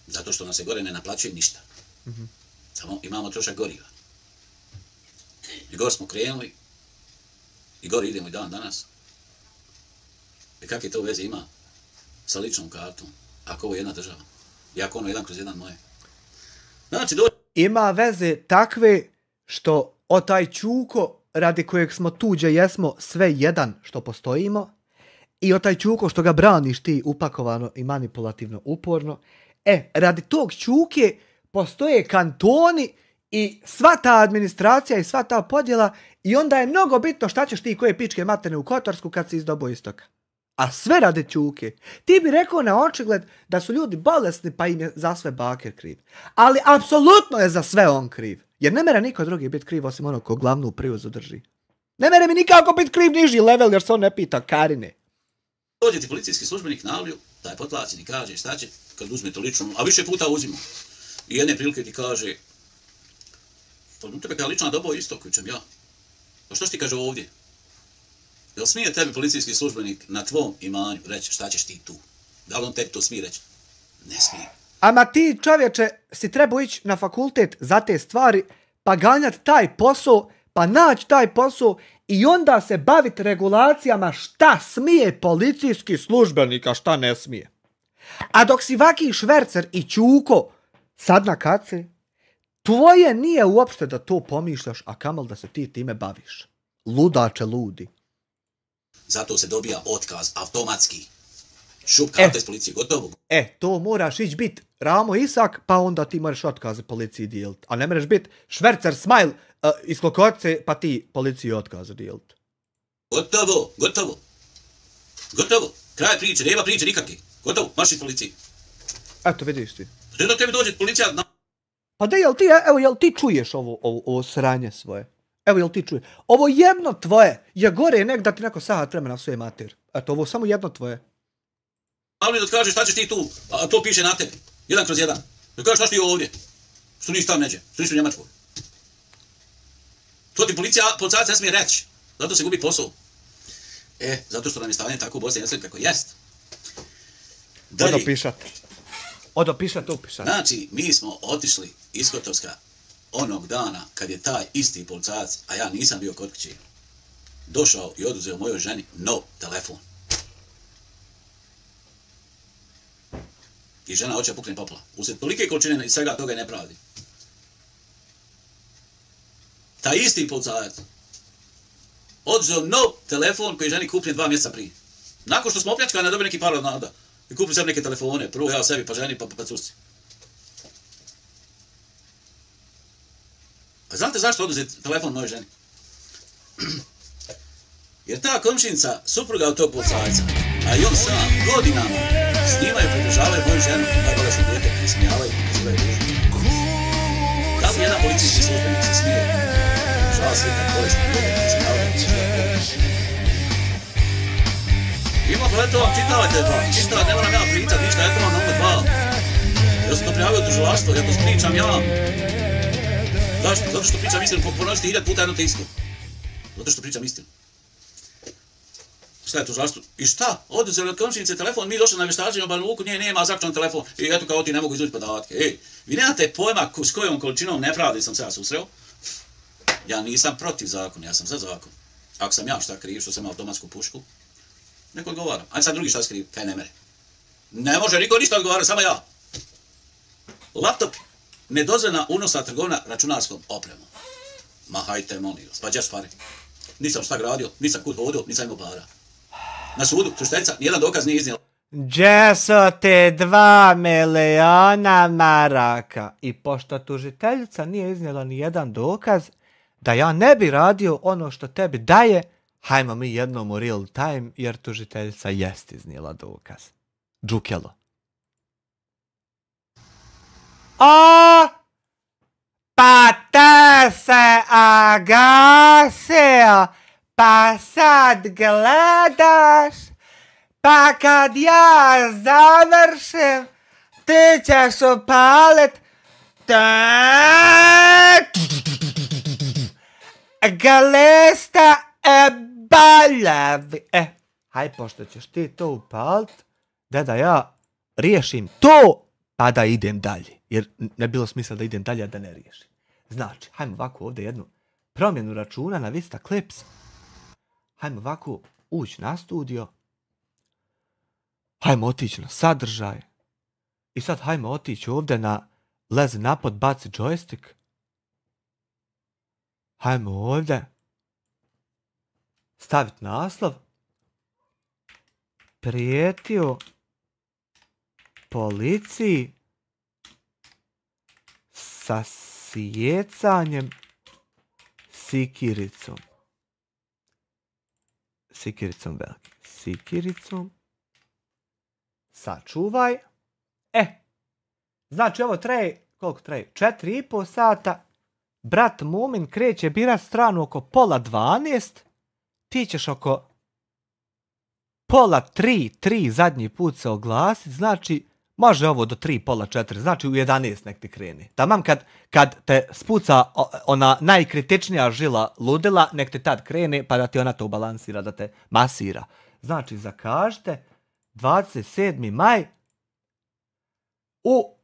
Zato što nam se gore ne naplaćuje ništa. Samo imamo trošak goriva. I gore smo krenuli. I gore idemo i dan danas. I kakve to veze ima sa ličnom kartom? Ako ovo je jedna država. I ako ono 1/1 moje. Znači, ima veze takve što o taj Čuko radi kojeg smo tuđe jesmo sve jedan što postojimo i o taj Čuko što ga braniš ti upakovano i manipulativno uporno. Radi tog Čuke postoje kantoni i sva ta administracija i sva ta podjela i onda je mnogo bitno šta ćeš ti koje pičke materne u Kotorsku kad si iz Dobo Istoka. A sve radi Čuke. Ti bi rekao na očigled da su ljudi bolesni pa im je za sve Bakir kriv. Ali apsolutno je za sve on kriv. Jer ne mere niko drugi biti kriv osim onog ko glavnu priuzu drži. Ne mere mi nikako biti kriv niži level jer se on ne pita Karine. Dođe ti policijski službenik na avliju, taj potlačen i kaže šta će kad uzmete lično, a više puta uzimo. I jedne prilike ti kaže, pa u tebe kada lična Dobo Istok, učem ja. Pa što ti kaže ovdje? Jel smije tebi policijski službenik na tvom imanju reći šta ćeš ti tu? Da li on tebi to smije reći? Ne smije. Ama ti čovječe si trebao ići na fakultet za te stvari, pa ganjati taj posao, pa naći taj posao i onda se baviti regulacijama šta smije policijski službenik, a šta ne smije. A dok si vaki švercer i Čuko sad na kaci, Tvoje nije uopšte da to pomišljaš, a kamel da se ti time baviš. Ludače ludi. Zato se dobija otkaz automatski. Šup karta iz policije, gotovo. To moraš ići bit Ramo Isak, pa onda ti moraš otkaze policiji dijelit. A ne moraš bit švercer Smajl iz Klokoce, pa ti policiji otkaze dijelit. Gotovo. Kraj priče, nema priče nikakve. Gotovo, marš iz policije. Eto, vidiš ti. Da tebi dođe policija... Pa da, jel ti čuješ ovo sranje svoje? Evo, jel ti čuješ? Ovo jedno tvoje je gore nek da ti neko sahat vremena svoje mater. Eto, ovo samo jedno tvoje. Ali da kažeš šta ćeš ti tu, a to piše na tebi. 1/1. Da kažeš šta ti ovdje. Što nisi tam neđe, što nisi u Njemačkoj. To ti policajac ne smije reći. Zato se gubi posao. Zato što nam je stavljanje tako u Bosni i Hercegovini kako jest. Odopišat, upišat. Znači, mi smo otišli iz Kotovska onog dana kad je taj isti policajac, a ja nisam bio kod kuće, došao i oduzeo mojoj ženi nov telefon. I žena hoće pukne popla. Usred tolike količine i svega toga je nepravdi. Taj isti policajac oduzeo nov telefon koji je ženi kupljen 2 mjeseca prije. Nakon što smo opljačkani, dobili neki par od nada. I kupili sebi neke telefone. Prvo ja sebi, pa ženi, pa curci. A znate zašto oduzeti telefon moje ženi? Jer ta komšinica, supruga od tog policajca, a i on sam, godinama, snimaju, približavaju moju ženu, najbolešno dijete, prismijavaju, nazivaju dužu. Da li jedan policijski službenik se smije, približava se najbolešno dijete, prismijavaju, ima to vam čitavajte čitavajte, ne moram ja pričat ništa, eto vam ono 2. Ja sam to prijavio u tužilaštvo, ja to pričam ja. Zašto? Zato što pričam istinu, ponositi 1000 puta jedno te isto. Zato što pričam istinu. Šta je tužilaštvo? I šta? Oduzeli od komšinice telefon, mi došli na vještačenje u Banja Luku, nije, nema zaključan telefon. I eto kao ti ne mogu izvući podatke. Vi nemate pojma s kojom količinom nepravde sam se ja susreo. Ja nisam protiv zakona, ja sam za zakon. Ako sam ja šta kriv, što sam automatsku pušku, neko odgovaram. Ajde sad drugi šta skrivi, kaj ne mere. Ne može niko ništa odgovarati, samo ja. Laptop, nedozvoljena unosna trgovina računarskom opremom. Ma hajte, molim vas, pa gdje su pare? Nisam šta gradio, nisam kud hodio, nisam imao para. Na sudu, tužiteljica, nijedan dokaz nije iznijela. Gdje su te 2 miliona maraka? I pošto tužiteljica nije iznijela ni jedan dokaz da ja ne bi radio ono što tebi daje, hajmo mi jednom u real time, jer tužiteljica jest iznijela dokaz. Džukelo. Pa te se agasio, pa sad gledaš, pa kad ja završim, ti ćeš upalit glista baljavi. Haj, pošto ćeš ti to upalit, da ja riješim to, pa da idem dalje. Jer ne bilo smisla da idem dalje, a da ne riješim. Znači, hajmo ovako ovdje jednu promjenu računa na Vista Clips. Hajmo ovako ući na studio. Hajmo otići na sadržaj. I sad hajmo otići ovdje na lezi napod, baci joystick. Hajmo ovdje staviti naslov. Prijetio policiji sa sjecanjem sikiricom. Sikiricom veliki. Sikiricom. Sačuvaj. Znači ovo traje, koliko traje? 4,5 sata. Brat Mumin kreće birat stranu oko 11:30. Ti ćeš oko 2:30 zadnji put se oglasiti. Znači, može ovo do 3, 3:30, znači u 11 nek ti krene. Tamam kad te spuca ona najkritičnija žila ludila, nek te tad krene pa da ti ona to balansira, da te masira. Znači, zakažite 27. maj u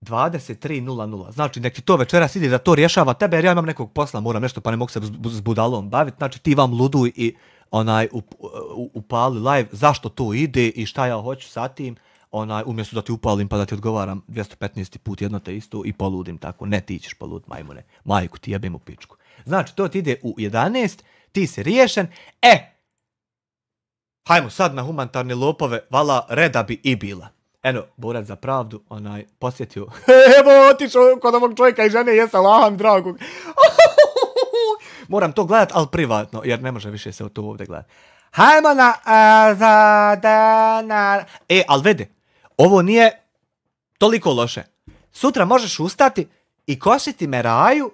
23:00. Znači, nek ti to večeras ide da to rješava tebe, jer ja imam nekog posla, moram nešto, pa ne mogu se s budalom baviti. Znači, ti vam luduj i upali live zašto to ide i šta ja hoću sa tim. umjesto da ti upalim pa da ti odgovaram 215. put jedno te isto i poludim tako. Ne, ti ćeš polud, majmune. Majku ti jebim u pičku. Znači, to ti ide u 11, ti si riješen. Hajmo sad na humanitarne lopove, vala reda bi i bila. Eno, borac za pravdu, posjetio. Evo, otišao kod ovog čovjeka i žene, jesam laham dragog. Moram to gledat, ali privatno, jer ne može više se to ovdje gledati. Hajmo na Azadana. Ali vidi, ovo nije toliko loše. Sutra možeš ustati i kositi me raju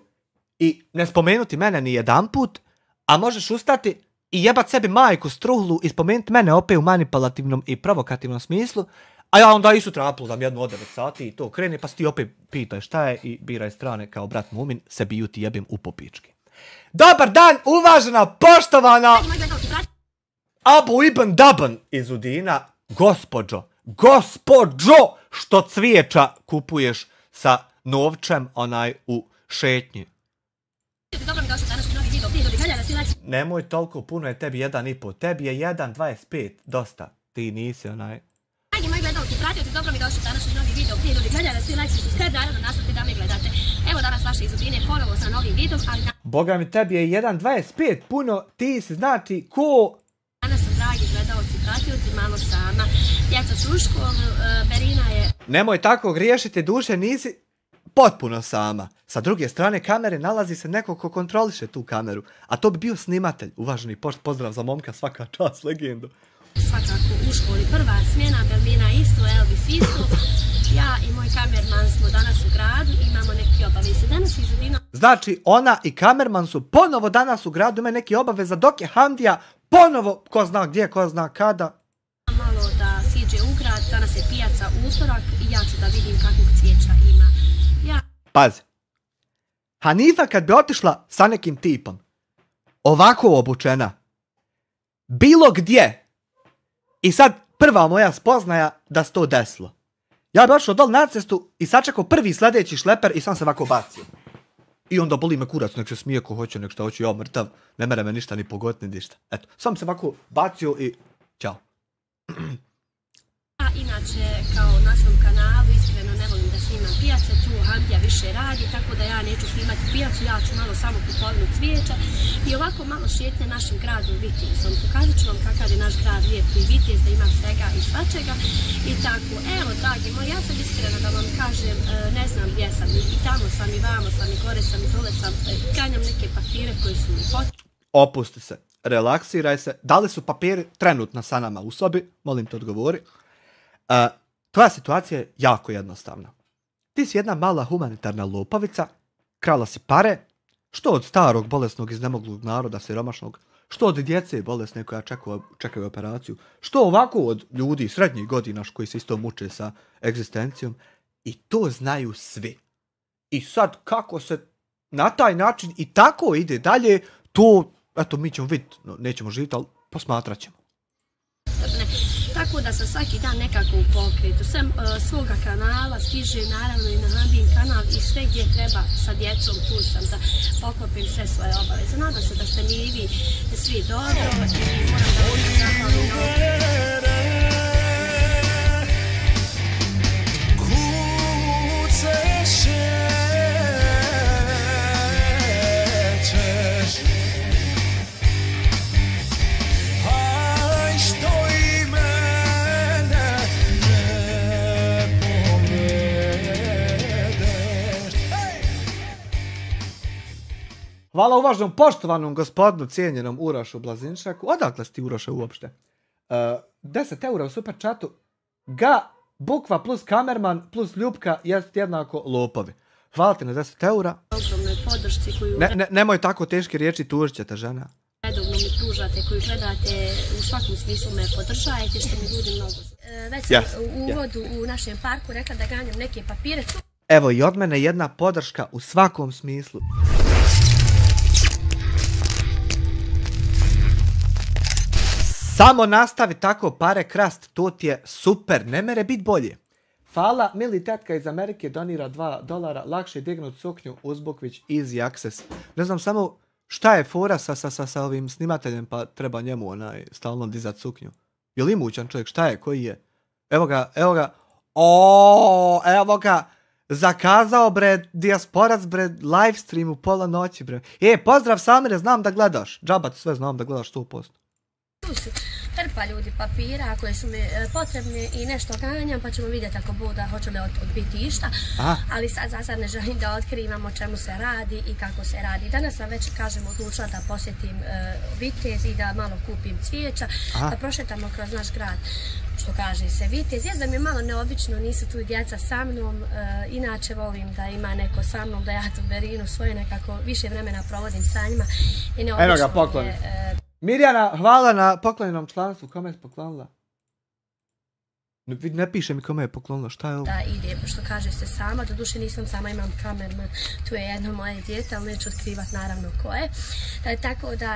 i ne spomenuti mene ni jedan put, a možeš ustati i jebat sebi majku struhlu i spomenuti mene opet u manipulativnom i provokativnom smislu, a ja onda i sutra uploadam jednu od 9 sati i to krene, pa si ti opet pitaj šta je i biraj strane kao brat Mumin, se biju ti jebim u popički. Dobar dan, uvažena, poštovana Abu Ibn Daban iz Udina, gospođo, što cvijeća kupuješ sa novčem u šetnji. Nemoj toliko puno, je tebi 1,5, tebi je 1,25, dosta, ti nisi Dragi moji gledalci, pratioci, dobro mi došli današnji novi video, prije ljudi gledali, svi like, subscribe, naravno nastavite da me gledate. Evo danas vaše iz Udine, ponovo sa novim videom, ali Boga mi, tebi je 1,25 puno, ti si znači ko... Danas su, dragi gledalci, pratioci, malo sama. Djeca su u školu, Berina je... Nemoj tako griješiti, duše, nisi potpuno sama. Sa druge strane kamere nalazi se neko ko kontroliše tu kameru, a to bi bio snimatelj. Uvaženi pozdrav za momka, svaka čast, legendo. Svakako u školi prva smjena, Belmina isto, Elvis isto. Ja i moj kamerman smo danas u gradu, imamo neke obaveze. Danas iz Udina... Znači, ona i kamerman su ponovo danas u gradu, imaju neke obaveze, dok je Hamdija ponovo, ko zna gdje, ko zna kada. Malo da siđe u grad, danas je pijaca utorak i ja ću da vidim kakvog cvijeća ima. Pazi, Hanifa kad bi otišla sa nekim tipom, ovako obučena, bilo gdje, i sad prva moja spoznaja da se to desilo. Ja bi ošao dol na cestu i sačekao prvi sljedeći šleper i sam se ovako bacio. I onda boli me kurac, nek se smije ko hoće, nek šta hoće, ja mrtav, ne mere me ništa ni pogoditi, ništa. Eto, sam se ovako bacio i ćao. Inače, kao na svom kanalu, iskreno ne volim da snimam pijace, tu Hamdija više radi, tako da ja neću snimati pijacu, ja ću malo samo kupovinu cvijeća i ovako malo šetne našim gradom Vitezom. Pokazat ću vam kakav je naš grad lijep i Vitez, da ima svega i svačega i tako. Evo, dragi moji, ja sam iskreno da vam kažem, ne znam gdje sam, i tamo sam, i vamo sam, i gore sam, i dole sam, ganjam neke papire koji su mi potrebni. Opusti se, relaksiraj se, da li su papiri trenutno sa nama u sobi, molim te odgovori. Tvoja situacija je jako jednostavna. Ti si jedna mala humanitarna lopavica, krala si pare, što od starog, bolesnog, iznemoglog naroda, siromašnog, što od djece bolesne koja čekaju operaciju, što ovako od ljudi srednjih godina koji se isto muče sa egzistencijom. I to znaju svi. I sad kako se na taj način i tako ide dalje, to, eto, mi ćemo vidjeti, nećemo živjeti, ali posmatrat ćemo. Tako da sam svaki dan nekako u pokretu. Sem svoga kanala stiže naravno i na Hamdijin kanal i sve gdje treba sa djecom, tu sam da poklopim sve svoje obaveze. Nadam se da ste mi i vi svi dobro i moram da vam zahvalim. Hvala uvaženom poštovanom gospodinu cijenjenom Urošu Blazinšaku. Odakle si ti, Uroše, uopšte? 10 eura u super chatu. Ga, bukva plus kamerman plus ljubka jest jednako lopovi. Hvala ti na 10 eura. Ogromnoj podršci koju... Nemoj tako teške riječi, tužit ćete, žena. Redovno mi pružate, koju gledate, u svakom smislu me podržajete, što mi ljudi mnogo... Već sam u uvodu u našem parku rekla da ganjam neke papire. Evo i od mene jedna podrška u svakom smislu. Samo nastavi tako pare krast, to ti je super, ne mere bit bolje. Hvala, mili tetka iz Amerike donira $2, lakše dignut suknju, Uzbukvić, easy access. Ne znam samo šta je fora sa ovim snimateljem, pa treba njemu stalno dizat suknju. Je li imućan čovjek, šta je, koji je? Evo ga. Evo ga. Zakazao, bre, dijasporac, bre, live stream u pola noći, bre. Pozdrav Samire, znam da gledaš. Džaba ti sve znam da gledaš 100%. Tu su trpa ljudi papira koje su mi potrebne i nešto ganjam, pa ćemo vidjeti ako bude, hoće li odbiti išta. Ali za sad ne želim da otkrivam o čemu se radi i kako se radi. Danas sam već, kažem, odlučila da posjetim Vitez i da malo kupim cvijeća, da prošetamo kroz naš grad. Što kaže se Vitez. Ja znam je malo neobično, nisu tu djeca sa mnom, inače volim da ima neko sa mnom, da ja tu Berinu svoje nekako više vremena provodim sa njima. I neobično ga, poklon. Mirjana, hvala na poklonjenom članstvu. Kome je poklonila? Ne piše mi kome je poklonila, šta je ovo? Da, ide, što kaže se sama, doduše nisam sama, imam kamerman, tu je jedno moje dijete, ali neću otkrivat naravno ko je. Tako da,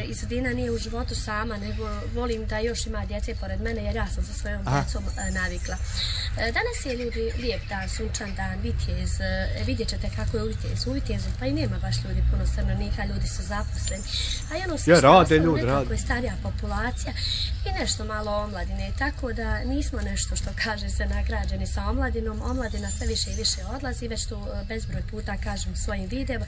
Izudina nije u životu sama, nego volim da još ima djece pored mene, jer ja sam sa svojom djecom navikla. Danas je ljudi lijep dan, sunčan dan, Vitez, vidjet ćete kako je u Vitezu, pa i nema baš ljudi puno stanovnika, ljudi su zaposleni. A jedno se nekako je starija populacija i nešto malo omladine, tako da nismo nešto što kaže se nagrađeni sa omladinom. Omladina sve više i više odlazi, već tu bezbroj puta kažem svojim videima.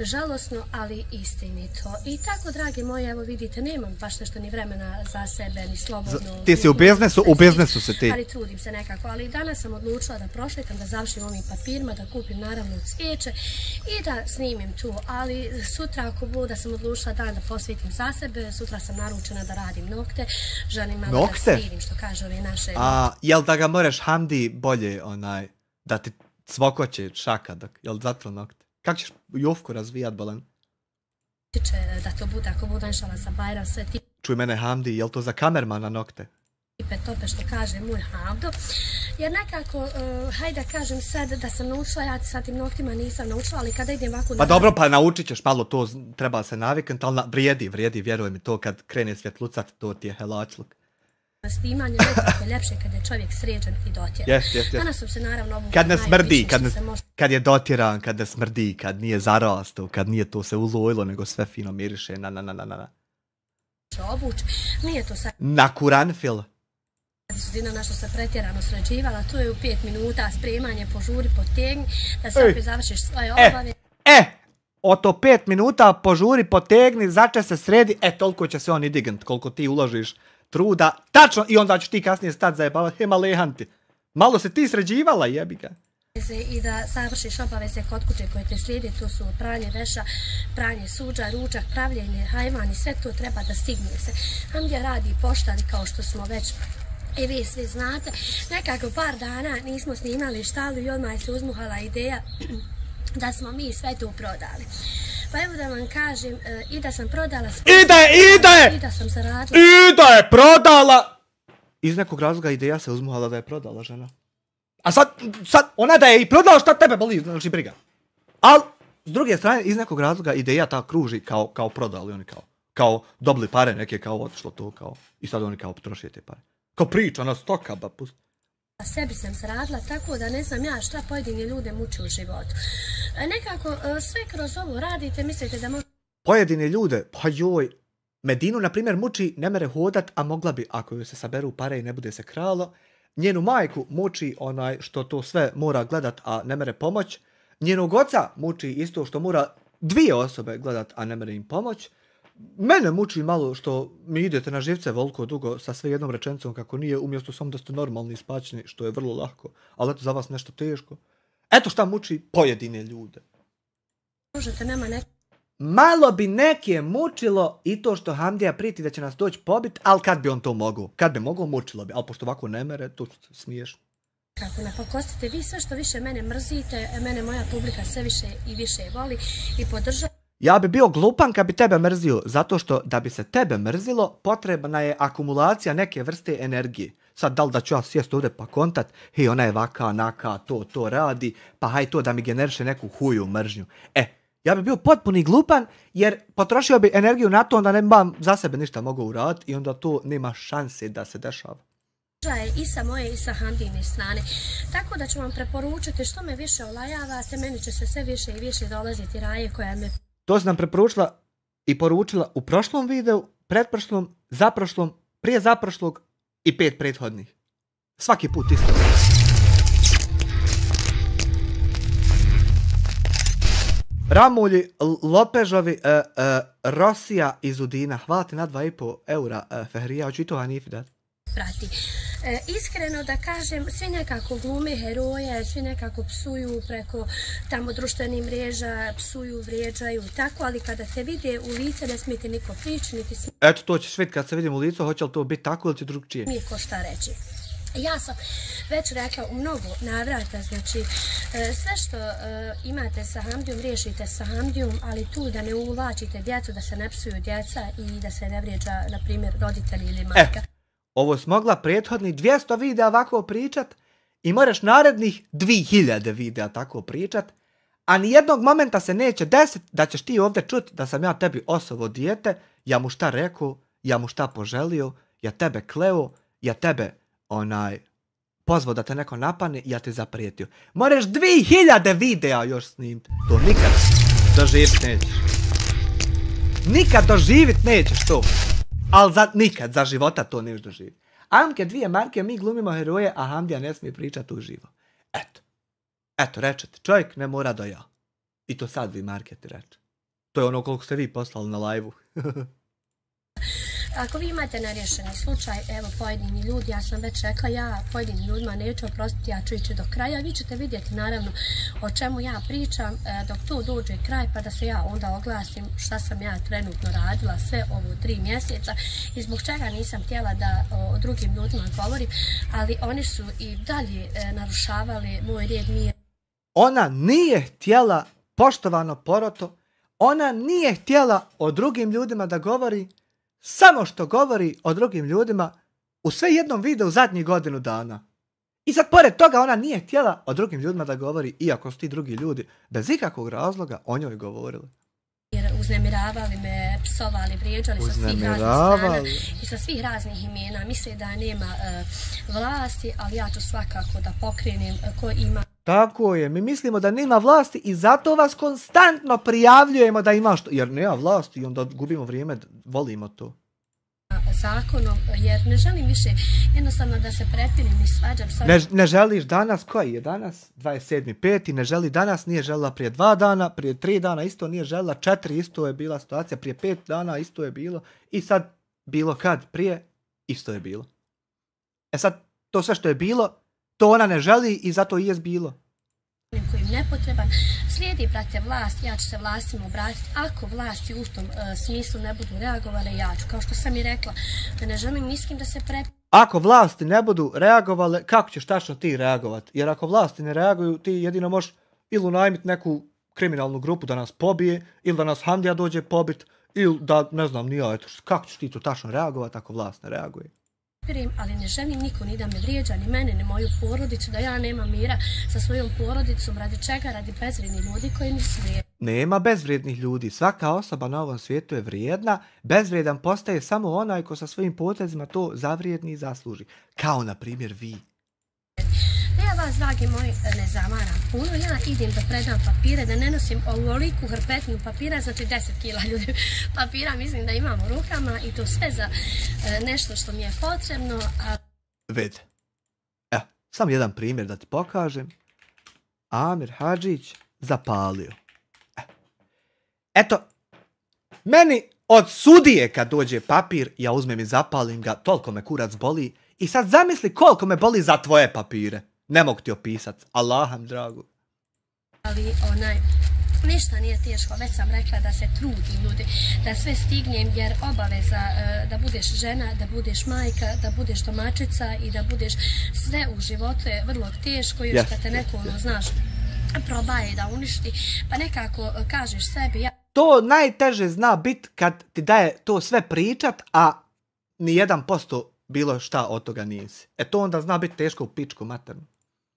Žalosno, ali istinito. I tako, dragi moji, evo vidite, nemam baš nešto ni vremena za sebe, ni slobodno. Ti si u biznesu se ti. Ali trudim se nekako. Ali danas sam odlučila da prošetam, da završim ovim papirima, da kupim naravno cvijeće i da snimim tu. Ali sutra ako bude, sam odlučila dan da posvetim za sebe. Sutra sam naručena da radim nokte. Želim malo da svidim, što kaže ove naše... Jel da ga moraš Hamdi bolje, da ti cvokoće šaka, jel zato nokte? Kako ćeš Jovku razvijat, Bolan? Da to bude, ako bude inšala sa Bajram, sve ti... Čuj mene Hamdi, jel to za kamermana nokte? Tope što kaže moj Hamdo, jer nekako, hajde da kažem sad da sam naučila, ja sa tim noktima nisam naučila, ali kada idem ovako... Pa dobro, pa naučit ćeš malo, to treba se naviknuti, ali vrijedi, vjeruj mi, to kad krene svjetlucat, to ti je helačluk. Snimanje nekako je ljepše kad je čovjek sređen i dotjeran. Danas sam se naravno obukla kad ne smrdi, kad je dotjeran, kad ne smrdi, kad nije zarasto, kad nije to se ulojilo, nego sve fino miriše, obuć, nije to sad... Na kuranfil. Izudina na što se pretjerano sređivala, to je u 5 minuta spremanje, požuri, potegni, da se opet završiš svoje obave. Od to 5 minuta požuri, potegni, zače se sredi, toliko će se on i digant, koliko ti uložiš truda, tačno, i onda ću ti kasnije stati zajebavati, malehanti. Malo se ti sređivala, jebi ga. I da savršiš obaveze kod kuće koje te slijede, to su pranje veša, pranje suđa, ručak, pravljenje, hajvan i sve to treba da stigne se. Hamdija radi poštari kao što smo već i vi svi znate. Nekako par dana nismo snimali štalu i odmah se uzmuhala ideja da smo mi sve to prodali. Pa evo da vam kažem, i da sam prodala... I da sam zaradila... I da je prodala! Iz nekog razloga ideja se uzmuhala da je prodala žena. A sad, ona da je i prodala, šta tebe boli, znači briga. Ali, s druge strane, iz nekog razloga ideja ta kruži kao prodali oni kao dobili pare neke, kao otišlo to, kao, i sad oni kao potrošuje te pare. Kao priča, ona stoka, ba pust. Sebi sam zaradila, tako da ne znam ja šta pojedini ljude muči u životu. Nekako sve kroz ovo radite, mislite da možete... Pojedini ljude, pa joj, Medinu, na primjer, muči, ne mere hodat, a mogla bi, ako joj se saberu pare i ne bude se kralo. Njenu majku muči što to sve mora gledat, a ne mere pomoć. Njenog oca muči isto što mora 2 osobe gledat, a ne mere im pomoć. Mene muči malo što mi idete na živce veliko dugo sa sve jednom rečenicom kako nije, umjesto samo da ste normalni i spačni, što je vrlo lako, ali eto za vas nešto teško. Eto šta muči pojedine ljude. Možete nema Malo bi neke mučilo i to što Hamdija priti da će nas doći pobit, ali kad bi on to mogao? Kad bi mogao, mučilo bi, ali pošto ovako ne mere, to smiješ. Kako napakostite, vi sve što više mene mrzite, mene moja publika sve više i više voli i podržava. Ja bi bio glupan kad bi tebe mrzio, zato što da bi se tebe mrzilo, potrebna je akumulacija neke vrste energije. Sad, da li da ću ja sjest ovdje pa kontat, hej, ona je vaka, naka, to radi, pa haj to da mi generiše neku huju mržnju. Ja bi bio potpuni glupan, jer potrošio bi energiju na to, onda ne bam za sebe ništa mogao uraditi i onda to nema šanse da se dešava. I sa moje i sa Hamdine strane. Tako da ću vam preporučiti što me više olajavate, meni će se sve više i više dolaziti raje koja me... To sam nam preporučila i poručila u prošlom videu, pretprošlom, zaprošlom, prije zaprošlog i 5 prethodnih. Svaki put isto. Ramulji, lopežovi, Rosija iz Udina. Hvala ti na 2,5 eura, Fehrija, hoću i to Hanifi dati. Prati. Iskreno da kažem, svi nekako glume heroje, svi nekako psuju preko tamo društvenih mreža, psuju, vrijeđaju i tako, ali kada te vide u lice ne smijete niko prići, niti smijete. Eto, to ćeš vidjeti kad se vidim u licu, hoće li to biti tako ili će drugčije? Nije ko šta reći. Ja sam već rekla u mnogo navrata, znači sve što imate sa Hamdijom, riješite sa Hamdijom, ali tu da ne uvlačite djecu, da se ne psuju djeca i da se ne vrijeđa, na primjer, roditelji ili majka. Ovo si mogla prethodnih 200 videa ovako pričat i moraš narednih 2000 videa tako pričat, a nijednog momenta se neće desiti da ćeš ti ovdje čuti da sam ja tebi osovo dijete, ja mu šta rekao, ja mu šta poželio, ja tebe kleo, ja tebe pozvao da te neko napane i ja te zaprijetio. Moraš 2000 videa još snimiti. To nikad doživit nećeš. Nikad doživit nećeš to. Ali nikad za života to neš doživiti. Amke 2 marke, mi glumimo heroje, a Hamdija ne smije pričati uživo. Eto, rečete, čovjek ne mora da ja. I to sad 2 marke ti reče. To je ono koliko ste vi poslali na live-u. Ako vi imate nerješeni slučaj, evo pojedini ljudi, ja sam već rekla, ja pojedinim ljudima neću oprostiti, ja ću ići do kraja. Vi ćete vidjeti naravno o čemu ja pričam dok to dođe kraj, pa da se ja onda oglasim šta sam ja trenutno radila sve ovo 3 mjeseca i zbog čega nisam htjela da o drugim ljudima govorim, ali oni su i dalje narušavali moj red mir. Ona nije htjela, poštovano poroto, ona nije htjela o drugim ljudima da govori, samo što govori o drugim ljudima u sve jednom videu zadnjih godinu dana. I sad pored toga ona nije htjela o drugim ljudima da govori, iako su ti drugi ljudi bez ikakvog razloga o njoj govorili. Jer uznemiravali me, psovali, vrijeđali sa svih raznih strana i sa svih raznih imena. Misle da nema vlasti, ali ja ću svakako da pokrenem ko ima. Tako je, mi mislimo da nema vlasti i zato vas konstantno prijavljujemo da ima što, jer nema vlasti i onda gubimo vrijeme, volimo to. Zakonom, jer ne želim više jednostavno da se prepirim i svađam. Ne želiš danas, koji je danas? 27.5. Ne želi danas, nije želila prije 2 dana, prije 3 dana isto nije želila, 4 isto je bila situacija, prije 5 dana isto je bilo i sad bilo kad prije isto je bilo. E sad, to sve što je bilo, to ona ne želi i zato i jest bilo. Kojim nepotreban, slijedi, brate, vlast, ja ću se vlastima obratiti. Ako vlasti u tom smislu ne budu reagovale, ja ću, kao što sam i rekla, da ne želim niskim da se Ako vlasti ne budu reagovale, kako ćeš tačno ti reagovati? Jer ako vlasti ne reaguju, ti jedino možeš ili unajmiti neku kriminalnu grupu da nas pobije, ili da nas Hamdija dođe pobit, ili da, ne znam, nije, eto, kako ćeš ti to tačno reagovati ako vlast ne reaguje? Ali ne želim niko ni da me vrijeđa, ni mene, ni moju porodicu, da ja nemam mira sa svojom porodicom, radi čega, radi bezvrijednih ljudi koji nisu vrijedni. Nema bezvrijednih ljudi, svaka osoba na ovom svijetu je vrijedna, bezvrijedan postaje samo onaj ko sa svojim potezima to zavrijedni i zasluži, kao na primjer vi. Ja vas, dragi moji, ne zamaram puno, ja idem da predam papire, da ne nosim ovoliku hrpetinu papira, znači 10 kila ljudi papira, mislim da imam u rukama i to sve za nešto što mi je potrebno. Vidi, evo, samo jedan primjer da ti pokažem. Amir Hadžić zapalio. Eto, meni od sudije kad dođe papir, ja uzmem i zapalim ga, toliko me kurac boli. I sad zamisli koliko me boli za tvoje papire. Ne mogu ti opisati, Allaham dragu. Ali ništa nije teško, već sam rekla da se trudim ljudi, da sve stignem jer obaveza da budeš žena, da budeš majka, da budeš domaćica i da budeš sve u životu je vrlo teško još kad te neko, znaš, probaje da uništi, pa nekako kažeš sebi. To najteže zna bit kad ti daje to sve pričat, a ni 1% bilo šta od toga nisi. E to onda zna biti teško u pičku maternu.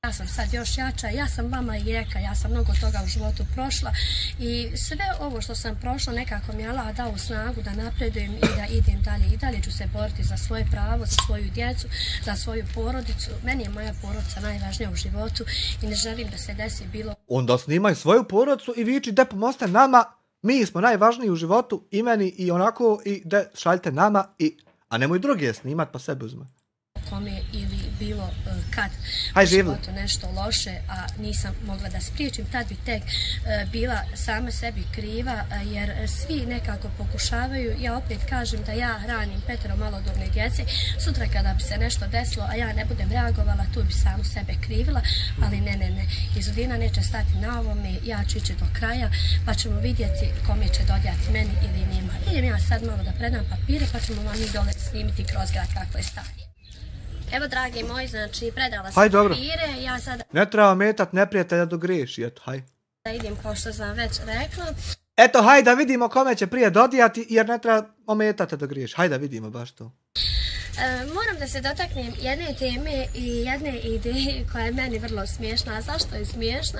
Ja sam sad još jača, ja sam vama jeka, ja sam mnogo toga u životu prošla i sve ovo što sam prošla nekako mi je Allah dao snagu da napredujem i da idem dalje. I dalje ću se boriti za svoje pravo, za svoju djecu, za svoju porodicu. Meni je moja porodica najvažnija u životu i ne želim da se desi bilo... Onda snimaj svoju porodicu i viči de pomoste nama, mi smo najvažniji u životu, i meni i onako, i de šaljite nama, a nemoj drugi je snimat pa sebe uzme. Kome ili bilo kad Aj, u živjeli. životu nešto loše, a nisam mogla da spriječim, tad bi tek bila sama sebi kriva, jer svi nekako pokušavaju. Ja opet kažem da ja hranim 5 malodobne djece, sutra kada bi se nešto desilo, a ja ne budem reagovala, tu bi samu sebe krivila, ali ne. Izudina neće stati na ovome, ja ću ići do kraja, pa ćemo vidjeti kome će dodjati, meni ili njima. Idem ja sad malo da predam papire, pa ćemo vam mi dole snimiti kroz grad kako je stanje. Evo, dragi moji, znači, predala sam papire, ja sad... Ne treba metat neprijatelja do griješi, eto, haj. Da idem, kao što sam već rekla. Eto, haj da vidimo kome će prije dodijati, jer ne treba ometati da griješ. Haj da vidimo baš to. Moram da se dotaknem jedne teme i jedne ideje koja je meni vrlo smiješna. A zašto je smiješna?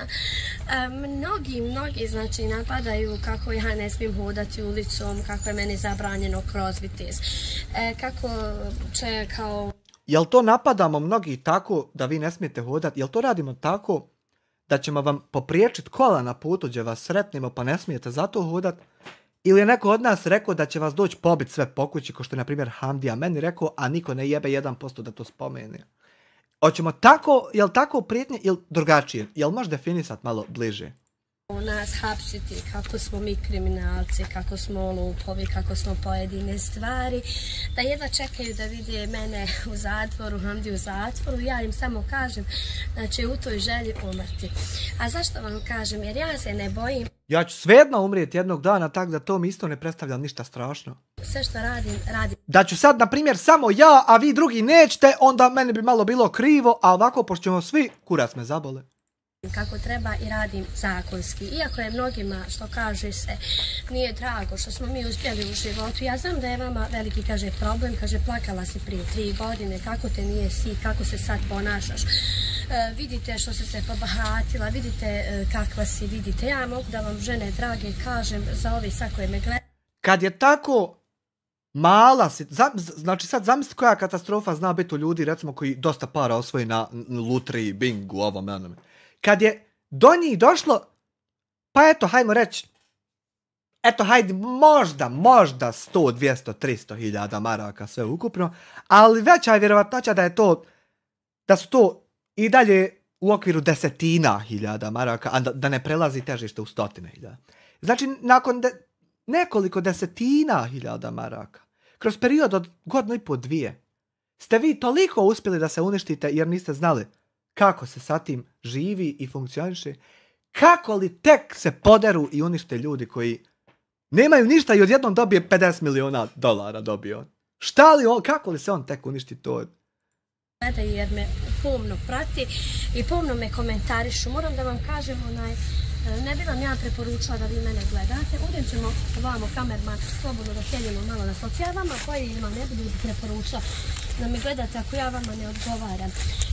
Mnogi znači napadaju kako ja ne smijem hodati ulicom, kako je meni zabranjeno kroz vitez. Kako će kao... Jel to napadamo mnogi tako da vi ne smijete hodati? Jel to radimo tako da ćemo vam popriječiti kola na putu gdje vas sretnemo pa ne smijete zato hodat? Ili je neko od nas rekao da će vas doći pobit sve po kući, ko što je na primjer Hamdija meni rekao, a niko ne jebe 1% da to spomene. Hoćemo tako, jel tako prijetnje ili drugačije? Jel možeš definisati malo bliže? Nas hapsiti, kako smo mi kriminalci, kako smo lupovi, kako smo pojedine stvari, da jedva čekaju da vide mene u zatvoru, Hamdi u zatvoru. Ja im samo kažem da će u toj želji umrti. A zašto vam kažem? Jer ja se ne bojim. Ja ću svejedno umrijeti jednog dana, tako da to mi isto ne predstavlja ništa strašno. Sve što radim. Da ću sad, na primjer, samo ja, a vi drugi nećete, onda meni bi malo bilo krivo, a ovako, pošto ćemo svi, kurac me zabole. Kako treba i radim zakonski. Iako je mnogima, što kaže se, nije drago što smo mi uspjeli u životu. Ja znam da je vama veliki, kaže, problem, kaže, plakala si prije 3 godine, kako te nije si, kako se sad ponašaš. Vidite što si se pobahatila, vidite kakva si, vidite. Ja mogu da vam, žene drage, kažem za ovi sad koje me gledaju. Kad je tako mala si, znači sad zamisli koja katastrofa zna biti u ljudi, recimo, koji dosta para osvoji na lutriji, bingu, ovom, onome. Kad je do njih došlo, pa eto, hajmo reći, eto, hajde, možda 100, 200, 300 hiljada maraka sve ukupno, ali veća je vjerovatnoća da su to i dalje u okviru desetina hiljada maraka, a da ne prelazi težište u 100.000. Znači, nakon nekoliko desetina hiljada maraka, kroz period od 1,5 do 2, ste vi toliko uspjeli da se uništite jer niste znali kako se sa tim živi i funkcioniše, kako li tek se poderu i unište ljudi koji nemaju ništa i odjednom dobije $50 miliona dobio. Šta li on, kako li se on tek uništi to? Jer me pomno prati i pomno me komentarišu. Moram da vam kažem, ne bi vam ja preporučila da vi mene gledate. Ovdje ćemo ovamo kamerman slobodno da sjedimo malo na soci. Ja vama pojedinima ne budu preporučila da me gledate ako ja vama ne odgovaram.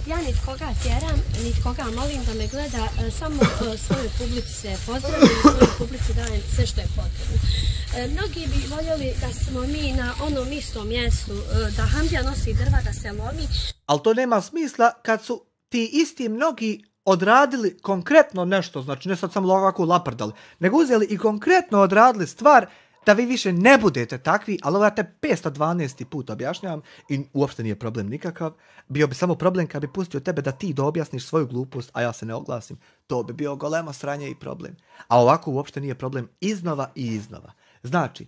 Ja nit koga tjeram, nit koga molim da me gleda, samo svojoj publici se pozdravim i svojoj publici dajem sve što je potrebno. Mnogi bi voljeli da smo mi na onom istom mjestu, da Hamdija nosi drva, da se lomi. Ali to nema smisla kad su ti isti mnogi odradili konkretno nešto, znači ne sad samo ovako laprdali, nego uzeli i konkretno odradili stvar da vi više ne budete takvi, ali ovo ja te 512. put objašnjavam i uopšte nije problem nikakav. Bio bi samo problem kad bi pustio tebe da ti objasniš svoju glupost, a ja se ne oglasim. To bi bio golemo sranje i problem. A ovako uopšte nije problem, iznova i iznova. Znači,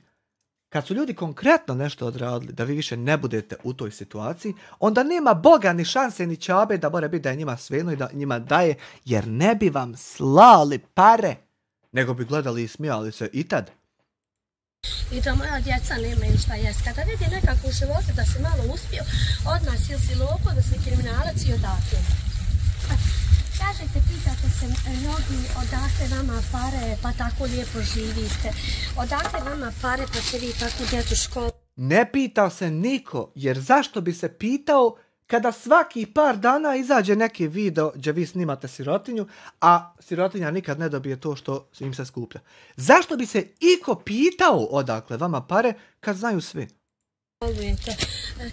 kad su ljudi konkretno nešto odradili da vi više ne budete u toj situaciji, onda nema Boga ni šanse ni čabe da mora biti da je njima svejedno i da njima daje, jer ne bi vam slali pare, nego bi gledali i smijali se i tad. I da moja djeca nemaju šta jest. Kada vidi nekako u životu da si malo uspio, od nas ili si lopo, da si kriminalac i odakle. Kažete, pitate se mnogi odakle vama pare pa tako lijepo živite. Odakle vama pare pa se vi tako djecu školu. Ne pitao se niko, jer zašto bi se pitao kada svaki par dana izađe neki video gdje vi snimate sirotinju, a sirotinja nikad ne dobije to što im se skuplja. Zašto bi se iko pitao odakle vama pare kad znaju svi? Volujete,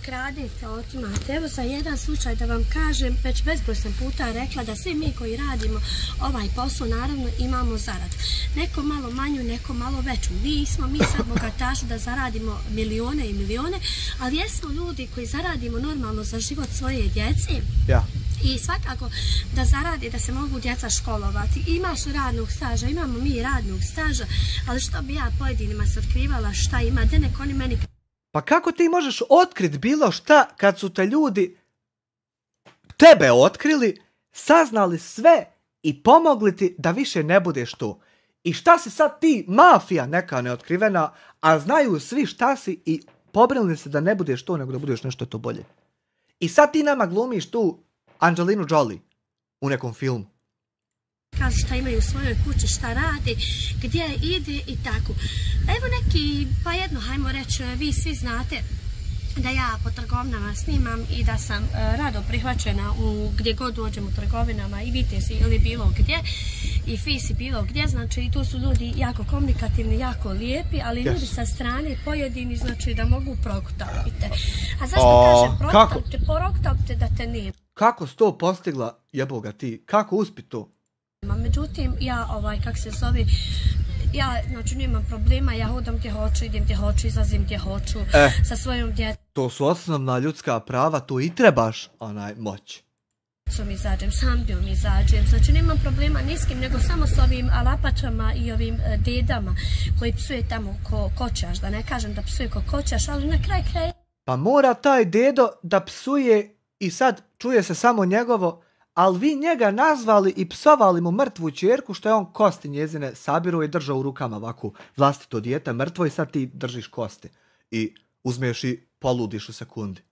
kradete, otimate. Evo za jedan slučaj da vam kažem, već bezbroj sam puta rekla da svi mi koji radimo ovaj posao naravno imamo zaradu. Neko malo manju, neko malo veću. Mi sad bogataši da zaradimo milione i milione, ali jesmo ljudi koji zaradimo normalno za život svoje djece. Ja. I svakako da zaradi, da se mogu djeca školovati. Imaš radnog staža, imamo mi radnog staža, ali što bi ja pojedinima se otkrivala šta ima, da nek oni meni... Pa kako ti možeš otkrit bilo šta kad su te ljudi tebe otkrili, saznali sve i pomogli ti da više ne budeš to? I šta si sad ti, mafija neka neotkrivena, a znaju svi šta si i pobrinuli se da ne budeš to, nego da budeš nešto to bolje. I sad ti nama glumiš tu Angelinu Jolie u nekom filmu. Kažu šta imaju u svojoj kući, šta radi, gdje ide i tako. Evo neki, pa jedno, hajmo reći, vi svi znate da ja po trgovinama snimam i da sam rado prihvaćena u gdje god dođem u trgovinama i Vitezi ili bilo gdje i Fisi bilo gdje, znači i tu su ljudi jako komunikativni, jako lijepi, ali ljudi sa strane pojedini, znači da mogu proktavite. A zašto kažem proktavite? Proktavite da te nema. Kako si to postigla, jeboga ti? Kako uspit to? Međutim, ja, kak se zove, ja, znači, nemam problema, ja hodam gdje hoću, idem gdje hoću, izlazim gdje hoću, sa svojom djecom. To su osnovna ljudska prava, to i trebaš, moć. Izađem, sam bjom izađem, znači nemam problema ni s kim, nego samo s ovim alapačama i ovim dedama koji psuje tamo ko kočaš, da ne kažem da psuje ko kočaš, ali na kraj kraja... Pa mora taj dedo da psuje i sad čuje se samo njegovo, ali vi njega nazvali i psovali mu mrtvu ćerku što je on kosti njezine sabiru i držao u rukama ovako vlastito dijete mrtvo i sad ti držiš kosti i uzmeš i poludiš u sekundi.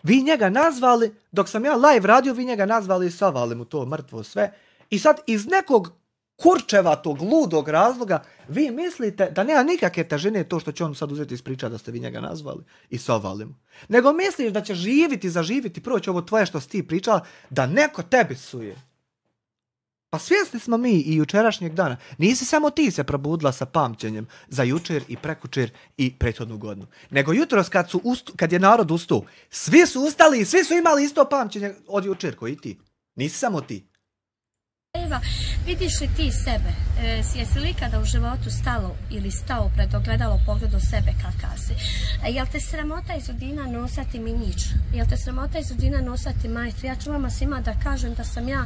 Vi njega nazvali, dok sam ja live radio, vi njega nazvali i psovali mu to mrtvo sve i sad iz nekog kurčevatog, ludog razloga vi mislite da nema nikakve težine to što će on sad uzeti ispričati da ste vi njega nazvali i psovali mu. Nego misliš da će zaživiti, proći ovo tvoje što si ti pričala, da neko tebi psuje. Pa svjesni smo mi i jučerašnjeg dana. Nisi samo ti se probudila sa pamćenjem za jučer i prekučer i prethodnu godinu. Nego jutros kad je narod ustao, svi su ustali i svi su imali isto pamćenje od jučer koji ti. Nisi samo ti. Eva, vidiš li ti sebe? Jesi li ikada u životu stalo ili stao pred ogledalo pogledu sebe kakav si? Jel te sramota iz udina nosati minić? Jel te sramota iz udina nosati majicu? Ja ću vama svima da kažem da sam ja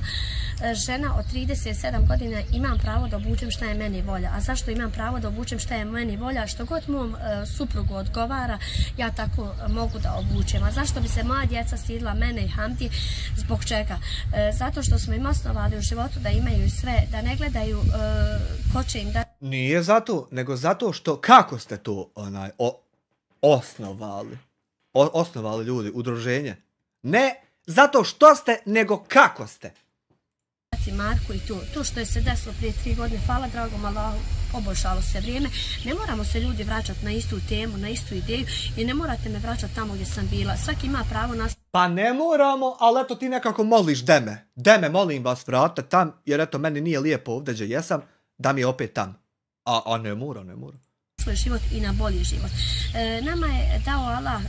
žena od 37 godina, imam pravo da obučem šta je meni volja. A zašto imam pravo da obučem šta je meni volja? Što god mom suprugu odgovara, ja tako mogu da obučem. A zašto bi se moja djeca stidila mene i Hamdi? Zbog čega? Zato što smo im osnovali u životu da imaju sve, da ne gledaju ko će im da... Nije zato, nego zato što kako ste to osnovali? Osnovali ljudi, udruženje. Ne zato što ste, nego kako ste. Marku i to što je se desilo prije 3 godine, hvala dragom Allahu, poboljšalo se vrijeme. Ne moramo se ljudi vraćati na istu temu, na istu ideju i ne morate me vraćati tamo gdje sam bila. Svaki ima pravo na... Pa ne moramo, ali eto ti nekako moliš deme. Deme molim vas vrate tam, jer eto meni nije lijepo ovdje gdje jesam, da mi je opet tam. A ne mora. Svoj život i na bolji život. Nama je dao Allah,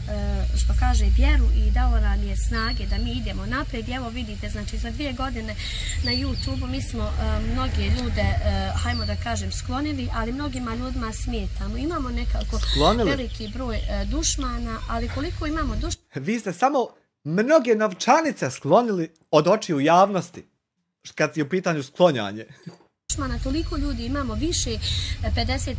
što kaže, vjeru i dao nam je snage da mi idemo naprijed. Evo vidite, znači za 2 godine na YouTube mi smo mnogi ljude, hajmo da kažem, sklonili, ali mnogima ljudima smetamo. Imamo nekako veliki broj dušmana, ali koliko imamo dušmana... Vi ste samo mnoge novčanice sklonili od očiju javnosti, kad je u pitanju sklonjanje. Toliko ljudi imamo više 50%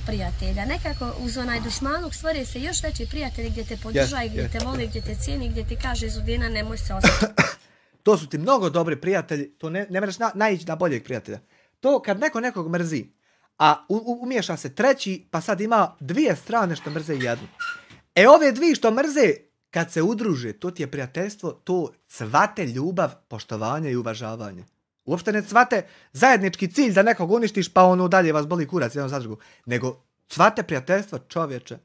prijatelja. Nekako uz onaj dušmanluk stvore se još veći prijatelji gdje te podržaju, gdje te voli, gdje te cijeni, gdje ti kaže Zudina nemoj se ostati. To su ti mnogo dobri prijatelji, to ne možeš naići na boljeg prijatelja. To kad neko nekog mrzi, a umiješa se treći, pa sad ima 2 strane što mrze jednu. Ove 2 što mrze, kad se udruže, to ti je prijateljstvo, to cvate ljubav, poštovanje i uvažavanje. Uopšte ne cvate zajednički cilj da nekog uništiš pa ono dalje vas boli kurac jednom za drugu. Nego cvate prijateljstvo čovječe.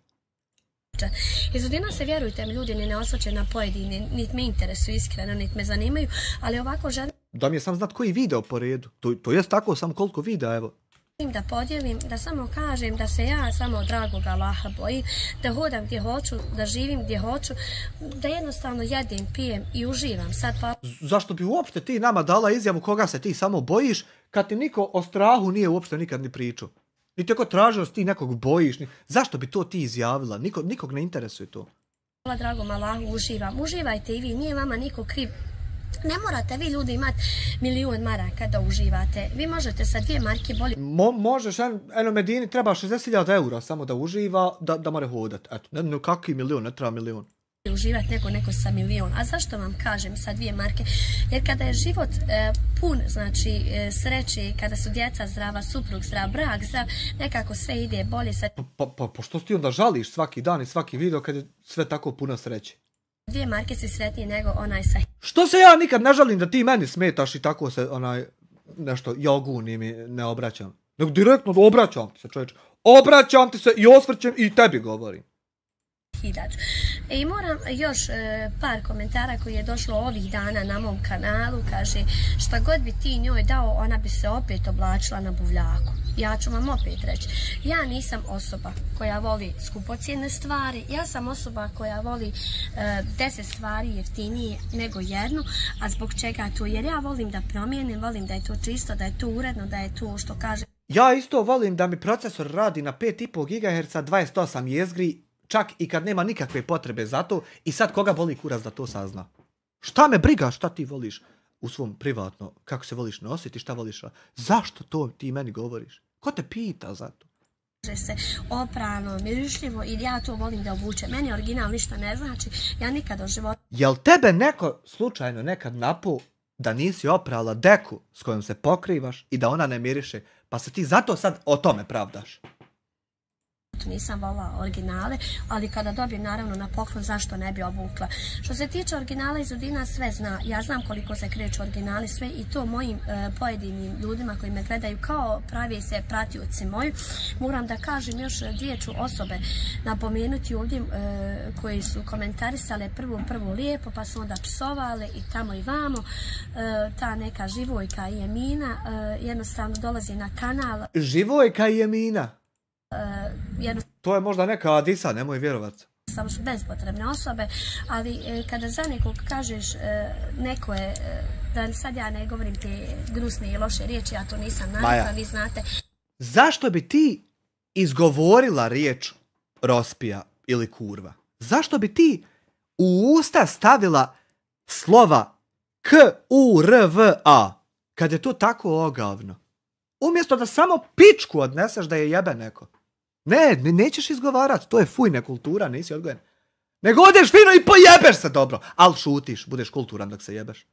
Izudina se, vjerujte mi, ljudi ne osvrće na pojedine, niti me interesuju iskreno, niti me zanimaju, ali ovako želim... Da mi je sam znat koji video po redu. To jest tako, samo koliko videa, evo. Da podijelim, da samo kažem da se ja samo od dragog Allaha bojim, da hodam gdje hoću, da živim gdje hoću, da jednostavno jedem, pijem i uživam. Sad, zašto bi uopšte ti nama dala izjavu koga se ti samo bojiš, kad ti niko o strahu nije uopšte nikad ni pričao? Niti ako tražio si ti nekog bojiš, zašto bi to ti izjavila? Nikog ne interesuje to. Hvala dragom Allahu, uživam. Uživajte i vi, nije vama niko kriv. Ne morate vi ljudi imati 1.000.000 maraka da uživate. Vi možete sa 2 marke bolje... Možeš, eno Medini treba 60.000 eura samo da uživa, da more hodat. Eto, ne kakvi 1.000.000, ne treba 1.000.000. Uživati neko sa 1.000.000. A zašto vam kažem sa 2 marke? Jer kada je život pun, znači sreće, kada su djeca zdrava, suprug zdrav, brak zdrav, nekako sve ide bolje. Pa što ti onda žališ svaki dan i svaki video kad je sve tako puno sreće? 2 marke si sretniji nego onaj sa... Što se ja nikad ne žalim da ti meni smetaš i tako se nešto jogunim i ne obraćam. Nego direktno obraćam ti se, čovječe. Obraćam ti se i osvrćem i tebi govorim. I moram još par komentara koji je došlo ovih dana na mom kanalu. Kaže, šta god bi ti njoj dao, ona bi se opet oblačila na buvljaku. Ja ću vam opet reći, ja nisam osoba koja voli skupocjene stvari, ja sam osoba koja voli 10 stvari jeftinije nego jednu, a zbog čega to? Jer ja volim da promijenim, volim da je to čisto, da je to uredno, da je to što kaže. Ja isto volim da mi procesor radi na 5,5 GHz 28 jezgri, čak i kad nema nikakve potrebe za to, i sad koga boli kurac da to sazna? Šta me briga šta ti voliš u svom privatno, kako se voliš nositi, šta voliš, zašto to ti meni govoriš? Ko te pita za to? Kaže se oprano, mirišljivo, ili ja to volim da obučem. Meni original ništa ne znači, ja nikad u životu... Jel tebe neko slučajno nekad napao da nisi oprala deku s kojom se pokrivaš i da ona ne miriše, pa se ti zato sad o tome pravdaš? Nisam volila originale, ali kada dobijem naravno na poklon, zašto ne bi obukla. Što se tiče originala iz Udina, sve zna. Ja znam koliko se kreću originali, sve, i to mojim pojedinim ljudima koji me gledaju kao pravi se pratioci moji. Moram da kažem još 2 ću osobe napomenuti ovdje koji su komentarisale prvo lijepo, pa su onda psovale i tamo i vamo. Ta neka Živojka i Emina jednostavno dolazi na kanal. Živojka i Emina? To je možda neka Adisa, nemoj vjerovat. Samo su bezpotrebne osobe, ali kada za nekog kažeš neko je, da sad ja ne govorim te gnusne i loše riječi, ja to nisam navikla, vi znate. Zašto bi ti izgovorila riječ rospija ili kurva? Zašto bi ti u usta stavila slova K-U-R-V-A kad je to tako ogavno? Umjesto da samo pičku odneseš da je jebe neko. Ne, nećeš izgovarati, to je fujna kultura, nisi odgojen. Nego odeš fino i pojebeš se dobro, ali šutiš, budeš kulturan dok se jebeš.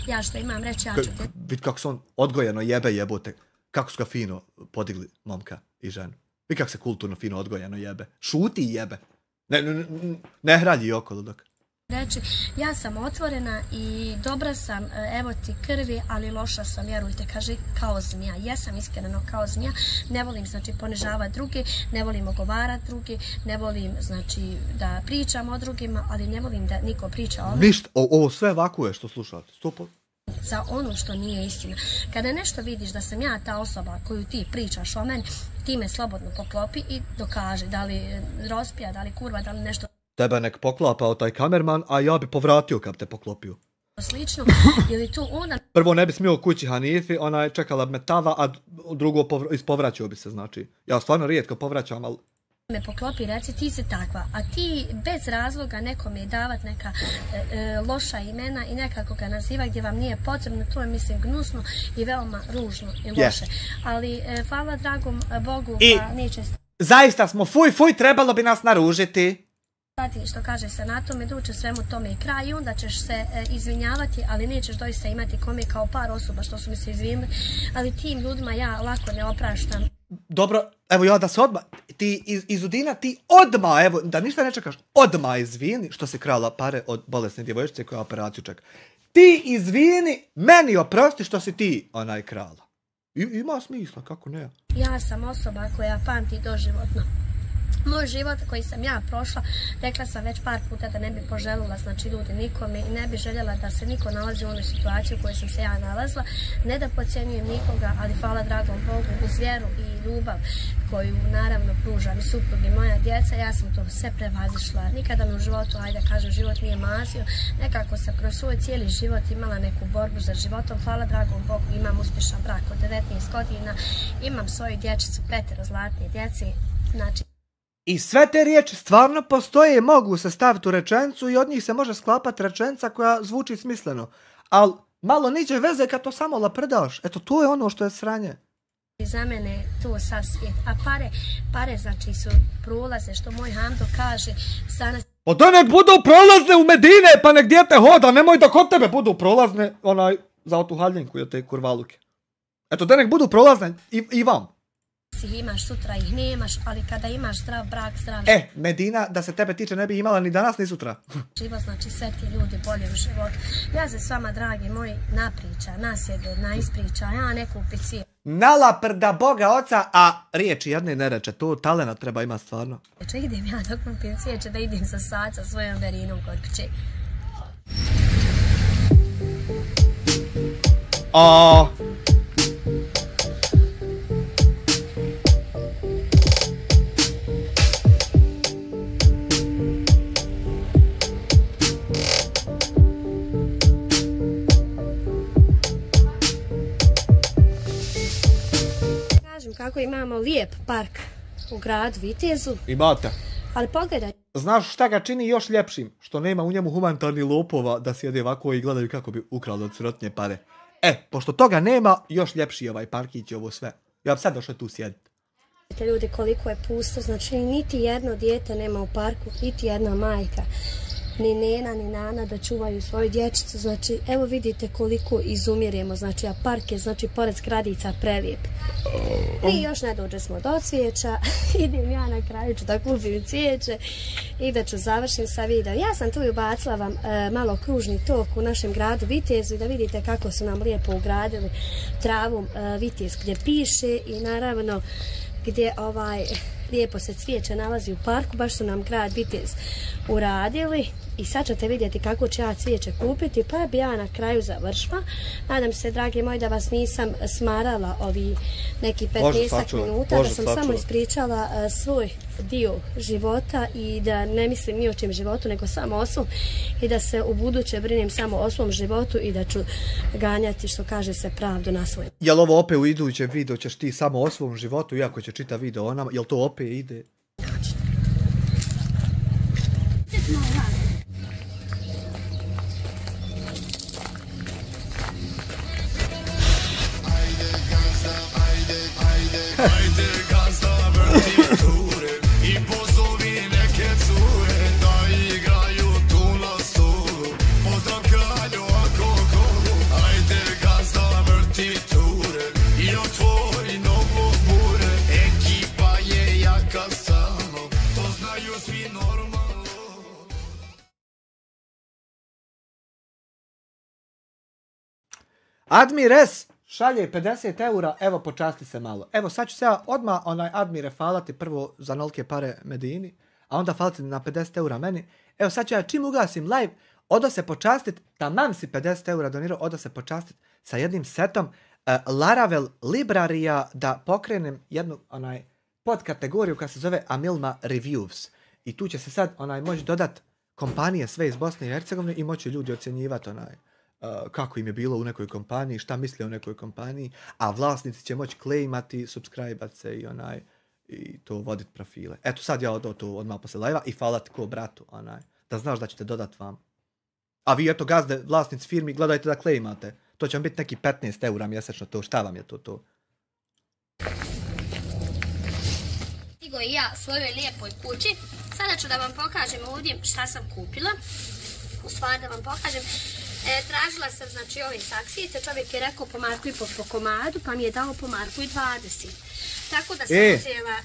Ja što imam reći, ja ću te... Vid kako se on odgojeno jebote, kako su ga fino podigli momka i ženu. Vid kako se kulturno fino odgojeno jebe. Šuti i jebe. Ne hralji okolo dok. Reći, ja sam otvorena i dobra sam, evo ti krvi, ali loša sam, vjerujte, kaže, kao zmija. Jesam iskreno kao zmija, ne volim, znači, ponižavati druge, ne volim ogovarati druge, ne volim, znači, da pričam o drugima, ali ne volim da niko priča o meni. Ništa, ovo sve ovako je što slušate, 100%. Za ono što nije istina. Kada nešto vidiš da sam ja ta osoba koju ti pričaš o meni, ti me slobodno poklopi i dokaže da li rospija, da li kurva, da li nešto... Tebe nek poklapao taj kamerman, a ja bi povratio kad te poklopio. Slično, ili tu onda... Prvo ne bi smio kući Hanifi, ona je čekala me tava, a drugo ispovraćao bi se, znači. Ja stvarno rijetko povraćam, ali... Me poklopi, reci ti si takva, a ti bez razloga nekome davat neka loša imena i nekako ga naziva gdje vam nije potrebno, to je mislim gnusno i veoma ružno i loše. Ali hvala dragom Bogu, pa neće... Zaista smo fuj, trebalo bi nas naružiti. Što kaže se na tome, da uče svemu tome i kraj i onda ćeš se izvinjavati, ali nećeš doista imati kome kao par osoba što su mi se izvinili, ali tim ljudima ja lako ne opraštam. Dobro, evo ja da se odmah, ti iz Udina ti odmah, evo, da ništa ne čekaš, odmah izvini što si krala pare od bolesne djevojčice koja operaciju čeka. Ti izvini, meni oprosti što si ti onaj krala. Ima smisla, kako ne? Ja sam osoba koja pamti doživotno. Moj život koji sam ja prošla, rekla sam već par puta da ne bi poželjela, znači ljudi nikome i ne bi željela da se niko nalazi u onoj situaciji u kojoj sam se ja nalazila. Ne da podcjenjujem nikoga, ali hvala dragom Bogu uz vjeru i ljubav koju naravno pruža mi suprug i moja djeca, ja sam to sve prevazišla. Nikada mi u životu, ajde kažem, život nije mazio. Nekako sam kroz svoj cijeli život imala neku borbu za životom. Hvala dragom Bogu, imam uspješan brak od 19 godina, imam svoju dječicu, 5 zlatne djece, znači. I sve te riječi stvarno postoje i mogu se staviti u rečenicu i od njih se može sklapati rečenica koja zvuči smisleno. Ali malo niđe veze kad to samo laprdaš. Eto, to je ono što je sranje. I za mene to sav svijet. A pare znači su prolaze, što moj Hamdo kaže. Pa da nek budu prolazne u Medine, pa nek dijete hoda, nemoj da kod tebe budu prolazne, za otu haljenku i te kurvaluke. Eto, da nek budu prolazne i vam. Imaš, sutra ih nemaš, ali kada imaš zdrav brak, zdrav... Medina, da se tebe tiče, ne bi imala ni danas, ni sutra. Život, znači sve ti ljudi bolje u životu. Ja se s vama, dragi moji, napriča, nasjede, naispriča, ja ne kupi svijet. Nalaprda Boga oca, a riječi jedne ne reče, to talena treba ima stvarno. Idem ja da kupim svijeće, da idem sa sad sa svojom verinom kod kuće. Kako imamo lijep park u gradu Vitezu. Imate. Ali pogledaj. Znaš šta ga čini još ljepšim? Što nema u njemu humanitarni lopova da sjede ovako i gledaju kako bi ukrali od sirotnje pare. Pošto toga nema, još ljepši ovaj parkić i ovo sve. Ja bi sad došao tu sjediti. Ljudi, koliko je pusto, znači niti jedno dijete nema u parku, niti jedna majka. Ni nena, ni nana da čuvaju svoju dječicu, znači evo vidite koliko izumiremo, znači a park je znači pored zgradica prelijep. I još ne dođe smo do cvijeća, idem ja na kraju ću da kupim cvijeće i da ću završim sa video. Ja sam tu ubacila vam malo kružni tok u našem gradu Vitezu i da vidite kako su nam lijepo ugradili travom Vitez gdje piše i naravno gdje lijepo se cvijeće nalazi u parku, baš su nam grad Vitez uradili i sad ćete vidjeti kako ću ja cvijeće kupiti, pa bi ja na kraju završila. Nadam se, dragi moji, da vas nisam smarala ovi neki 15 minuta, da sam samo ispričala svoj dio života i da ne mislim ni o čem životu, nego samo o svom i da se u buduće brinem samo o svom životu i da ću ganjati, što kaže se, pravdu na svojem. Jel ovo opet u idućem videu ćeš ti samo o svom životu, iako će čita video o nama, jel to opet ide? Ajde gazda vrti ture i pozovi neke cure da igraju tu na stolu. Pozdrav kralju ako kolu. Ajde gazda vrti ture i otvori novo bure. Ekipa je jaka stalno, to znaju svi normalno. Admires šalje 50 eura, evo počasti se malo. Evo sad ću se ja odmah Admire falati prvo za nolike pare Medini, a onda falati na 50 eura meni. Evo sad ću ja čim ugasim live, odo se počastit, tamam si 50 eura donirao, odo se počastit sa jednim setom Laravel Librarija da pokrenem jednu podkategoriju koja se zove Amilma Reviews. I tu će se sad moći dodat kompanije sve iz Bosne i Hercegovine i moći ljudi ocjenjivati kako im je bilo u nekoj kompaniji, šta misle o nekoj kompaniji, a vlasnici će moći claimati, subscribe-at se i to voditi profile. Eto sad ja odo to odmah posle live-a i falat ko bratu, da znaš da ćete dodat vam. A vi eto gazde, vlasnici firmi, gledajte da claimate. To će vam biti neki 15 eura mjesečno, to šta vam je to? Stigo i ja svojoj lijepoj kući. Sada ću da vam pokažem ovdje šta sam kupila. U stvari da vam pokažem. Tražila sam znači ove saksice, čovjek je rekao po marku i po komadu, pa mi je dao po marku i 20. Tako da sam uzela...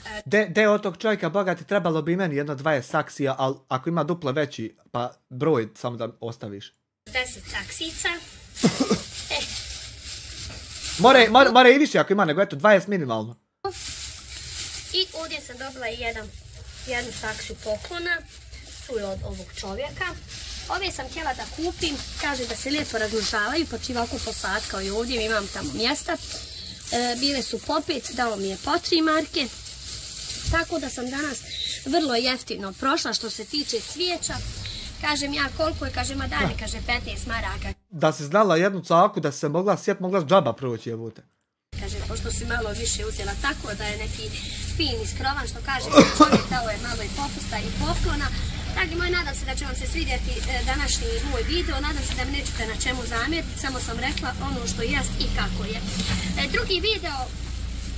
De od tog čovjeka, Boga ti, trebalo bi meni jedno 20 saksija, ali ako ima duplo veći, pa broj samo da ostaviš. 10 saksica. More i više ako ima, nego eto 20 minimalno. I ovdje sam dobila i jedan jednu saksiju poklona, tu je od ovog čovjeka. Ove sam htjela da kupim, kaže da se lijepo razmnožavaju, pa će ovako posad kao i ovdje, imam tamo mjesta. Bile su po 5, dao mi je po 3 marke. Tako da sam danas vrlo jeftino prošla što se tiče cvijeća. Kažem ja koliko je, kaže ma daj mi, kaže 15 maraka. Da si znala jednu caku da se mogla sjet, mogla s džaba proći jebote. Kaže, pošto si malo više uzela, tako da je neki fin iskrovan, što kaže čovjek, dao je malo i popusta i poklona. Dragi moji, nadam se da će vam se svidjeti današnji moj video, nadam se da mi nećete na čemu zamjeriti, samo sam rekla ono što jest i kako je. Drugi video,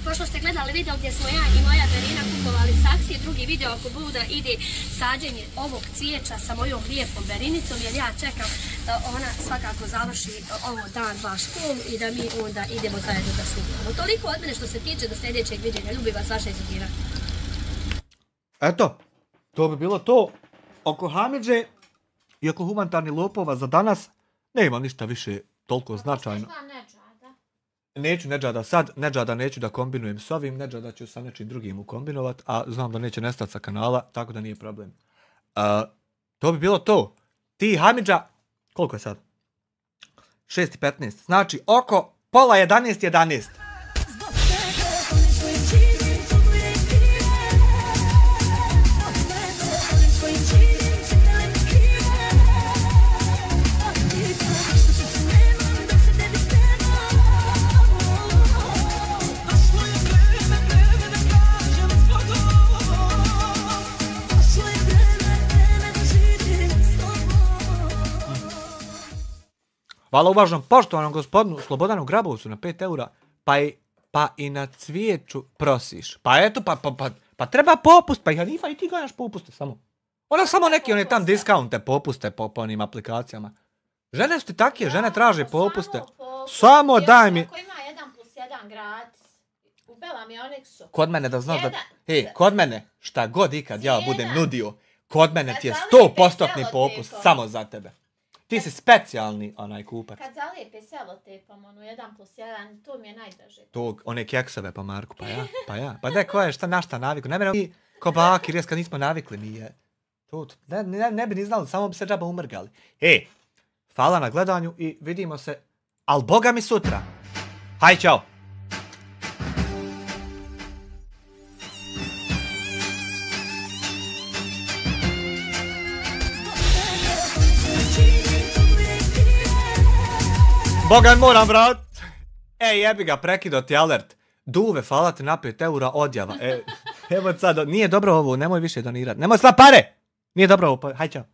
pošto ste gledali video gdje smo ja i moja Verina kupovali saksije, drugi video ako bude ide sađenje ovog cvijeća sa mojom lijepom Verinicom, jer ja čekam da ona svakako završi ovo dan dva školu i da mi onda idemo zajedno da snimamo. Toliko od mene što se tiče do sljedećeg viđenja. Ljubi vas, vaša Izudina. Eto, to bi bilo to. Oko Hamidže i oko humanitarnih lopova za danas nema ništa više toliko značajno. Neću Nedžada sad, Nedžada neću da kombinujem s ovim, Nedžada ću sa nečim drugim ukombinovat, a znam da neće nestati sa kanala, tako da nije problem. To bi bilo to. Ti Hamidža, koliko je sad? 6:15, znači oko pola 11:11. Hvala uvažnom poštovanom gospodinu Slobodanu Grabovcu na 5 eura, pa i na cvijeću prosiš. Pa eto, pa treba popust, pa Hanifa i ti gledaš popuste samo. Ona samo neki, one tam diskaunte popuste po onim aplikacijama. Žene su ti takije, žene traže popuste. Samo daj mi. Ako ima 1+1 gratis, ubela mi Onexu. Kod mene da znaš da... kod mene, šta god ikad ja budem nudio, kod mene ti je 100% popust samo za tebe. Ti si specijalni onaj kupac. Kad zalijepe selotepom, 1+1, to mi je najdraže. To, one keksove pa Marku, pa ja. Pa da, ko je, na šta naviku? Ne mene mi ko baki, rijeska nismo navikli mi je. Ne bi ni znali, samo bi se džaba umrgali. Hvala na gledanju i vidimo se, al boga mi sutra. Haj, čao! Bogan, moram vrat. Jebi ga, prekido ti alert. Duve, hvala ti na 5 eura odjava. Evo sad, nije dobro ovo, nemoj više donirati. Nemoj sla pare! Nije dobro ovo, haj čao.